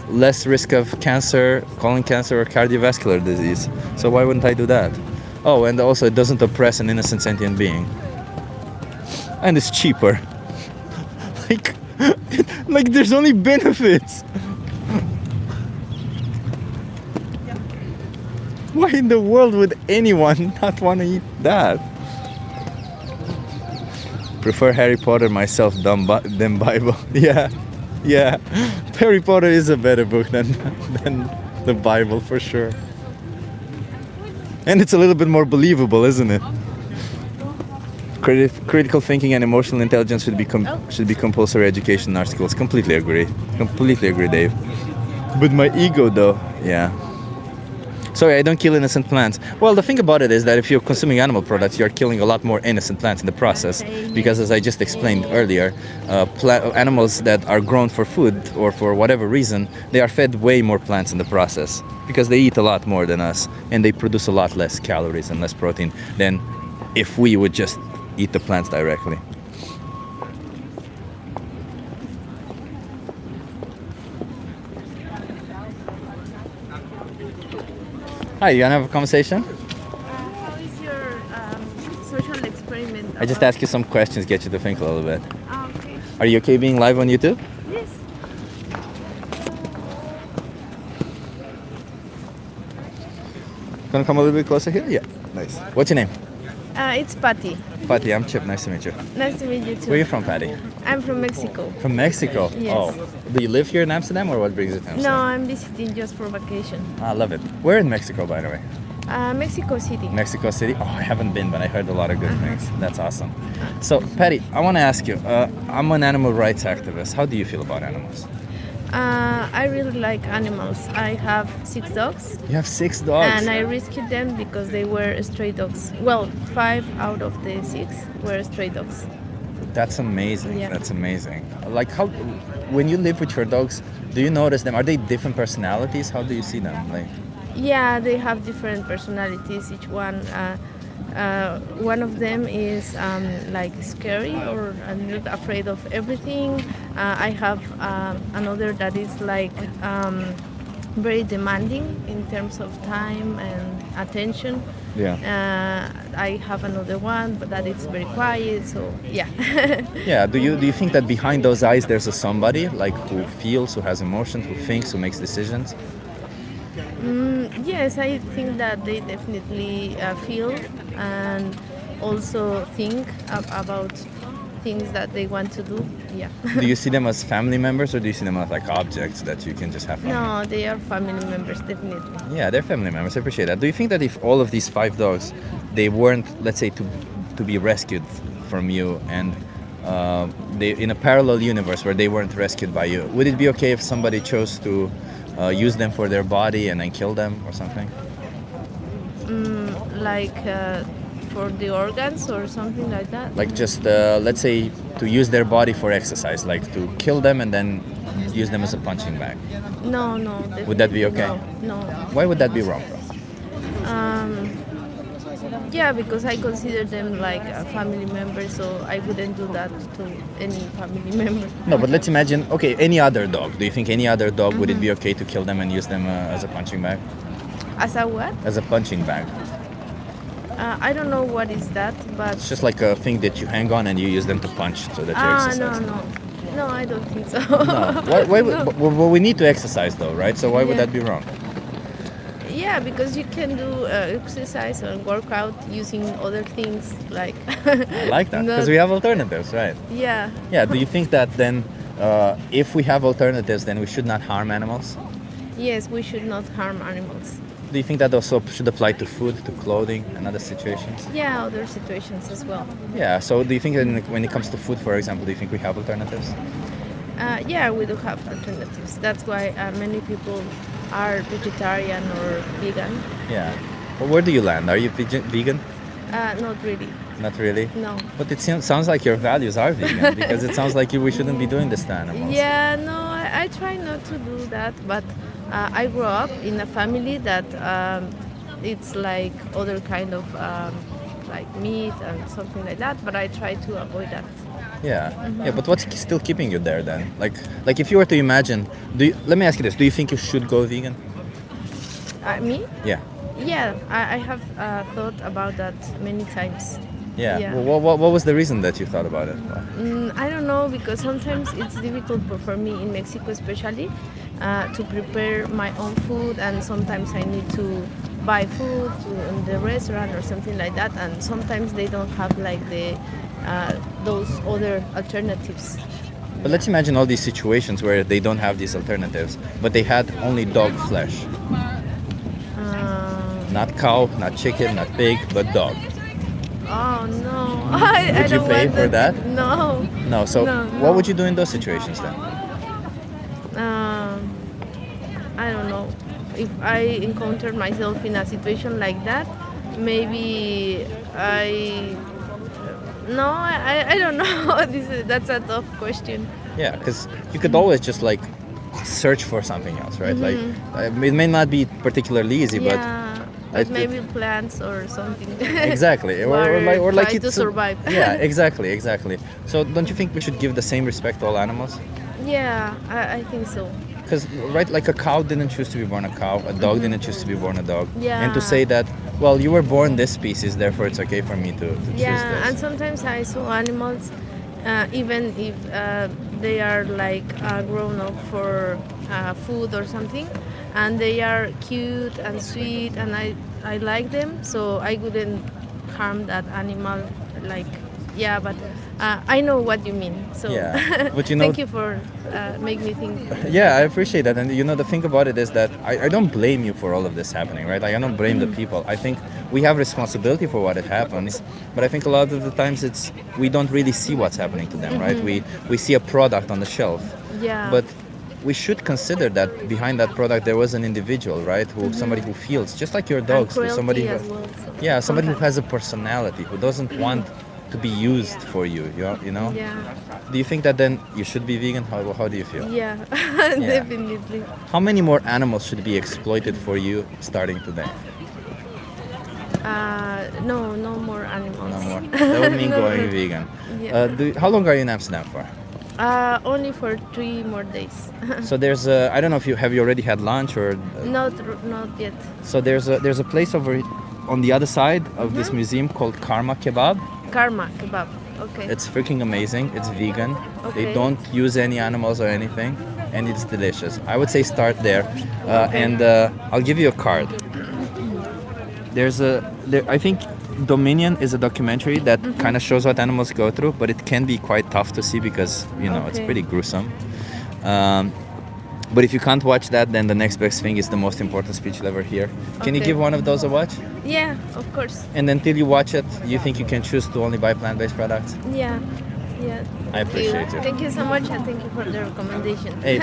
less risk of cancer, colon cancer, or cardiovascular disease. So why wouldn't I do that? Oh, and also it doesn't oppress an innocent sentient being. And it's cheaper. like there's only benefits. Why in the world would anyone not want to eat that? Prefer Harry Potter myself than Bible. Yeah. Harry Potter is a better book than the Bible for sure. And it's a little bit more believable, isn't it? Critical thinking and emotional intelligence should be compulsory education in our schools. Completely agree, Dave. But my ego, though, yeah. Sorry, I don't kill innocent plants. Well, the thing about it is that if you're consuming animal products, you're killing a lot more innocent plants in the process. Because as I just explained earlier, animals that are grown for food or for whatever reason, they are fed way more plants in the process. Because they eat a lot more than us, and they produce a lot less calories and less protein than if we would just eat the plants directly. Hi, you wanna have a conversation? How is your social experiment? I just ask you some questions, get you to think a little bit. Okay. Are you okay being live on YouTube? Yes. Gonna come a little bit closer here? Yeah. Nice. What's your name? It's Patty. Patty, I'm Chip. Nice to meet you. Nice to meet you too. Where are you from, Patty? I'm from Mexico. From Mexico? Yes. Oh. Do you live here in Amsterdam, or what brings you to Amsterdam? No, I'm visiting just for vacation. I love it. Where in Mexico, by the way? Mexico City. Mexico City? Oh, I haven't been, but I heard a lot of good things. That's awesome. So, Patty, I want to ask you, I'm an animal rights activist. How do you feel about animals? I really like animals. I have 6 dogs. You have 6 dogs? And I rescued them because they were stray dogs. Well, 5 out of the 6 were stray dogs. That's amazing. Yeah. That's amazing. Like, how, when you live with your dogs, do you notice them? Are they different personalities? How do you see them? Like, yeah, they have different personalities. Each one. One of them is like scary or a little afraid of everything. I have another that is like very demanding in terms of time and attention. yeah. I have another one, but that is very quiet. So yeah. Yeah. Do you think that behind those eyes there's a somebody like who feels, who has emotions, who thinks, who makes decisions? Yes, I think that they definitely feel and also think about things that they want to do. Yeah. Do you see them as family members, or do you see them as like objects that you can just have fun with? No, they are family members, definitely. Yeah, they're family members. I appreciate that. Do you think that if all of these 5 dogs, they weren't, let's say, to be rescued from you, and they in a parallel universe where they weren't rescued by you, would it be okay if somebody chose to use them for their body and then kill them or something? Like for the organs or something like that? Like just, let's say, to use their body for exercise, like to kill them and then use them as a punching bag. No. Would that be okay? No. Why would that be wrong? Yeah, because I consider them like a family member, so I wouldn't do that to any family member. No, but let's imagine, okay, any other dog. Do you think any other dog, would it be okay to kill them and use them as a punching bag? As a what? As a punching bag. I don't know what is that, but It's just like a thing that you hang on and you use them to punch so that you exercise. no, I don't think so. No. Why No. well, we need to exercise though, right? So why would Yeah. that be wrong? Yeah, because you can do exercise or workout using other things like. I like that because Not- we have alternatives, right? Yeah. Yeah. Do you think that then, if we have alternatives, then we should not harm animals? Yes, we should not harm animals. Do you think that also should apply to food, to clothing, and other situations? Yeah, other situations as well. Yeah. So do you think that when it comes to food, for example, do you think we have alternatives? Yeah, we do have alternatives. That's why many people are vegetarian or vegan. Yeah. Well, where do you land? Are you vegan? Not really. Not really. No. But it sounds like your values are vegan because it sounds like we shouldn't be doing this to animals. Yeah, no, I try not to do that, but I grew up in a family that it's like other kind of like meat and something like that, but I try to avoid that. Yeah. Yeah. But what's still keeping you there then? Like if you were to imagine, let me ask you this: do you think you should go vegan? Me? Yeah. Yeah, I have thought about that many times. Yeah. Yeah. Well, what was the reason that you thought about it? I don't know, because sometimes it's difficult for me in Mexico especially to prepare my own food, and sometimes I need to buy food in the restaurant or something like that, and sometimes they don't have like the those other alternatives. But let's imagine all these situations where they don't have these alternatives, but they had only dog flesh. Not cow, not chicken, not pig, but dog. Oh no! Would you don't pay want for that? No. No. So No, what no. would you do in those situations then? I don't know. If I encounter myself in a situation like that, maybe I don't know. That's a tough question. Yeah, because you could always just like search for something else, right? Like it may not be particularly easy, Mm-hmm. Yeah, but but maybe plants or something. exactly, Or like try to survive. Yeah, exactly. So don't you think we should give the same respect to all animals? Yeah, I think so. Because right, like a cow didn't choose to be born a cow, a dog didn't choose to be born a dog, and to Yeah. say that, well, you were born this species, therefore it's okay for me to choose Yeah, this. and sometimes I saw animals, even if they are like grown up for food or something, and they are cute and sweet, and I like them, so I wouldn't harm that animal. Like, yeah, but I know what you mean. So Yeah, but you know- thank you for making me think. Yeah, I appreciate that. And you know, the thing about it is that I don't blame you for all of this happening, right? Like, I don't blame the people. I think we have responsibility for what it happens, but I think a lot of the times we don't really see what's happening to them, right? We see a product on the shelf, Yeah. but we should consider that behind that product there was an individual, right? Somebody who feels just like your dogs, cruelty somebody who, as well, so yeah, somebody who sometimes. has a personality, who doesn't want to be used for you, you know? Yeah. Do you think that then you should be vegan? How do you feel? Yeah, definitely. How many more animals should be exploited for you starting today? No more animals. No more. That would mean No going more. vegan. Yeah. How long are you in Amsterdam for? Only for 3 more days. So there's a, I don't know if you already had lunch or. Not yet. So there's a place over on the other side of this museum called Karma Kebab. Karma kebab. Okay. It's freaking amazing. It's vegan. They Okay. don't use any animals or anything, and it's delicious. I would say start there, and I'll give you a card. I think Dominion is a documentary that kind of shows what animals go through, but it can be quite tough to see because it's Okay. pretty gruesome. But if you can't watch that, then the next best thing is the most important speech you'll ever hear. Can you Okay. give one of those a watch? Yeah, of course. And until you watch it, you think you can choose to only buy plant-based products? Yeah. I appreciate you. Thank you so much, and thank you for the recommendation. Hey,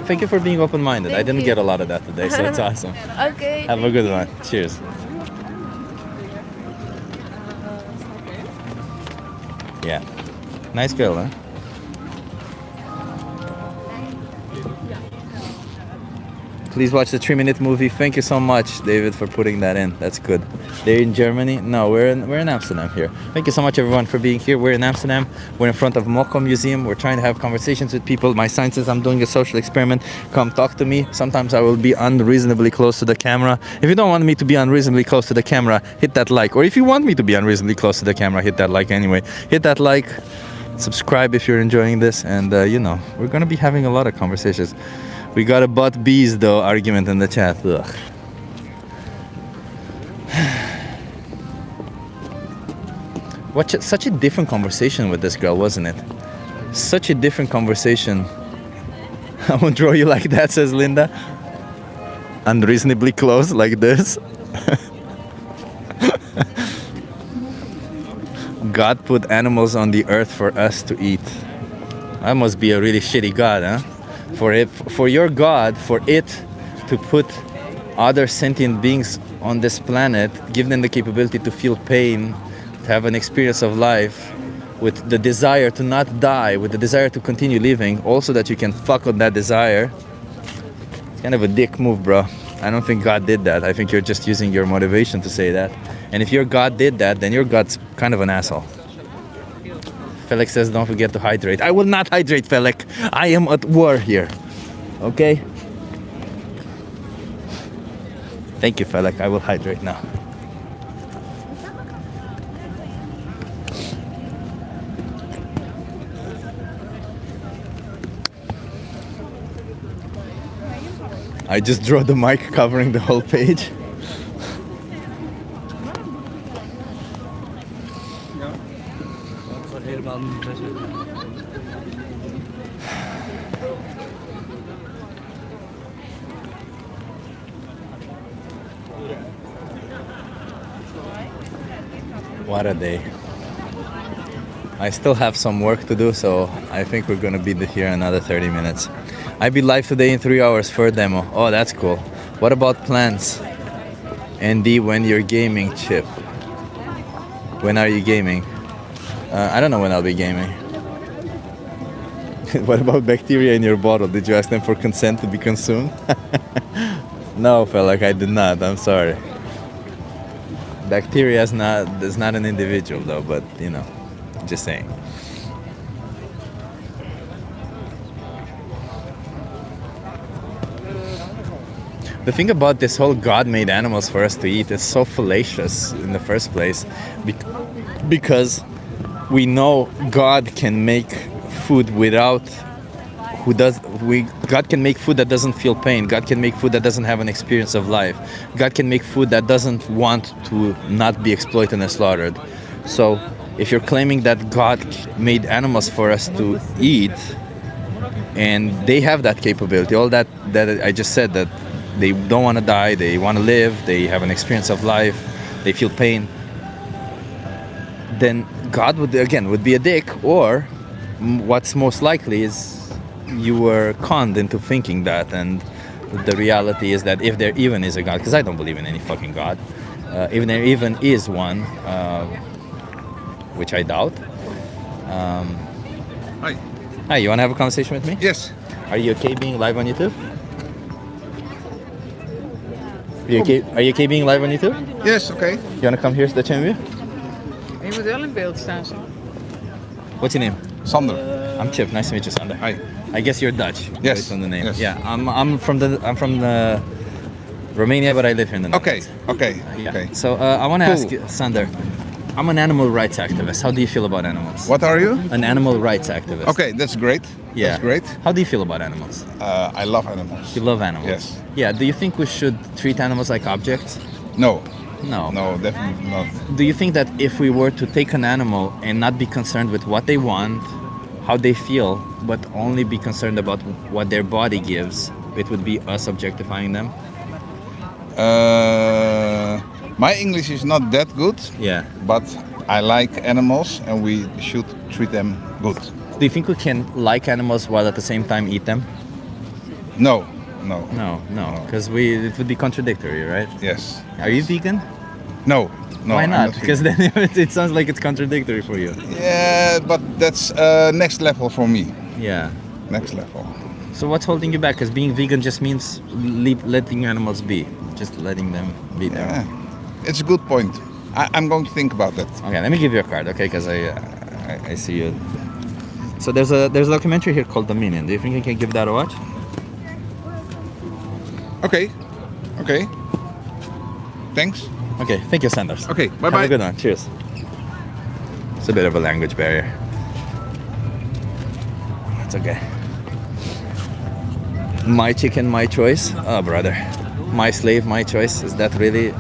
thank you for being open-minded. I Thank didn't you. get a lot of that today, so it's awesome. Okay. Have a good one. Cheers. Yeah. Nice girl, huh? Please watch the 3-minute movie. Thank you so much, David, for putting that in. That's good. They're in Germany? No, we're in Amsterdam here. Thank you so much, everyone, for being here. We're in Amsterdam. We're in front of Moko Museum. We're trying to have conversations with people. My sign says I'm doing a social experiment. Come talk to me. Sometimes I will be unreasonably close to the camera. If you don't want me to be unreasonably close to the camera, hit that like. Or if you want me to be unreasonably close to the camera, hit that like anyway. Hit that like. Subscribe if you're enjoying this. And, we're going to be having a lot of conversations. We got a but bees though argument in the chat. Ugh. Such a different conversation with this girl, wasn't it? Such a different conversation. I won't draw you like that, says Linda. Unreasonably close like this. God put animals on the earth for us to eat. That must be a really shitty God, huh? For your God, for it to put other sentient beings on this planet, give them the capability to feel pain, to have an experience of life, with the desire to not die, with the desire to continue living, also that you can fuck on that desire. It's kind of a dick move, bro. I don't think God did that. I think you're just using your motivation to say that. And if your God did that, then your God's kind of an asshole. Felix says, don't forget to hydrate. I will not hydrate, Felix. I am at war here. Okay? Thank you, Felix. I will hydrate now. I just draw the mic covering the whole page. What a day. I still have some work to do, so I think we're gonna be here another 30 minutes. I'll be live today in 3 hours for a demo. Oh, that's cool. What about plans? Andy, when you're gaming, Chip? When are you gaming? I don't know when I'll be gaming. What about bacteria in your bottle? Did you ask them for consent to be consumed? No, fella, I did not. I'm sorry. Bacteria is not an individual though, but just saying. The thing about this whole God made animals for us to eat is so fallacious in the first place, because we know God can make food God can make food that doesn't feel pain. God can make food that doesn't have an experience of life. God can make food that doesn't want to not be exploited and slaughtered. So if you're claiming that God made animals for us to eat, and they have that capability, all that I just said, that they don't want to die, they want to live, they have an experience of life, they feel pain, then God would be a dick, or what's most likely is you were conned into thinking that, and the reality is that if there even is a God, because I don't believe in any fucking God, if there even is one, which I doubt. Hi. Hi, you want to have a conversation with me? Yes. Are you okay being live on YouTube? Are you okay being live on YouTube? Yes, okay. You want to come here to the channel? Je moet wel in beeld staan. What's your name? Sander. I'm Chip. Nice to meet you, Sander. Hi. I guess you're Dutch. Yes. Based on the name. Yes. Yeah. I'm from the Romania, but I live here in the Netherlands. Okay. Yeah. Okay. So I want to ask you, Sander. I'm an animal rights activist. How do you feel about animals? What are you? An animal rights activist. Okay, that's great. Yeah. That's great. How do you feel about animals? I love animals. You love animals? Yes. Yeah. Do you think we should treat animals like objects? No. No. No, definitely not. Do you think that if we were to take an animal and not be concerned with what they want, how they feel, but only be concerned about what their body gives, it would be us objectifying them? My English is not that good. Yeah. But I like animals and we should treat them good. Do you think we can like animals while at the same time eat them? No. No. Because it would be contradictory, right? Yes. Are you vegan? No. Why I'm not? Because then it sounds like it's contradictory for you. Yeah, but that's next level for me. Yeah. Next level. So what's holding you back? Because being vegan just means letting animals be, just letting them be there. Yeah, it's a good point. I'm going to think about that. Okay, let me give you a card, okay? Because I see you. So there's a documentary here called Dominion. Do you think you can give that a watch? Okay. Thanks. Okay, thank you, Sanders. Okay, bye-bye. Have a good one. Cheers. It's a bit of a language barrier. It's okay. My chicken, my choice. Oh, brother. My slave, my choice. Is that really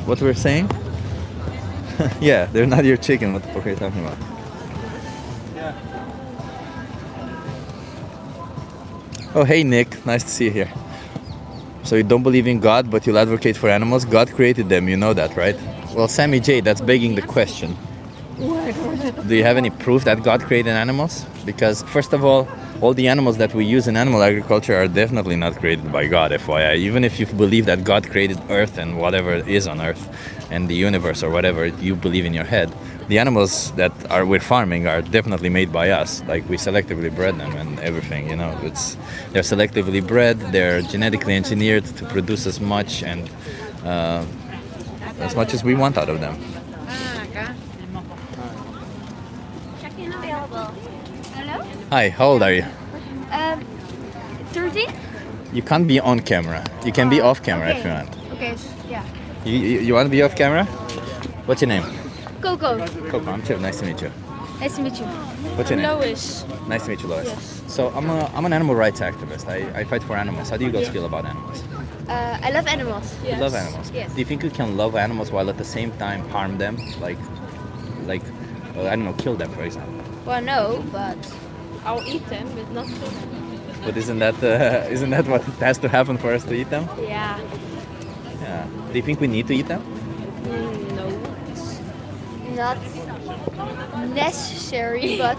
what we're saying? Yeah, they're not your chicken. What the fuck are you talking about? Oh, hey, Nick. Nice to see you here. So you don't believe in God, but you'll advocate for animals? God created them, you know that, right? Well, Sammy J, that's begging the question. Do you have any proof that God created animals? Because, first of all the animals that we use in animal agriculture are definitely not created by God, FYI. Even if you believe that God created Earth and whatever is on Earth and the universe or whatever you believe in your head, the animals that we're farming are definitely made by us. Like, we selectively bred them and everything, you know. They're selectively bred, they're genetically engineered to produce as much as we want out of them. Check-in available. Hello? Hi, how old are you? 13? You can't be on camera. You can be off camera if you want. Okay, yeah. You want to be off camera? What's your name? Coco. Coco, I'm Chip. Nice to meet you. Nice to meet you. What's your name? Lois. Nice to meet you, Lois. Yes. So I'm an animal rights activist. I fight for animals. How do you guys feel about animals? I love animals. You love animals. Yes. Do you think you can love animals while at the same time harm them? Like, well, I don't know, kill them, for example. Well, no, but I'll eat them, but not kill them. But isn't that what has to happen for us to eat them? yeah. Yeah. Do you think we need to eat them? No, it's not necessary, but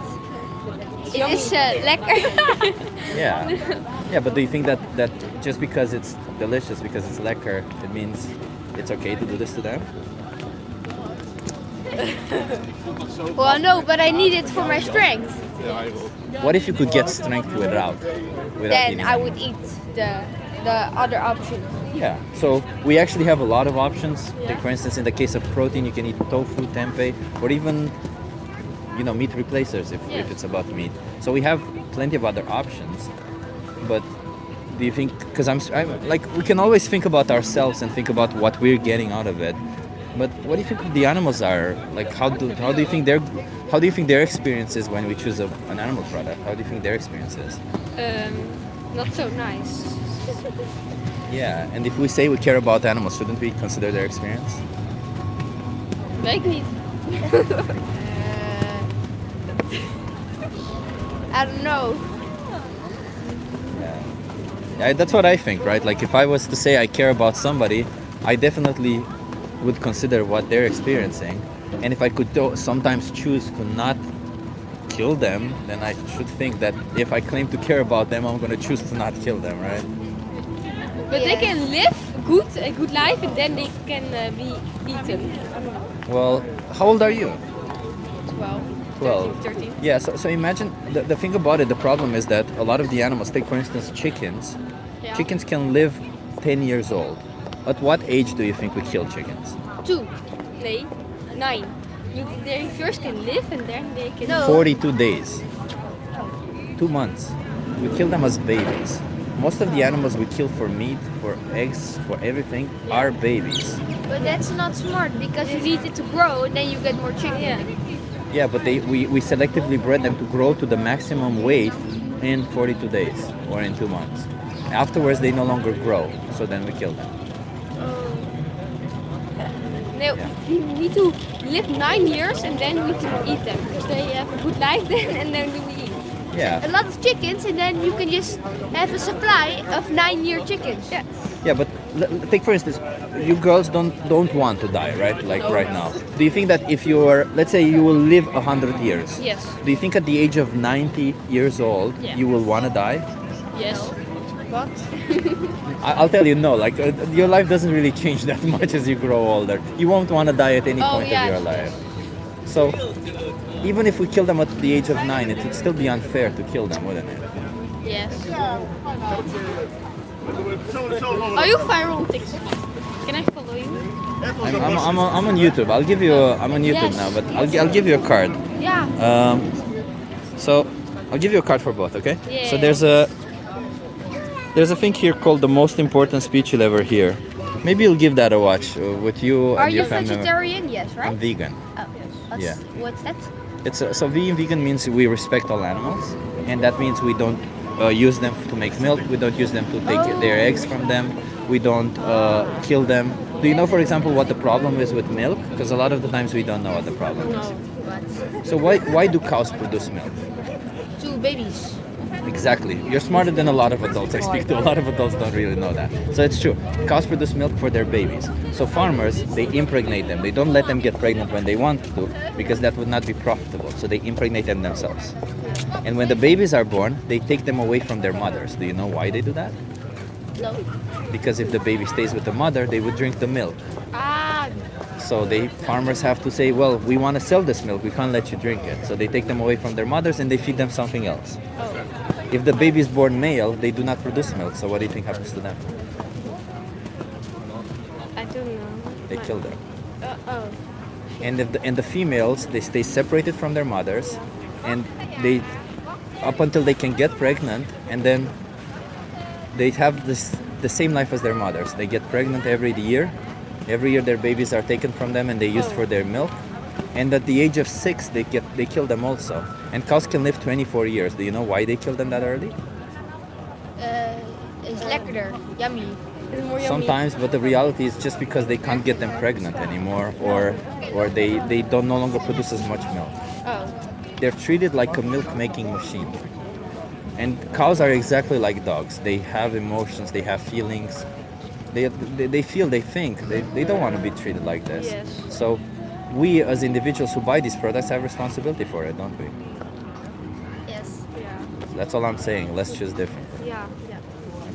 it is lekker. Yeah. Yeah, but do you think that just because it's delicious, because it's lekker, it means it's okay to do this to them? Well, no, but I need it for my strength. What if you could get strength without Then eating I them? would eat the other option. Yeah, so we actually have a lot of options. Like, for instance, in the case of protein, you can eat tofu, tempeh, or even, meat replacers if it's about meat. So we have plenty of other options. But do you think? Because I'm like, we can always think about ourselves and think about what we're getting out of it. But what do you think the animals are like? How do you think their experience is when we choose an animal product? How do you think their experience is? Not so nice. Yeah, and if we say we care about animals, shouldn't we consider their experience? Weet niet. I don't know. Yeah, that's what I think, right? Like, if I was to say I care about somebody, I definitely would consider what they're experiencing. And if I could sometimes choose to not kill them, then I should think that if I claim to care about them, I'm going to choose to not kill them, right? But they can live a good life, and then they can be eaten. Well, how old are you? 12. 13. Yeah, so imagine, the thing about it, the problem is that a lot of the animals, take for instance chickens. Yeah. Chickens can live 10 years old. At what age do you think we kill chickens? 2. Nee, 9. They first can live, and then they can... No. 42 days. 2 months. We kill them as babies. Most of the animals we kill for meat, for eggs, for everything, are babies. But that's not smart because you need it to grow and then you get more chicken. Yeah, but we selectively bred them to grow to the maximum weight in 42 days or in 2 months. Afterwards, they no longer grow, so then we kill them. No, we need to live 9 years and then we can eat them because they have a good life then, and then we eat. Yeah. A lot of chickens and then you can just have a supply of 9-year chickens. Yeah. Yeah, but take for instance, you girls don't want to die, right? Like right now. Do you think that if let's say you will live 100 years? Yes. Do you think at the age of 90 years old, you will want to die? Yes. What? I'll tell you no, like your life doesn't really change that much as you grow older. You won't want to die at any point of your life. So even if we kill them at the age of 9, it would still be unfair to kill them, wouldn't it? Yes. Are you viral on TikTok? Can I follow you? I'm on YouTube. I'm on YouTube Yes. now, but I'll give you a card. Yeah. So I'll give you a card for both, okay? Yeah. So there's a thing here called the most important speech you'll ever hear. Maybe you'll give that a watch with you Are and you your family. vegetarian? Yes, right? I'm vegan. Oh, Yeah. What's that? So vegan means we respect all animals, and that means we don't use them to make milk. We don't use them to take their eggs from them. We don't kill them. Do you know, for example, what the problem is with milk? Because a lot of the times we don't know what the problem is. No, but So why do cows produce milk? 2 babies. Exactly. You're smarter than a lot of adults. I speak to a lot of adults don't really know that. So it's true. Cows produce milk for their babies. So farmers, they impregnate them. They don't let them get pregnant when they want to because that would not be profitable. So they impregnate them themselves. And when the babies are born, they take them away from their mothers. Do you know why they do that? No. Because if the baby stays with the mother, they would drink the milk. Ah. So farmers have to say, well, we want to sell this milk. We can't let you drink it. So they take them away from their mothers and they feed them something else. Oh. If the baby is born male, they do not produce milk. So what do you think happens to them? I don't know. They kill them. Oh. And the females, they stay separated from their mothers, and they up until they can get pregnant, and then they have the same life as their mothers. They get pregnant every year. Every year their babies are taken from them and they used for their milk. And at the age of 6, they kill them also. And cows can live 24 years. Do you know why they kill them that early? It's lekkerder. Yummy. It's more yummy. Sometimes, but the reality is just because they can't get them pregnant anymore, or they don't no longer produce as much milk. Oh. They're treated like a milk-making machine. And cows are exactly like dogs. They have emotions, they have feelings. They feel, they think. They don't want to be treated like this. Yes. So we as individuals who buy these products have responsibility for it, don't we? Yes. Yeah. That's all I'm saying. Let's choose different. Yeah.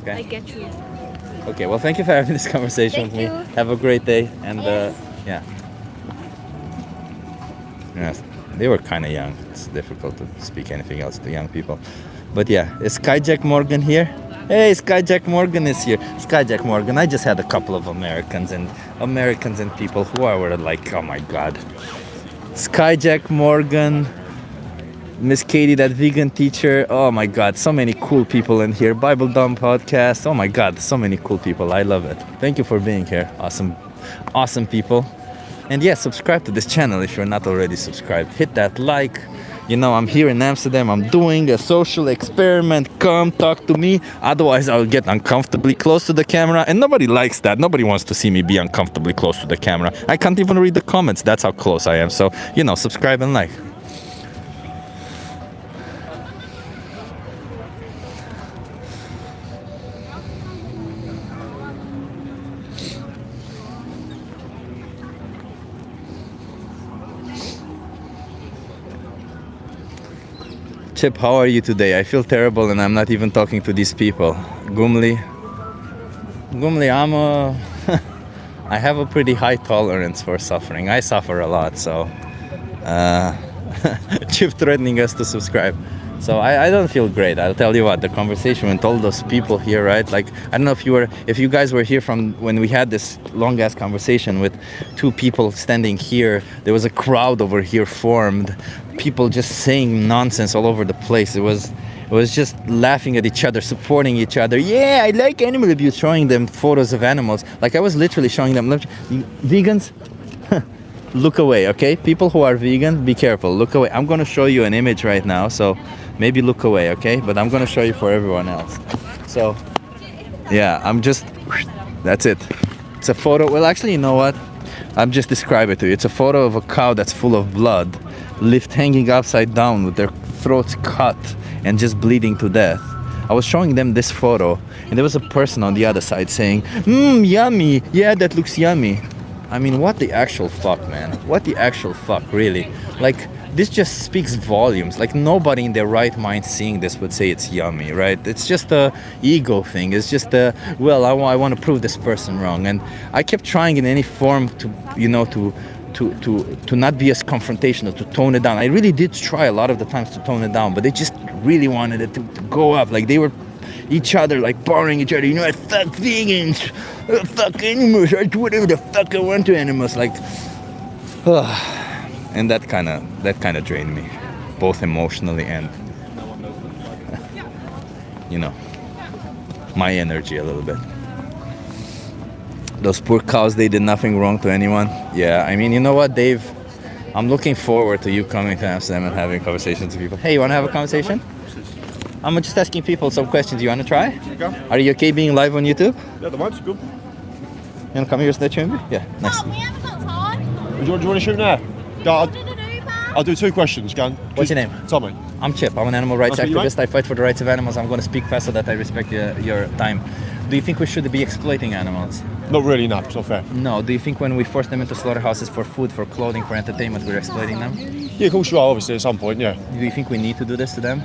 Okay? I get you. Okay, well, thank you for having this conversation with me. Have a great day. And yeah. Yes, they were kind of young. It's difficult to speak anything else to young people. But yeah, is Skyjack Morgan here? Hey, Skyjack Morgan is here. Skyjack Morgan, I just had a couple of Americans and people who were like, oh my God. Skyjack Morgan, Miss Katie, that vegan teacher. Oh my God, so many cool people in here. Bible Dumb podcast. Oh my God, so many cool people. I love it. Thank you for being here. Awesome people. And yeah, subscribe to this channel if you're not already subscribed. Hit that like. You know, I'm here in Amsterdam. I'm doing a social experiment. Come talk to me. Otherwise, I'll get uncomfortably close to the camera. And nobody likes that. Nobody wants to see me be uncomfortably close to the camera. I can't even read the comments. That's how close I am. So, you know, subscribe and like. Chip, how are you today? I feel terrible and I'm not even talking to these people. Gumli, I have a pretty high tolerance for suffering. I suffer a lot, so Chip threatening us to subscribe. So I don't feel great. I'll tell you what, the conversation with all those people here, right? Like, I don't know if you guys were here from when we had this long ass conversation with 2 people standing here. There was a crowd over here formed. People just saying nonsense all over the place. It was just laughing at each other, supporting each other. Yeah, I like animal abuse, showing them photos of animals. Like I was literally showing them, vegans, look away, okay? People who are vegan, be careful, look away. I'm gonna show you an image right now, so maybe look away, okay? But I'm gonna show you for everyone else. So, yeah, that's it. It's a photo, well actually, you know what? I'm just describe it to you. It's a photo of a cow that's full of blood, hanging upside down with their throats cut and just bleeding to death. I was showing them this photo and there was a person on the other side saying, yummy, yeah, that looks yummy. I mean, what the actual fuck, man? What the actual fuck, really? Like, this just speaks volumes. Like, nobody in their right mind seeing this would say it's yummy, right? It's just a ego thing. It's just I want to prove this person wrong. And I kept trying in any form to to not be as confrontational, to tone it down. I really did try a lot of the times to tone it down, but they just really wanted it to go up. Like they were each other, like barring each other. You know, I fuck vegans, I fuck animals, I do whatever the fuck I want to animals. Like, and that kind of drained me, both emotionally and, you know, my energy a little bit. Those poor cows, they did nothing wrong to anyone. Yeah, I mean, you know what, Dave? I'm looking forward to you coming to Amsterdam and having conversations with people. Hey, you want to have a conversation? I'm just asking people some questions. You want to try? Go. Are you okay being live on YouTube? Yeah, the one's good. You want to come here to the chamber? Yeah, nice. We haven't got time. Do you want to shoot now? Go. I'll do 2 questions, Gan. What's your name? Tommy. I'm Chip. I'm an animal rights Nice to meet you, activist. I fight for the rights of animals. I'm going to speak fast so that I respect your time. Do you think we should be exploiting animals? Not really, no. It's not fair. No. Do you think when we force them into slaughterhouses for food, for clothing, for entertainment, we're exploiting them? Yeah, of course you are, obviously, at some point, yeah. Do you think we need to do this to them?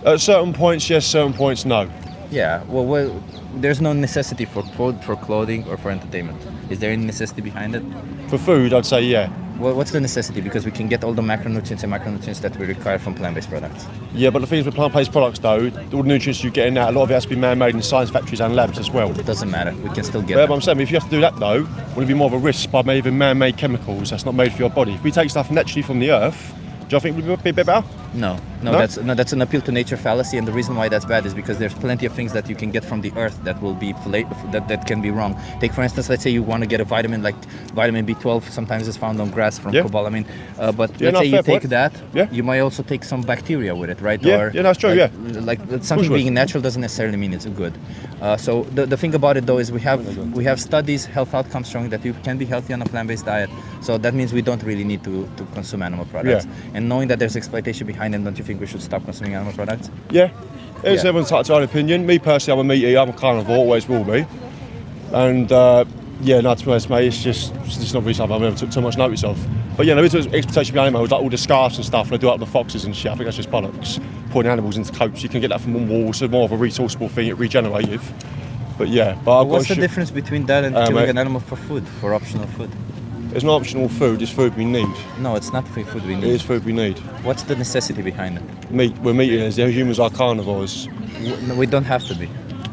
At certain points, yes. Certain points, no. Yeah. Well, there's no necessity for food, for clothing, or for entertainment. Is there any necessity behind it? For food, I'd say yeah. Well, what's the necessity? Because we can get all the macronutrients and macronutrients that we require from plant-based products. Yeah, but the thing is with plant-based products, though, all the nutrients you get in that, a lot of it has to be man-made in science factories and labs as well. It doesn't matter. We can still get Yeah, them. but I'm saying, if you have to do that, though, wouldn't it be more of a risk by maybe man-made chemicals that's not made for your body? If we take stuff naturally from the earth, do you think it would be a bit better? No, that's an appeal to nature fallacy, and the reason why that's bad is because there's plenty of things that you can get from the earth that will be that can be wrong. Take for instance, let's say you want to get a vitamin like vitamin B12. Sometimes it's found on grass from cobalamin, but let's say you take that, you might also take some bacteria with it, right? Yeah, that's true. Like something being natural doesn't necessarily mean it's good. So the thing about it though is we have studies, health outcomes showing that you can be healthy on a plant-based diet. So that means we don't really need to consume animal products. And knowing that there's exploitation behind them, don't you think we should stop consuming animal products? Yeah, it's everyone's got their own opinion. Me personally, I'm a meat eater, I'm a carnivore, always will be. And yeah, no, to be honest, mate, it's just not really something I've ever took too much notice of. But yeah, there is exploitation behind animals, like all the scarves and stuff, they do up the foxes and shit. I think that's just bollocks. Putting animals into coats, you can get that from walls, so more of a resourceable thing, regenerative. But yeah, what's the difference between that and killing an animal for food, for optional food? It's not optional food, it's food we need. No, it's not food we need. It is food we need. What's the necessity behind it? Meat. We're meat eaters. Humans are carnivores. No, we don't have to be.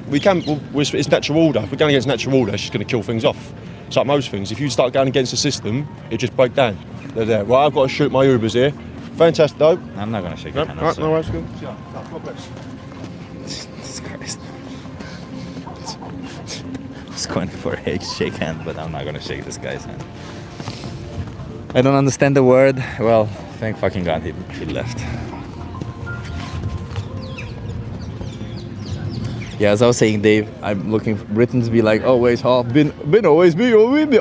We can. It's natural order. If we're going against natural order, it's just going to kill things off. It's like most things. If you start going against the system, it just breaks down. They're there. Right, I've got to shoot my Ubers here. Fantastic, though. I'm not going to shake your hand. Right, no worries. God bless. Jesus Christ. I was going for a shake hand, but I'm not going to shake this guy's hand. I don't understand the word. Well, thank fucking God he left. Yeah, as I was saying, Dave, I'm looking for Britons be like, always have been always be, always be.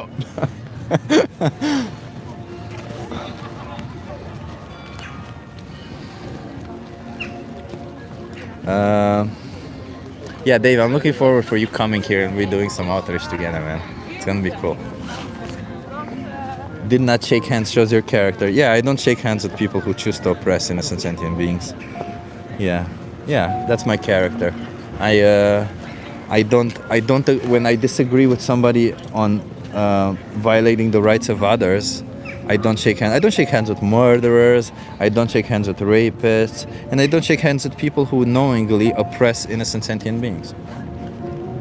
Yeah, Dave, I'm looking forward for you coming here and we're doing some outreach together, man. It's gonna be cool. Did not shake hands shows your character. Yeah, I don't shake hands with people who choose to oppress innocent sentient beings. Yeah, that's my character. I don't. When I disagree with somebody on violating the rights of others, I don't shake hands. I don't shake hands with murderers. I don't shake hands with rapists, and I don't shake hands with people who knowingly oppress innocent sentient beings.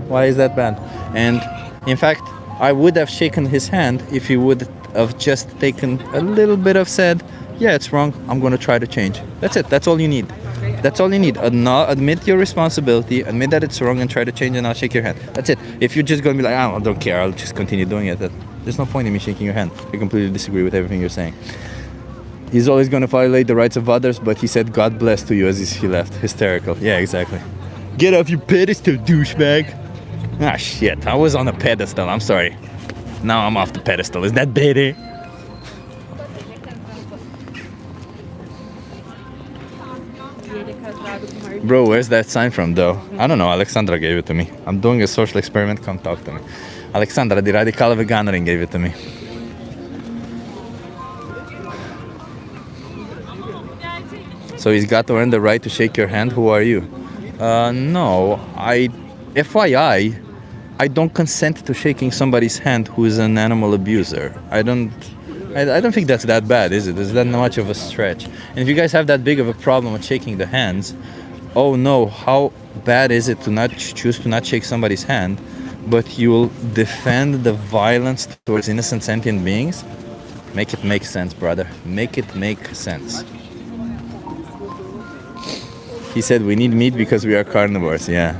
Why is that bad? And in fact, I would have shaken his hand if he would have just taken a little bit of said, yeah, it's wrong, I'm going to try to change. That's it. That's all you need. That's all you need. Admit your responsibility, admit that it's wrong and try to change, and I'll shake your hand. That's it. If you're just going to be like, I don't care, I'll just continue doing it, there's no point in me shaking your hand. I completely disagree with everything you're saying. He's always going to violate the rights of others, but he said God bless to you as he left. Hysterical. Yeah, exactly. Get off your pedestal, douchebag. Ah, shit. I was on a pedestal. I'm sorry. Now I'm off the pedestal. Is that better? Bro, where's that sign from, though? I don't know. Alexandra gave it to me. I'm doing a social experiment. Come talk to me. Alexandra, the radical veganerin, gave it to me. So he's got to earn the right to shake your hand. Who are you? No. FYI, I don't consent to shaking somebody's hand who is an animal abuser. I don't I don't think that's that bad, is it? Is that not much of a stretch? And if you guys have that big of a problem with shaking the hands, oh no, how bad is it to not choose to not shake somebody's hand, but you will defend the violence towards innocent sentient beings? Make it make sense, brother. Make it make sense. He said we need meat because we are carnivores, yeah.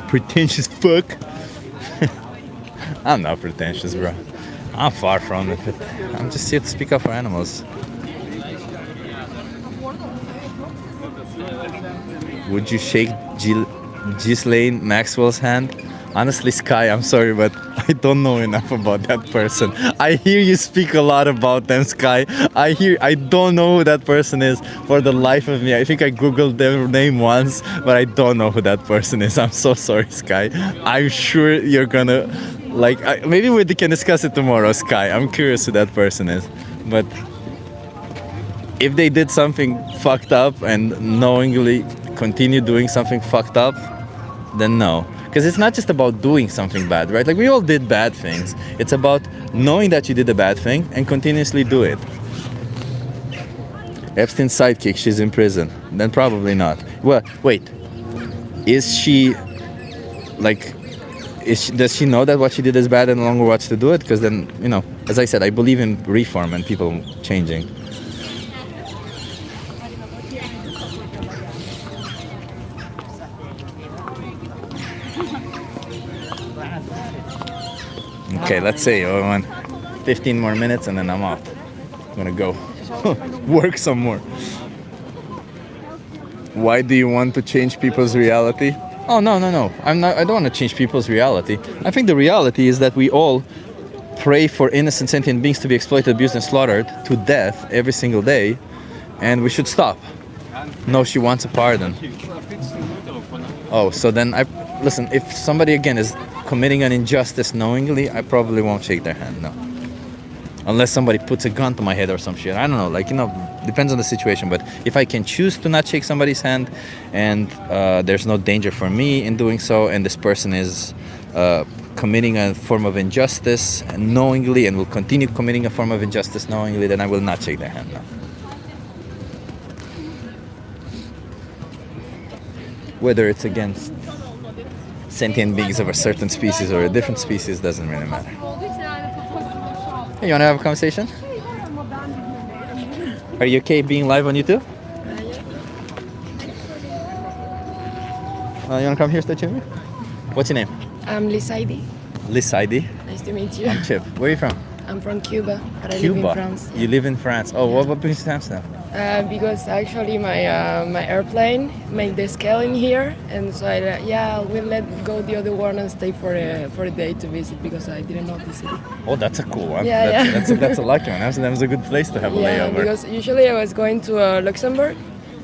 Pretentious fuck. I'm not pretentious, bro. I'm far from it. I'm just here to speak up for animals. Would you shake Ghislaine Maxwell's hand? Honestly, Sky, I'm sorry, but I don't know enough about that person. I hear you speak a lot about them, Sky. I don't know who that person is for the life of me. I think I googled their name once, but I don't know who that person is. I'm so sorry, Sky. I'm sure you're gonna, maybe we can discuss it tomorrow, Sky. I'm curious who that person is. But if they did something fucked up and knowingly continue doing something fucked up, then no. Because it's not just about doing something bad, right? Like, we all did bad things. It's about knowing that you did a bad thing and continuously do it. Epstein's sidekick, she's in prison. Then probably not. Well, wait. Is she, does she know that what she did is bad and no longer wants to do it? Because then, as I said, I believe in reform and people changing. Okay, let's say 15 more minutes and then I'm off. I'm gonna go work some more. Why do you want to change people's reality? Oh, no. I don't want to change people's reality. I think the reality is that we all pray for innocent sentient beings to be exploited, abused, and slaughtered to death every single day, and we should stop. No, she wants a pardon. Oh, so then listen, if somebody again is committing an injustice knowingly, I probably won't shake their hand, no. Unless somebody puts a gun to my head or some shit. I don't know, depends on the situation. But if I can choose to not shake somebody's hand and there's no danger for me in doing so, and this person is committing a form of injustice knowingly and will continue committing a form of injustice knowingly, then I will not shake their hand, no. Whether it's against sentient beings of a certain species or a different species doesn't really matter. Hey, you want to have a conversation? Are you okay being live on YouTube? You want to come here, stay with me? What's your name? I'm Lisaidi. Lisaidi? Nice to meet you. I'm Chip. Where are you from? I'm from Cuba, but I Cuba. live in France. You live in France. Oh, what brings you to Amsterdam? Because actually my airplane made the scaling here, and so we'll let go the other one and stay for a day to visit because I didn't know the city. Oh, that's a cool one. Yeah, That's a lucky one. Amsterdam's a good place to have a layover. Because usually I was going to Luxembourg,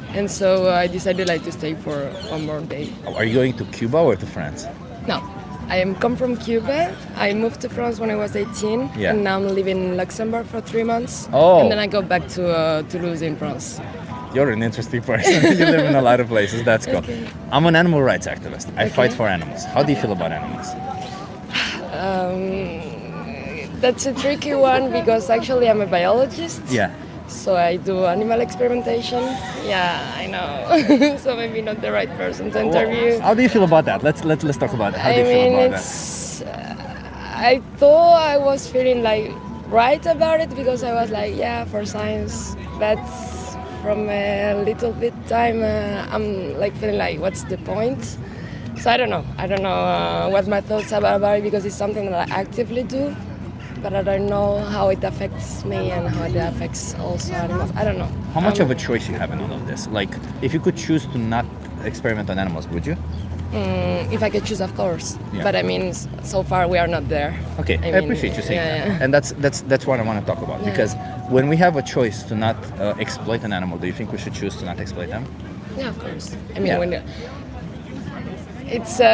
and so I decided to stay for one more day. Are you going to Cuba or to France? No. I come from Cuba. I moved to France when I was 18, and now I'm living in Luxembourg for 3 months. Oh. And then I go back to Toulouse in France. You're an interesting person. You live in a lot of places. That's cool. Okay. I'm an animal rights activist. I fight for animals. How do you feel about animals? That's a tricky one because actually I'm a biologist. Yeah. So I do animal experimentation. Yeah, I know. So maybe not the right person to interview. How do you feel about that? Let's talk about it. How do you feel about that? I thought I was feeling right about it because I was for science. But from a little bit time, I'm feeling what's the point? So I don't know. I don't know what my thoughts are about it because it's something that I actively do. But I don't know how it affects me and how it affects also animals. I don't know. How much of a choice you have in all of this? If you could choose to not experiment on animals, would you? If I could choose, of course. Yeah. But I mean, so far we are not there. Okay, I appreciate you saying that. And that's what I want to talk about. Yeah. Because when we have a choice to not exploit an animal, do you think we should choose to not exploit them? Yeah, of course. I mean, when it's to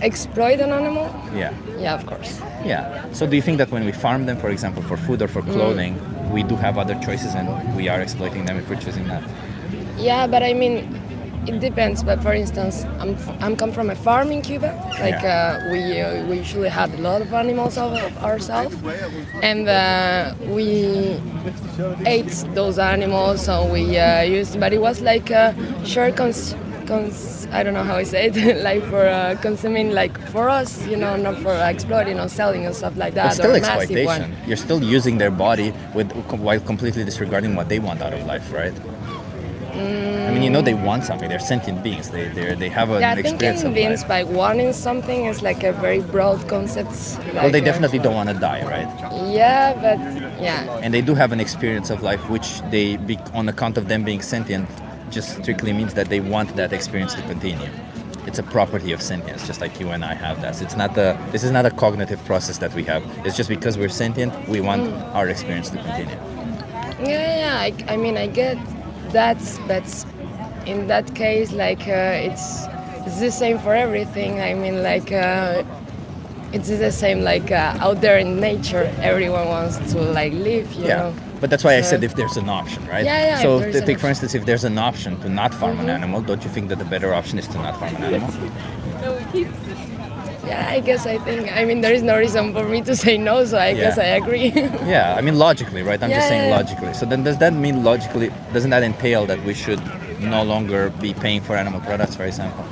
exploit an animal. Yeah. Yeah, of course. Yeah. So do you think that when we farm them, for example, for food or for clothing, we do have other choices and we are exploiting them if we're choosing that? Yeah, but I mean, it depends. But for instance, I'm come from a farm in Cuba. Like we usually had a lot of animals of ourselves, and we ate those animals. So we used, but it was like short I don't know how I say it, like for consuming, like for us, you know, not for exploiting or selling and stuff like that. It's still or a massive exploitation. one. You're still using their body while completely disregarding what they want out of life, right? I mean, you know, they want something. They're sentient beings. They have an Yeah, I think experience of convinced life. by wanting something is like a very broad concept. Well, they definitely don't want to die, right? Yeah, but yeah. And they do have an experience of life, which on account of them being sentient, just strictly means that they want that experience to continue. It's a property of sentience, just like you and I have that. This is not a cognitive process that we have. It's just because we're sentient, we want our experience to continue. Yeah. I mean, I get that, but in that case, like it's the same for everything. I mean, like it's the same, like out there in nature, everyone wants to like live, you know. But that's why I said if there's an option, right? Yeah. So take for instance, if there's an option to not farm an animal, don't you think that the better option is to not farm an animal? Yeah, I mean, there is no reason for me to say no, so I guess I agree. Yeah, I mean logically, right? I'm just saying logically. So then does that mean logically, doesn't that entail that we should no longer be paying for animal products, for example?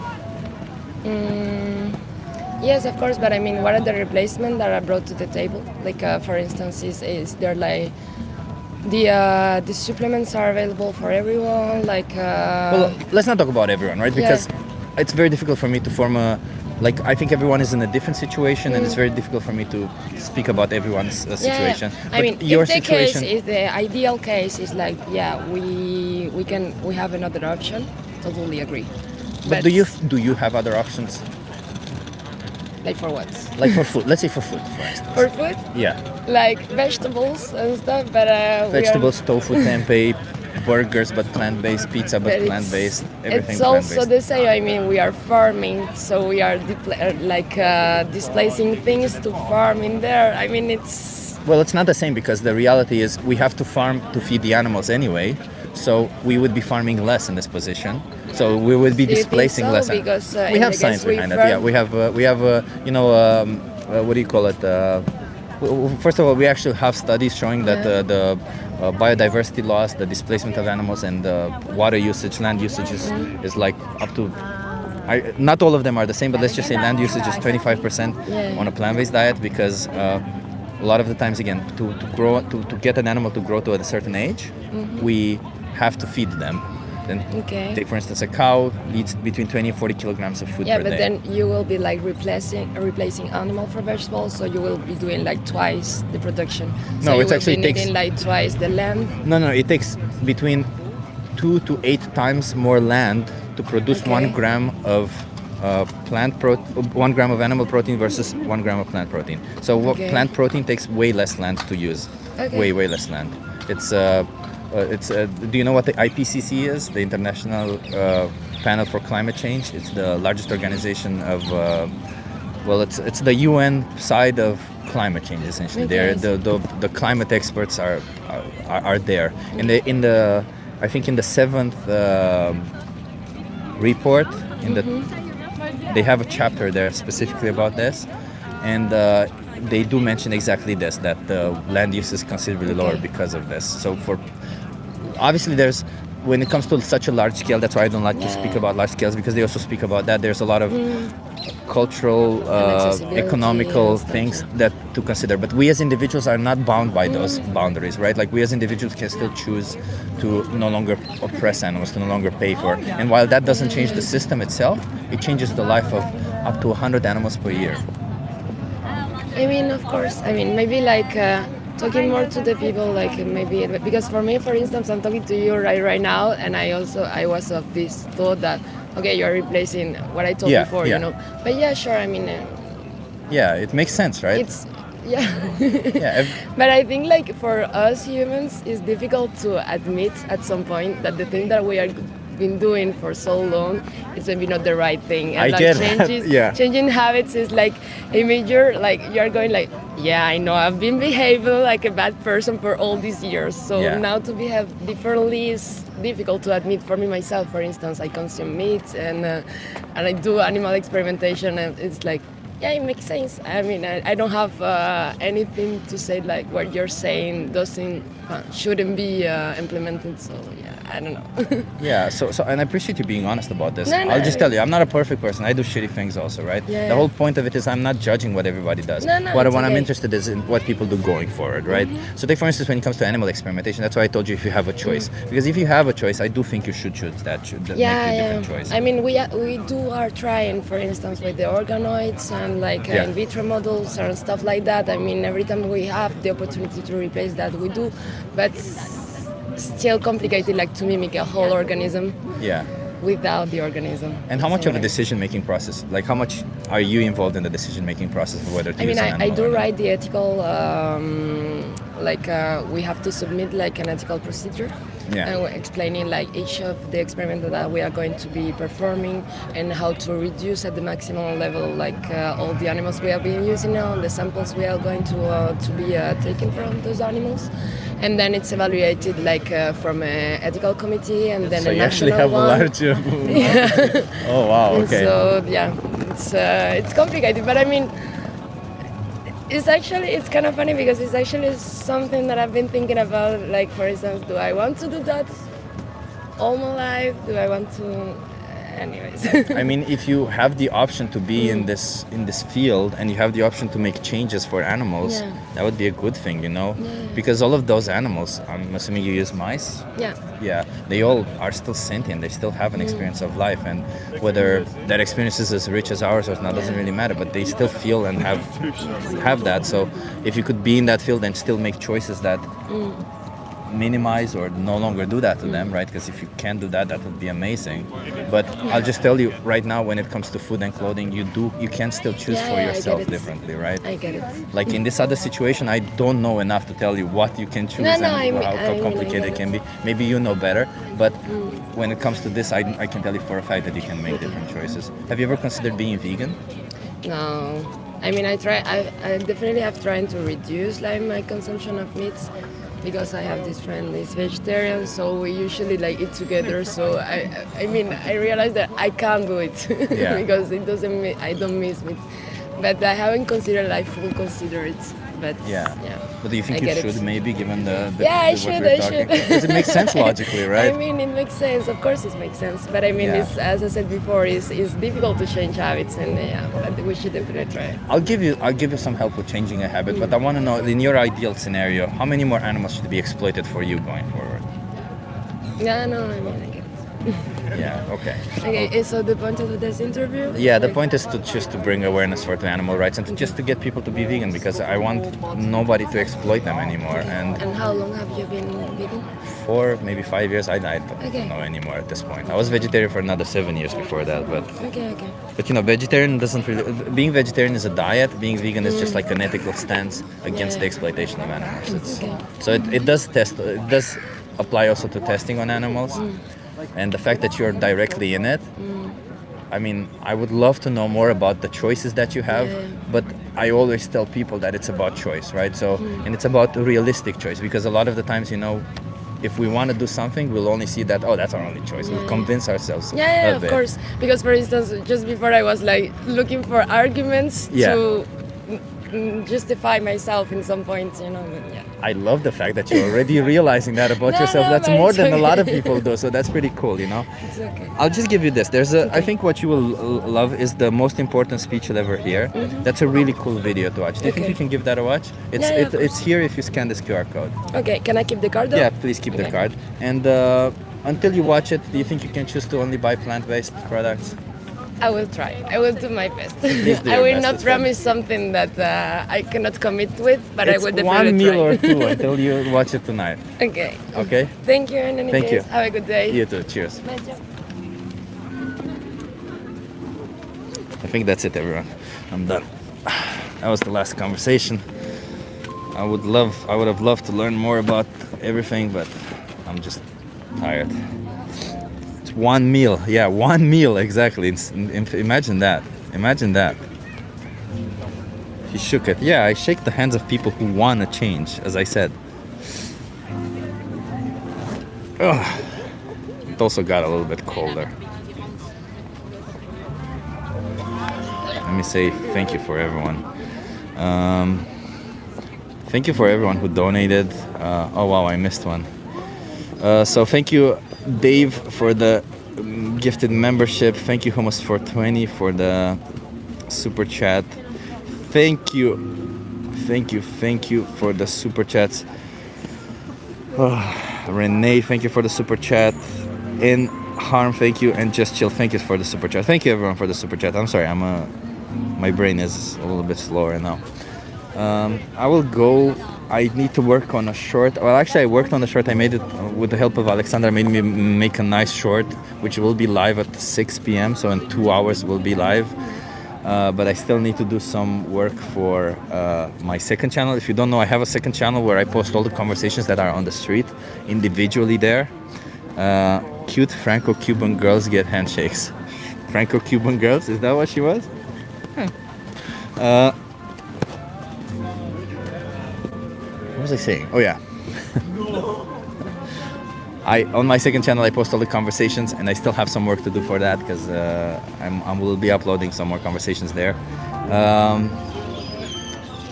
Yes, of course, but I mean, what are the replacements that are brought to the table? Like, for instance, is there like the supplements are available for everyone? Like, well, let's not talk about everyone, right? Because it's very difficult for me to form I think everyone is in a different situation, and it's very difficult for me to speak about everyone's situation. I mean, your if the situation, case is the ideal case is like, we have another option. Totally agree. but do you have other options? Like for what? Like for food. Let's say for food, for instance. For food? Yeah. Like vegetables and stuff, but Vegetables, tofu, tempeh, burgers, but plant-based, pizza, but plant-based, everything it's also plant-based. the same. I mean, we are farming, so we are displacing things to farm in there. I mean, it's... Well, it's not the same because the reality is we have to farm to feed the animals anyway, so we would be farming less in this position. So we would be displacing less. Because, we have science behind it. Yeah, we have what do you call it? First of all, we actually have studies showing that the biodiversity loss, the displacement of animals, and the water usage, land usage is like up to. Not all of them are the same, but let's just say land usage is 25% on a plant-based diet because a lot of the times, again, to get an animal to grow to a certain age, we have to feed them. Then take, for instance, a cow needs between 20 and 40 kilograms of food per day. Yeah, but then you will be like replacing animal for vegetables, so you will be doing like twice the production. So no, it actually takes takes like twice the land. No, it takes between 2 to 8 times more land to produce 1 gram of 1 gram of animal protein versus 1 gram of plant protein. So plant protein takes way less land to use. Way less land. Do you know what the IPCC is? The International Panel for Climate Change. It's the largest organization of, it's the UN side of climate change essentially. The climate experts are there. I think in the 7th report they have a chapter there specifically about this, and they do mention exactly this, that the land use is considerably lower because of this. So obviously when it comes to such a large scale, that's why I don't like to speak about large scales, because they also speak about that. There's a lot of cultural, economical things that to consider. But we as individuals are not bound by those boundaries, right? Like we as individuals can still choose to no longer oppress animals, to no longer pay for. And while that doesn't change the system itself, it changes the life of up to 100 animals per year. I mean, of course. I mean, maybe like talking more to the people, like maybe because for me, for instance, I'm talking to you right now, and I was of this thought that you're replacing what I told before, you know. But yeah, sure. I mean, it makes sense, right? It's but I think like for us humans, it's difficult to admit at some point that the thing that we are been doing for so long, it's maybe not the right thing. And I like get that, yeah. changing habits is like a major, like you're going like, yeah, I know I've been behaving like a bad person for all these years. So Yeah. now to behave differently is difficult to admit for me myself. For instance, I consume meat and I do animal experimentation, and it's like, yeah, it makes sense. I mean, I don't have anything to say like what you're saying shouldn't be implemented. So yeah, I don't know. Yeah, so and I appreciate you being honest about this. No, no, I'll just tell you, I'm not a perfect person. I do shitty things also, right? Yeah. The whole point of it is I'm not judging what everybody does. No, no, what it's I'm okay. interested is in what people do going forward, right? So take for instance when it comes to animal experimentation, that's why I told you if you have a choice. Because if you have a choice, I do think you should choose that. Make a different choice. I mean, we do are trying, for instance, with the organoids and like in vitro models and stuff like that. I mean, every time we have the opportunity to replace that, we do, but still complicated, like to mimic a whole organism. Yeah. Without the organism. And how much So, of the decision-making process, like how much are you involved in the decision-making process of whether to I mean, use an I animal do or not? write the ethical, we have to submit like an ethical procedure. Yeah. And we're explaining like each of the experiments that we are going to be performing and how to reduce at the maximum level like all the animals we have been using now and the samples we are going to be taken from those animals. And then it's evaluated like from an ethical committee and then So a you actually national have one. a large... Yeah. Oh wow, okay. So yeah, it's complicated, but I mean, it's kind of funny because it's actually something that I've been thinking about. Like for instance, do I want to do that all my life? Do I want to? Anyways. I mean, if you have the option to be in this field and you have the option to make changes for animals, that would be a good thing, you know? Yeah. Because all of those animals, I'm assuming you use mice? Yeah. Yeah, they all are still sentient, they still have an experience of life, and whether that experience is as rich as ours or not doesn't really matter, but they still feel and have that. So if you could be in that field and still make choices that minimize or no longer do that to them, right? Because if you can do that, that would be amazing. But I'll just tell you right now, when it comes to food and clothing, you can still choose for yourself differently, right? I get it. Like in this other situation, I don't know enough to tell you what you can choose and how complicated it can be. Maybe you know better, but when it comes to this, I can tell you for a fact that you can make different choices. Have you ever considered being vegan? No. I mean, I definitely have tried to reduce like my consumption of meats. Because I have this friend, he's vegetarian, so we usually like eat together. So I mean, I realized that I can't do it because I don't miss meat. But I haven't considered, I full consider it. But yeah. But do you think you should maybe, given the I should. Because it makes sense logically, right? I mean, it makes sense. Of course, it makes sense. But I mean, it's, as I said before, it's difficult to change habits, and but we should definitely try. I'll give you some help with changing a habit, but I want to know, in your ideal scenario, how many more animals should be exploited for you going forward? Yeah, no, I mean, I get it. Yeah, okay. Okay, so the point of this interview? Yeah, the point is to just to bring awareness for the animal rights and just to get people to be vegan, because I want nobody to exploit them anymore. And how long have you been vegan? 4, maybe 5 years. I don't know anymore at this point. I was vegetarian for another 7 years before that, but okay. But you know, vegetarian doesn't really. Being vegetarian is a diet. Being vegan is just like an ethical stance against the exploitation of animals. So it does apply also to testing on animals. And the fact that you're directly in it, I mean, I would love to know more about the choices that you have, but I always tell people that it's about choice, right? So, and it's about a realistic choice, because a lot of the times, you know, if we want to do something, we'll only see that, oh, that's our only choice. We'll convince ourselves. Yeah, of course. Because, for instance, just before I was like looking for arguments to justify myself in some points, you know. But, I love the fact that you're already realizing that about yourself. That's more than a lot of people do, so that's pretty cool, you know. It's okay. I'll just give you this. I think what you will love is the most important speech you'll ever hear. That's a really cool video to watch. Do you think you can give that a watch? It's here if you scan this QR code. Okay, can I keep the card though? Yeah, please keep the card. And until you watch it, do you think you can choose to only buy plant-based products? I will try. I will do my best. Do I will your not best, promise something that I cannot commit with, but I will definitely try. It's 1 meal or 2 until you watch it tonight. Okay. Okay? Thank you in any Thank case. you. Have a good day. You too. Cheers. Mateo. I think that's it, everyone. I'm done. That was the last conversation. I would have loved to learn more about everything, but I'm just tired. It's one meal. Yeah, one meal, exactly. Imagine that. Imagine that. He shook it. Yeah, I shake the hands of people who want to change, as I said. Ugh. It also got a little bit colder. Let me say thank you for everyone. Thank you for everyone who donated. Oh wow, I missed one. So thank you, Dave, for the gifted membership. Thank you, Homos 420, for the super chat. Thank you for the super chats. Renee, thank you for the super chat. In Harm, thank you, and Just Chill, thank you for the super chat. Thank you everyone for the super chat. I'm sorry, my brain is a little bit slower now. I will go. I need to work on a short. Well, actually, I worked on the short. I made it with the help of Alexander. Made me make a nice short, which will be live at 6 p.m. So in 2 hours, we'll be live. But I still need to do some work for my second channel. If you don't know, I have a second channel where I post all the conversations that are on the street individually there. Cute Franco-Cuban girls get handshakes. Franco-Cuban girls? Is that what she was? What was I saying? Oh yeah. On my second channel I post all the conversations, and I still have some work to do for that because I will be uploading some more conversations there.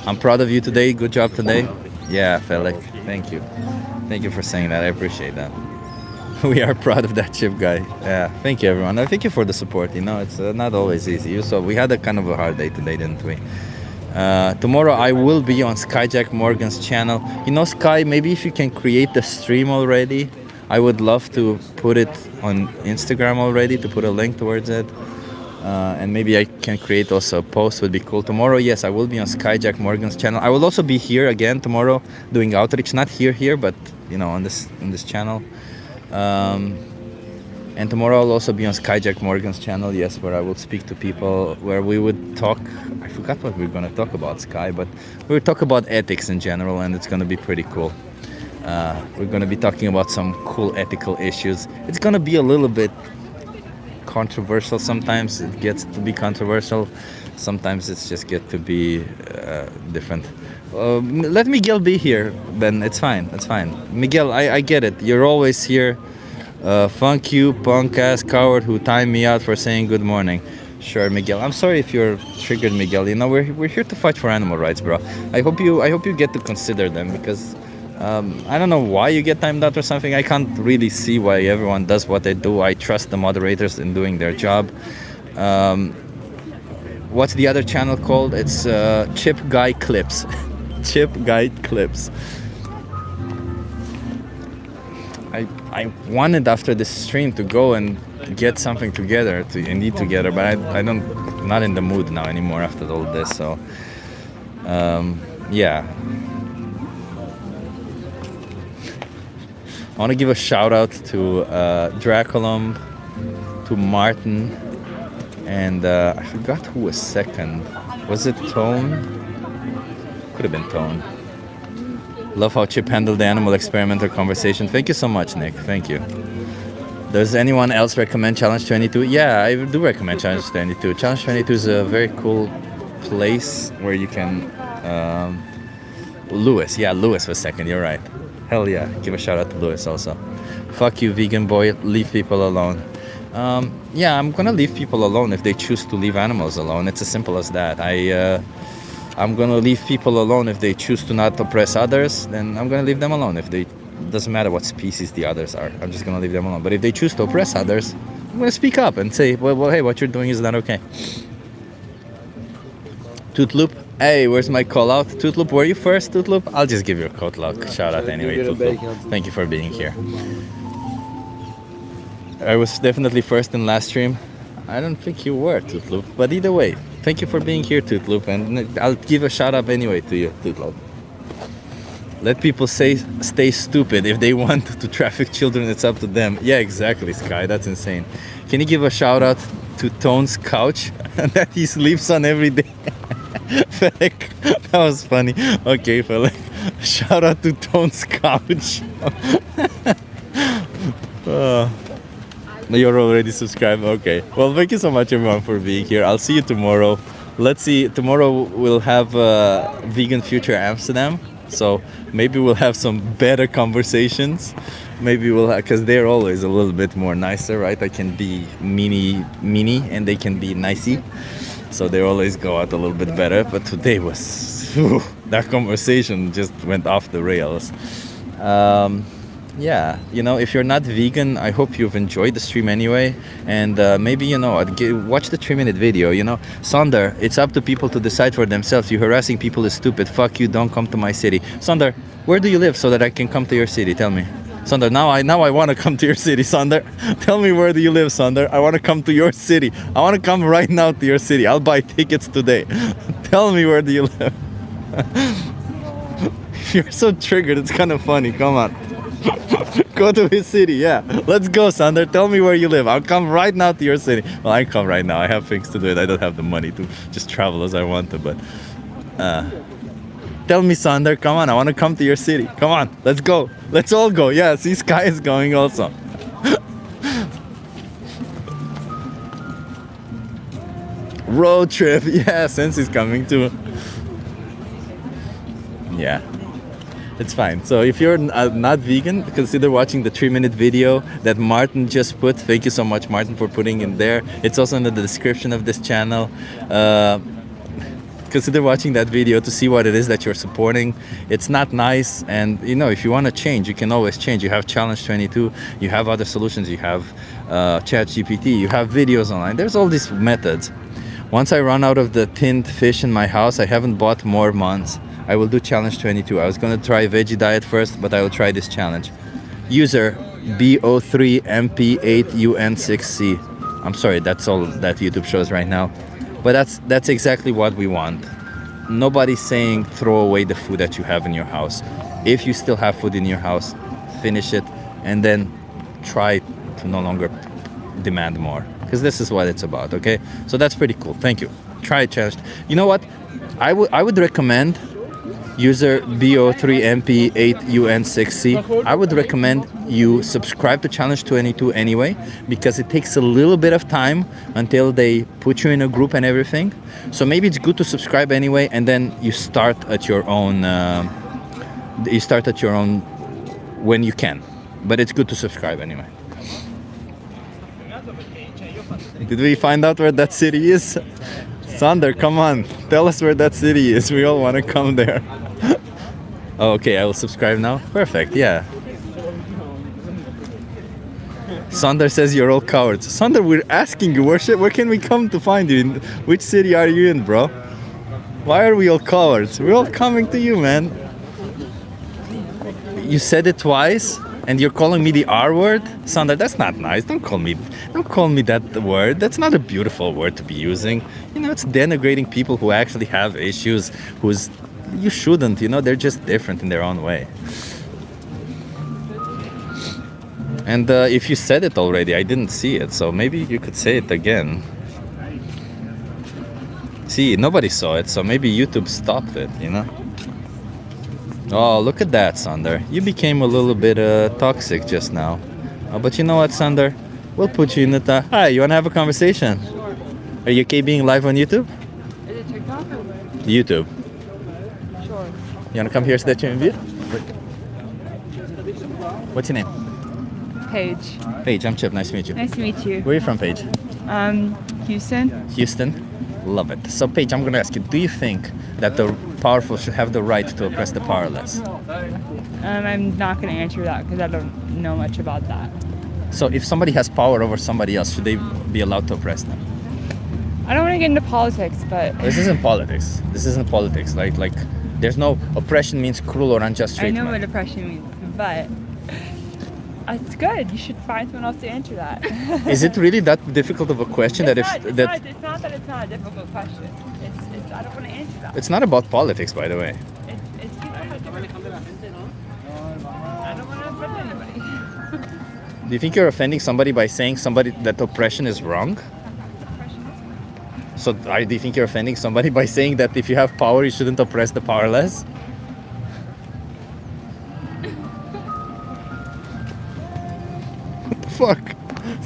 I'm proud of you today. Good job today. Yeah, Felix. Thank you. Thank you for saying that. I appreciate that. We are proud of that chip guy. Yeah. Thank you, everyone. Thank you for the support. You know, it's not always easy. So we had a kind of a hard day today, didn't we? Tomorrow I will be on Skyjack Morgan's channel. You know, Sky, maybe if you can create the stream already, I would love to put it on Instagram already, to put a link towards it. And maybe I can create also a post, would be cool. Tomorrow, yes, I will be on Skyjack Morgan's channel. I will also be here again tomorrow doing outreach, not here, but you know, on this channel. And tomorrow I'll also be on Skyjack Morgan's channel, yes, where I will speak to people, where we would talk. I forgot what we were going to talk about, Sky, but we would talk about ethics in general, and it's going to be pretty cool. We're going to be talking about some cool ethical issues. It's going to be a little bit controversial sometimes. It gets to be controversial. Sometimes it's just get to be different. Let Miguel be here, Ben. It's fine. It's fine. Miguel, I get it. You're always here. Funk you, punk-ass coward who timed me out for saying good morning. Sure, Miguel. I'm sorry if you're triggered, Miguel. You know, we're here to fight for animal rights, bro. I hope you get to consider them, because I don't know why you get timed out or something. I can't really see why everyone does what they do. I trust the moderators in doing their job. What's the other channel called? It's Chip Guy Clips. Chip Guy Clips. I wanted after this stream to go and get something together, and eat together, but I'm not in the mood now anymore after all this. So yeah. I want to give a shout out to Draculum, to Martin, and I forgot who was second. Was it Tone? Could have been Tone. Love how Chip handled the animal experimenter conversation. Thank you so much, Nick. Thank you. Does anyone else recommend Challenge 22? Yeah, I do recommend Challenge 22. Challenge 22 is a very cool place where you can... Lewis. Yeah, Lewis was second. You're right. Hell yeah. Give a shout out to Lewis also. Fuck you, vegan boy. Leave people alone. Yeah, I'm gonna leave people alone if they choose to leave animals alone. It's as simple as that. I'm gonna leave people alone if they choose to not oppress others. Then I'm gonna leave them alone. Doesn't matter what species the others are. I'm just gonna leave them alone. But if they choose to oppress others, I'm gonna speak up and say, well, hey, what you're doing is not okay. Tootloop. Hey, where's my call out? Tootloop, were you first, Tootloop? I'll just give you a code lock shout out anyway, Tootloop. Thank you for being here. I was definitely first in last stream. I don't think you were, Tootloop. But either way, thank you for being here, Tootloop. And I'll give a shout out anyway to you, Tootloop. Let people stay stupid. If they want to traffic children, it's up to them. Yeah, exactly, Sky. That's insane. Can you give a shout out to Tone's couch that he sleeps on every day? Felix, that was funny. Okay, Felix. Shout out to Tone's couch. You're already subscribed? Okay. Well, thank you so much, everyone, for being here. I'll see you tomorrow. Let's see. Tomorrow we'll have Vegan Future Amsterdam. So maybe we'll have some better conversations. Maybe we'll have, because they're always a little bit more nicer, right? I can be mini, and they can be nicey. So they always go out a little bit better. But today was, that conversation just went off the rails. Yeah, you know, if you're not vegan, I hope you've enjoyed the stream anyway. And maybe, you know, watch the 3-minute video, you know. Sonder, it's up to people to decide for themselves. You harassing people is stupid. Fuck you, don't come to my city. Sonder, where do you live so that I can come to your city? Tell me. Sonder, now I want to come to your city, Sonder. Tell me, where do you live, Sonder? I want to come to your city. I want to come right now to your city. I'll buy tickets today. Tell me, where do you live? You're so triggered, it's kind of funny. Come on. Go to his city, yeah. Let's go, Sander. Tell me where you live. I'll come right now to your city. Well, I come right now. I have things to do. I don't have the money to just travel as I want to, but... tell me, Sander. Come on. I want to come to your city. Come on. Let's go. Let's all go. Yeah, see, Sky is going also. Road trip. Yeah, Sensi's coming too. Yeah. It's fine. So if you're not vegan, consider watching the 3-minute video that Martin just put. Thank you so much, Martin, for putting in there. It's also in the description of this channel. Consider watching that video to see what it is that you're supporting. It's not nice, and you know, if you want to change, you can always change. You have Challenge 22, you have other solutions, you have ChatGPT, you have videos online. There's all these methods. Once I run out of the tinned fish in my house, I haven't bought more months. I will do Challenge 22. I was going to try veggie diet first, but I will try this challenge. User BO3MP8UN6C. I'm sorry, that's all that YouTube shows right now. But that's exactly what we want. Nobody's saying throw away the food that you have in your house. If you still have food in your house, finish it and then try to no longer demand more. Because this is what it's about, okay? So that's pretty cool. Thank you. Try it, challenge. You know what? I would recommend user BO3MP8UN6C. I would recommend you subscribe to Challenge 22 anyway, because it takes a little bit of time until they put you in a group and everything. So maybe it's good to subscribe anyway, and then you start at your own. When you can, but it's good to subscribe anyway. Did we find out where that city is? Sander, come on, tell us where that city is. We all want to come there. Oh, okay, I will subscribe now. Perfect, yeah. Sander says you're all cowards. Sander, we're asking you, where can we come to find you? In which city are you in, bro? Why are we all cowards? We're all coming to you, man. You said it twice, and you're calling me the R word? Sander, that's not nice. Don't call me that word. That's not a beautiful word to be using. You know, it's denigrating people who actually have issues, you shouldn't, you know, they're just different in their own way. And if you said it already, I didn't see it, so maybe you could say it again. See, nobody saw it, so maybe YouTube stopped it, you know? Oh, look at that, Sander. You became a little bit toxic just now. But you know what, Sander? We'll put you in the... Hi, you want to have a conversation? Are you okay being live on YouTube? Is it TikTok or what? YouTube. Sure. You want to come here so that you're in view? What's your name? Paige. Paige, I'm Chip. Nice to meet you. Nice to meet you. Where are you from, Paige? Houston. Houston? Love it. So, Paige, I'm going to ask you, do you think that the powerful should have the right to oppress the powerless? I'm not going to answer that because I don't know much about that. So if somebody has power over somebody else, should they be allowed to oppress them? I don't want to get into politics, but... This isn't politics. Like, there's no... Oppression means cruel or unjust treatment. I know what oppression means, but... It's good. You should find someone else to answer that. Is it really that difficult of a question? It's not that it's not a difficult question. It's I don't want to answer that. It's not about politics, by the way. It's people have different... I don't want to offend anybody. Do you think you're offending somebody by saying that oppression is wrong? So do you think you're offending somebody by saying that if you have power, you shouldn't oppress the powerless? What the fuck?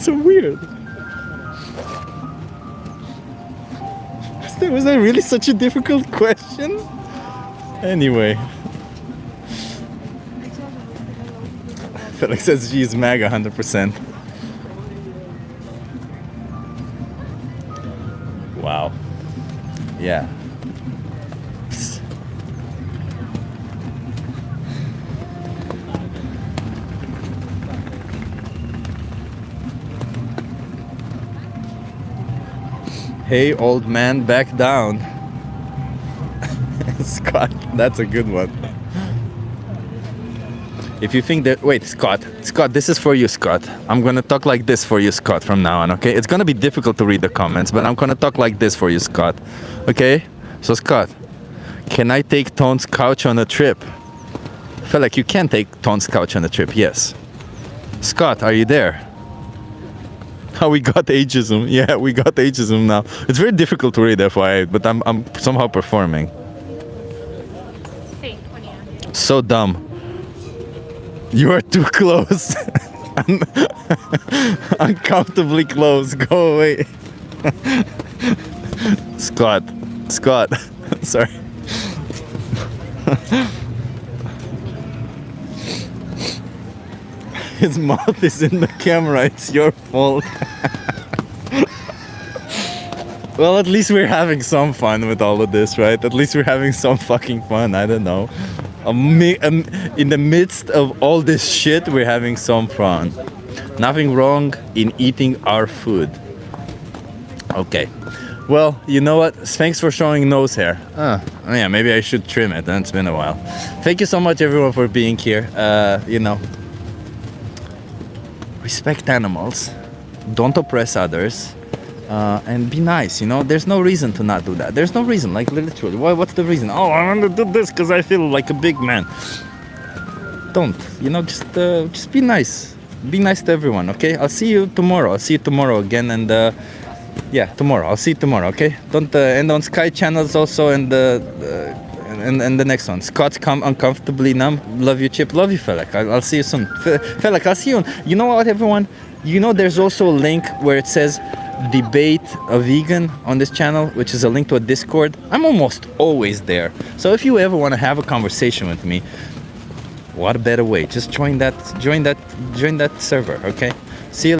So weird. Was that really such a difficult question? Anyway. Felix says she's MAGA 100%. Wow. Yeah. Hey, old man, back down. Scott, that's a good one. If you think that... Wait, Scott, this is for you, Scott. I'm gonna talk like this for you, Scott, from now on, okay? It's gonna be difficult to read the comments, but I'm gonna talk like this for you, Scott. Okay? So, Scott, can I take Tone's couch on a trip? I feel like you can take Tone's couch on a trip, yes. Scott, are you there? Oh, we got ageism. Yeah, we got ageism now. It's very difficult to read, FYI, but I'm somehow performing. So dumb. You are too close. Uncomfortably close. Go away. Scott. Sorry. His mouth is in the camera. It's your fault. Well, at least we're having some fun with all of this, right? At least we're having some fucking fun. I don't know. In the midst of all this shit, we're having some fun. Nothing wrong in eating our food. Okay. Well, you know what? Thanks for showing nose hair. Yeah, maybe I should trim it. It's been a while. Thank you so much, everyone, for being here. Respect animals. Don't oppress others. And be nice, there's no reason to not do that. There's no reason, like literally. What's the reason? Oh, I want to do this because I feel like a big man. Don't, just be nice. Be nice to everyone, okay? I'll see you tomorrow. I'll see you tomorrow again, and yeah, tomorrow. I'll see you tomorrow, okay? Don't end on Sky channels also, and the next one. Scott's uncomfortably numb. Love you, Chip. Love you, Felek. I'll see you soon. Felek, I'll see you. You know what, everyone? There's also a link where it says debate a vegan on this channel, which is a link to a Discord. I'm almost always there. So if you ever want to have a conversation with me, what a better way? Just join that server, okay? See you.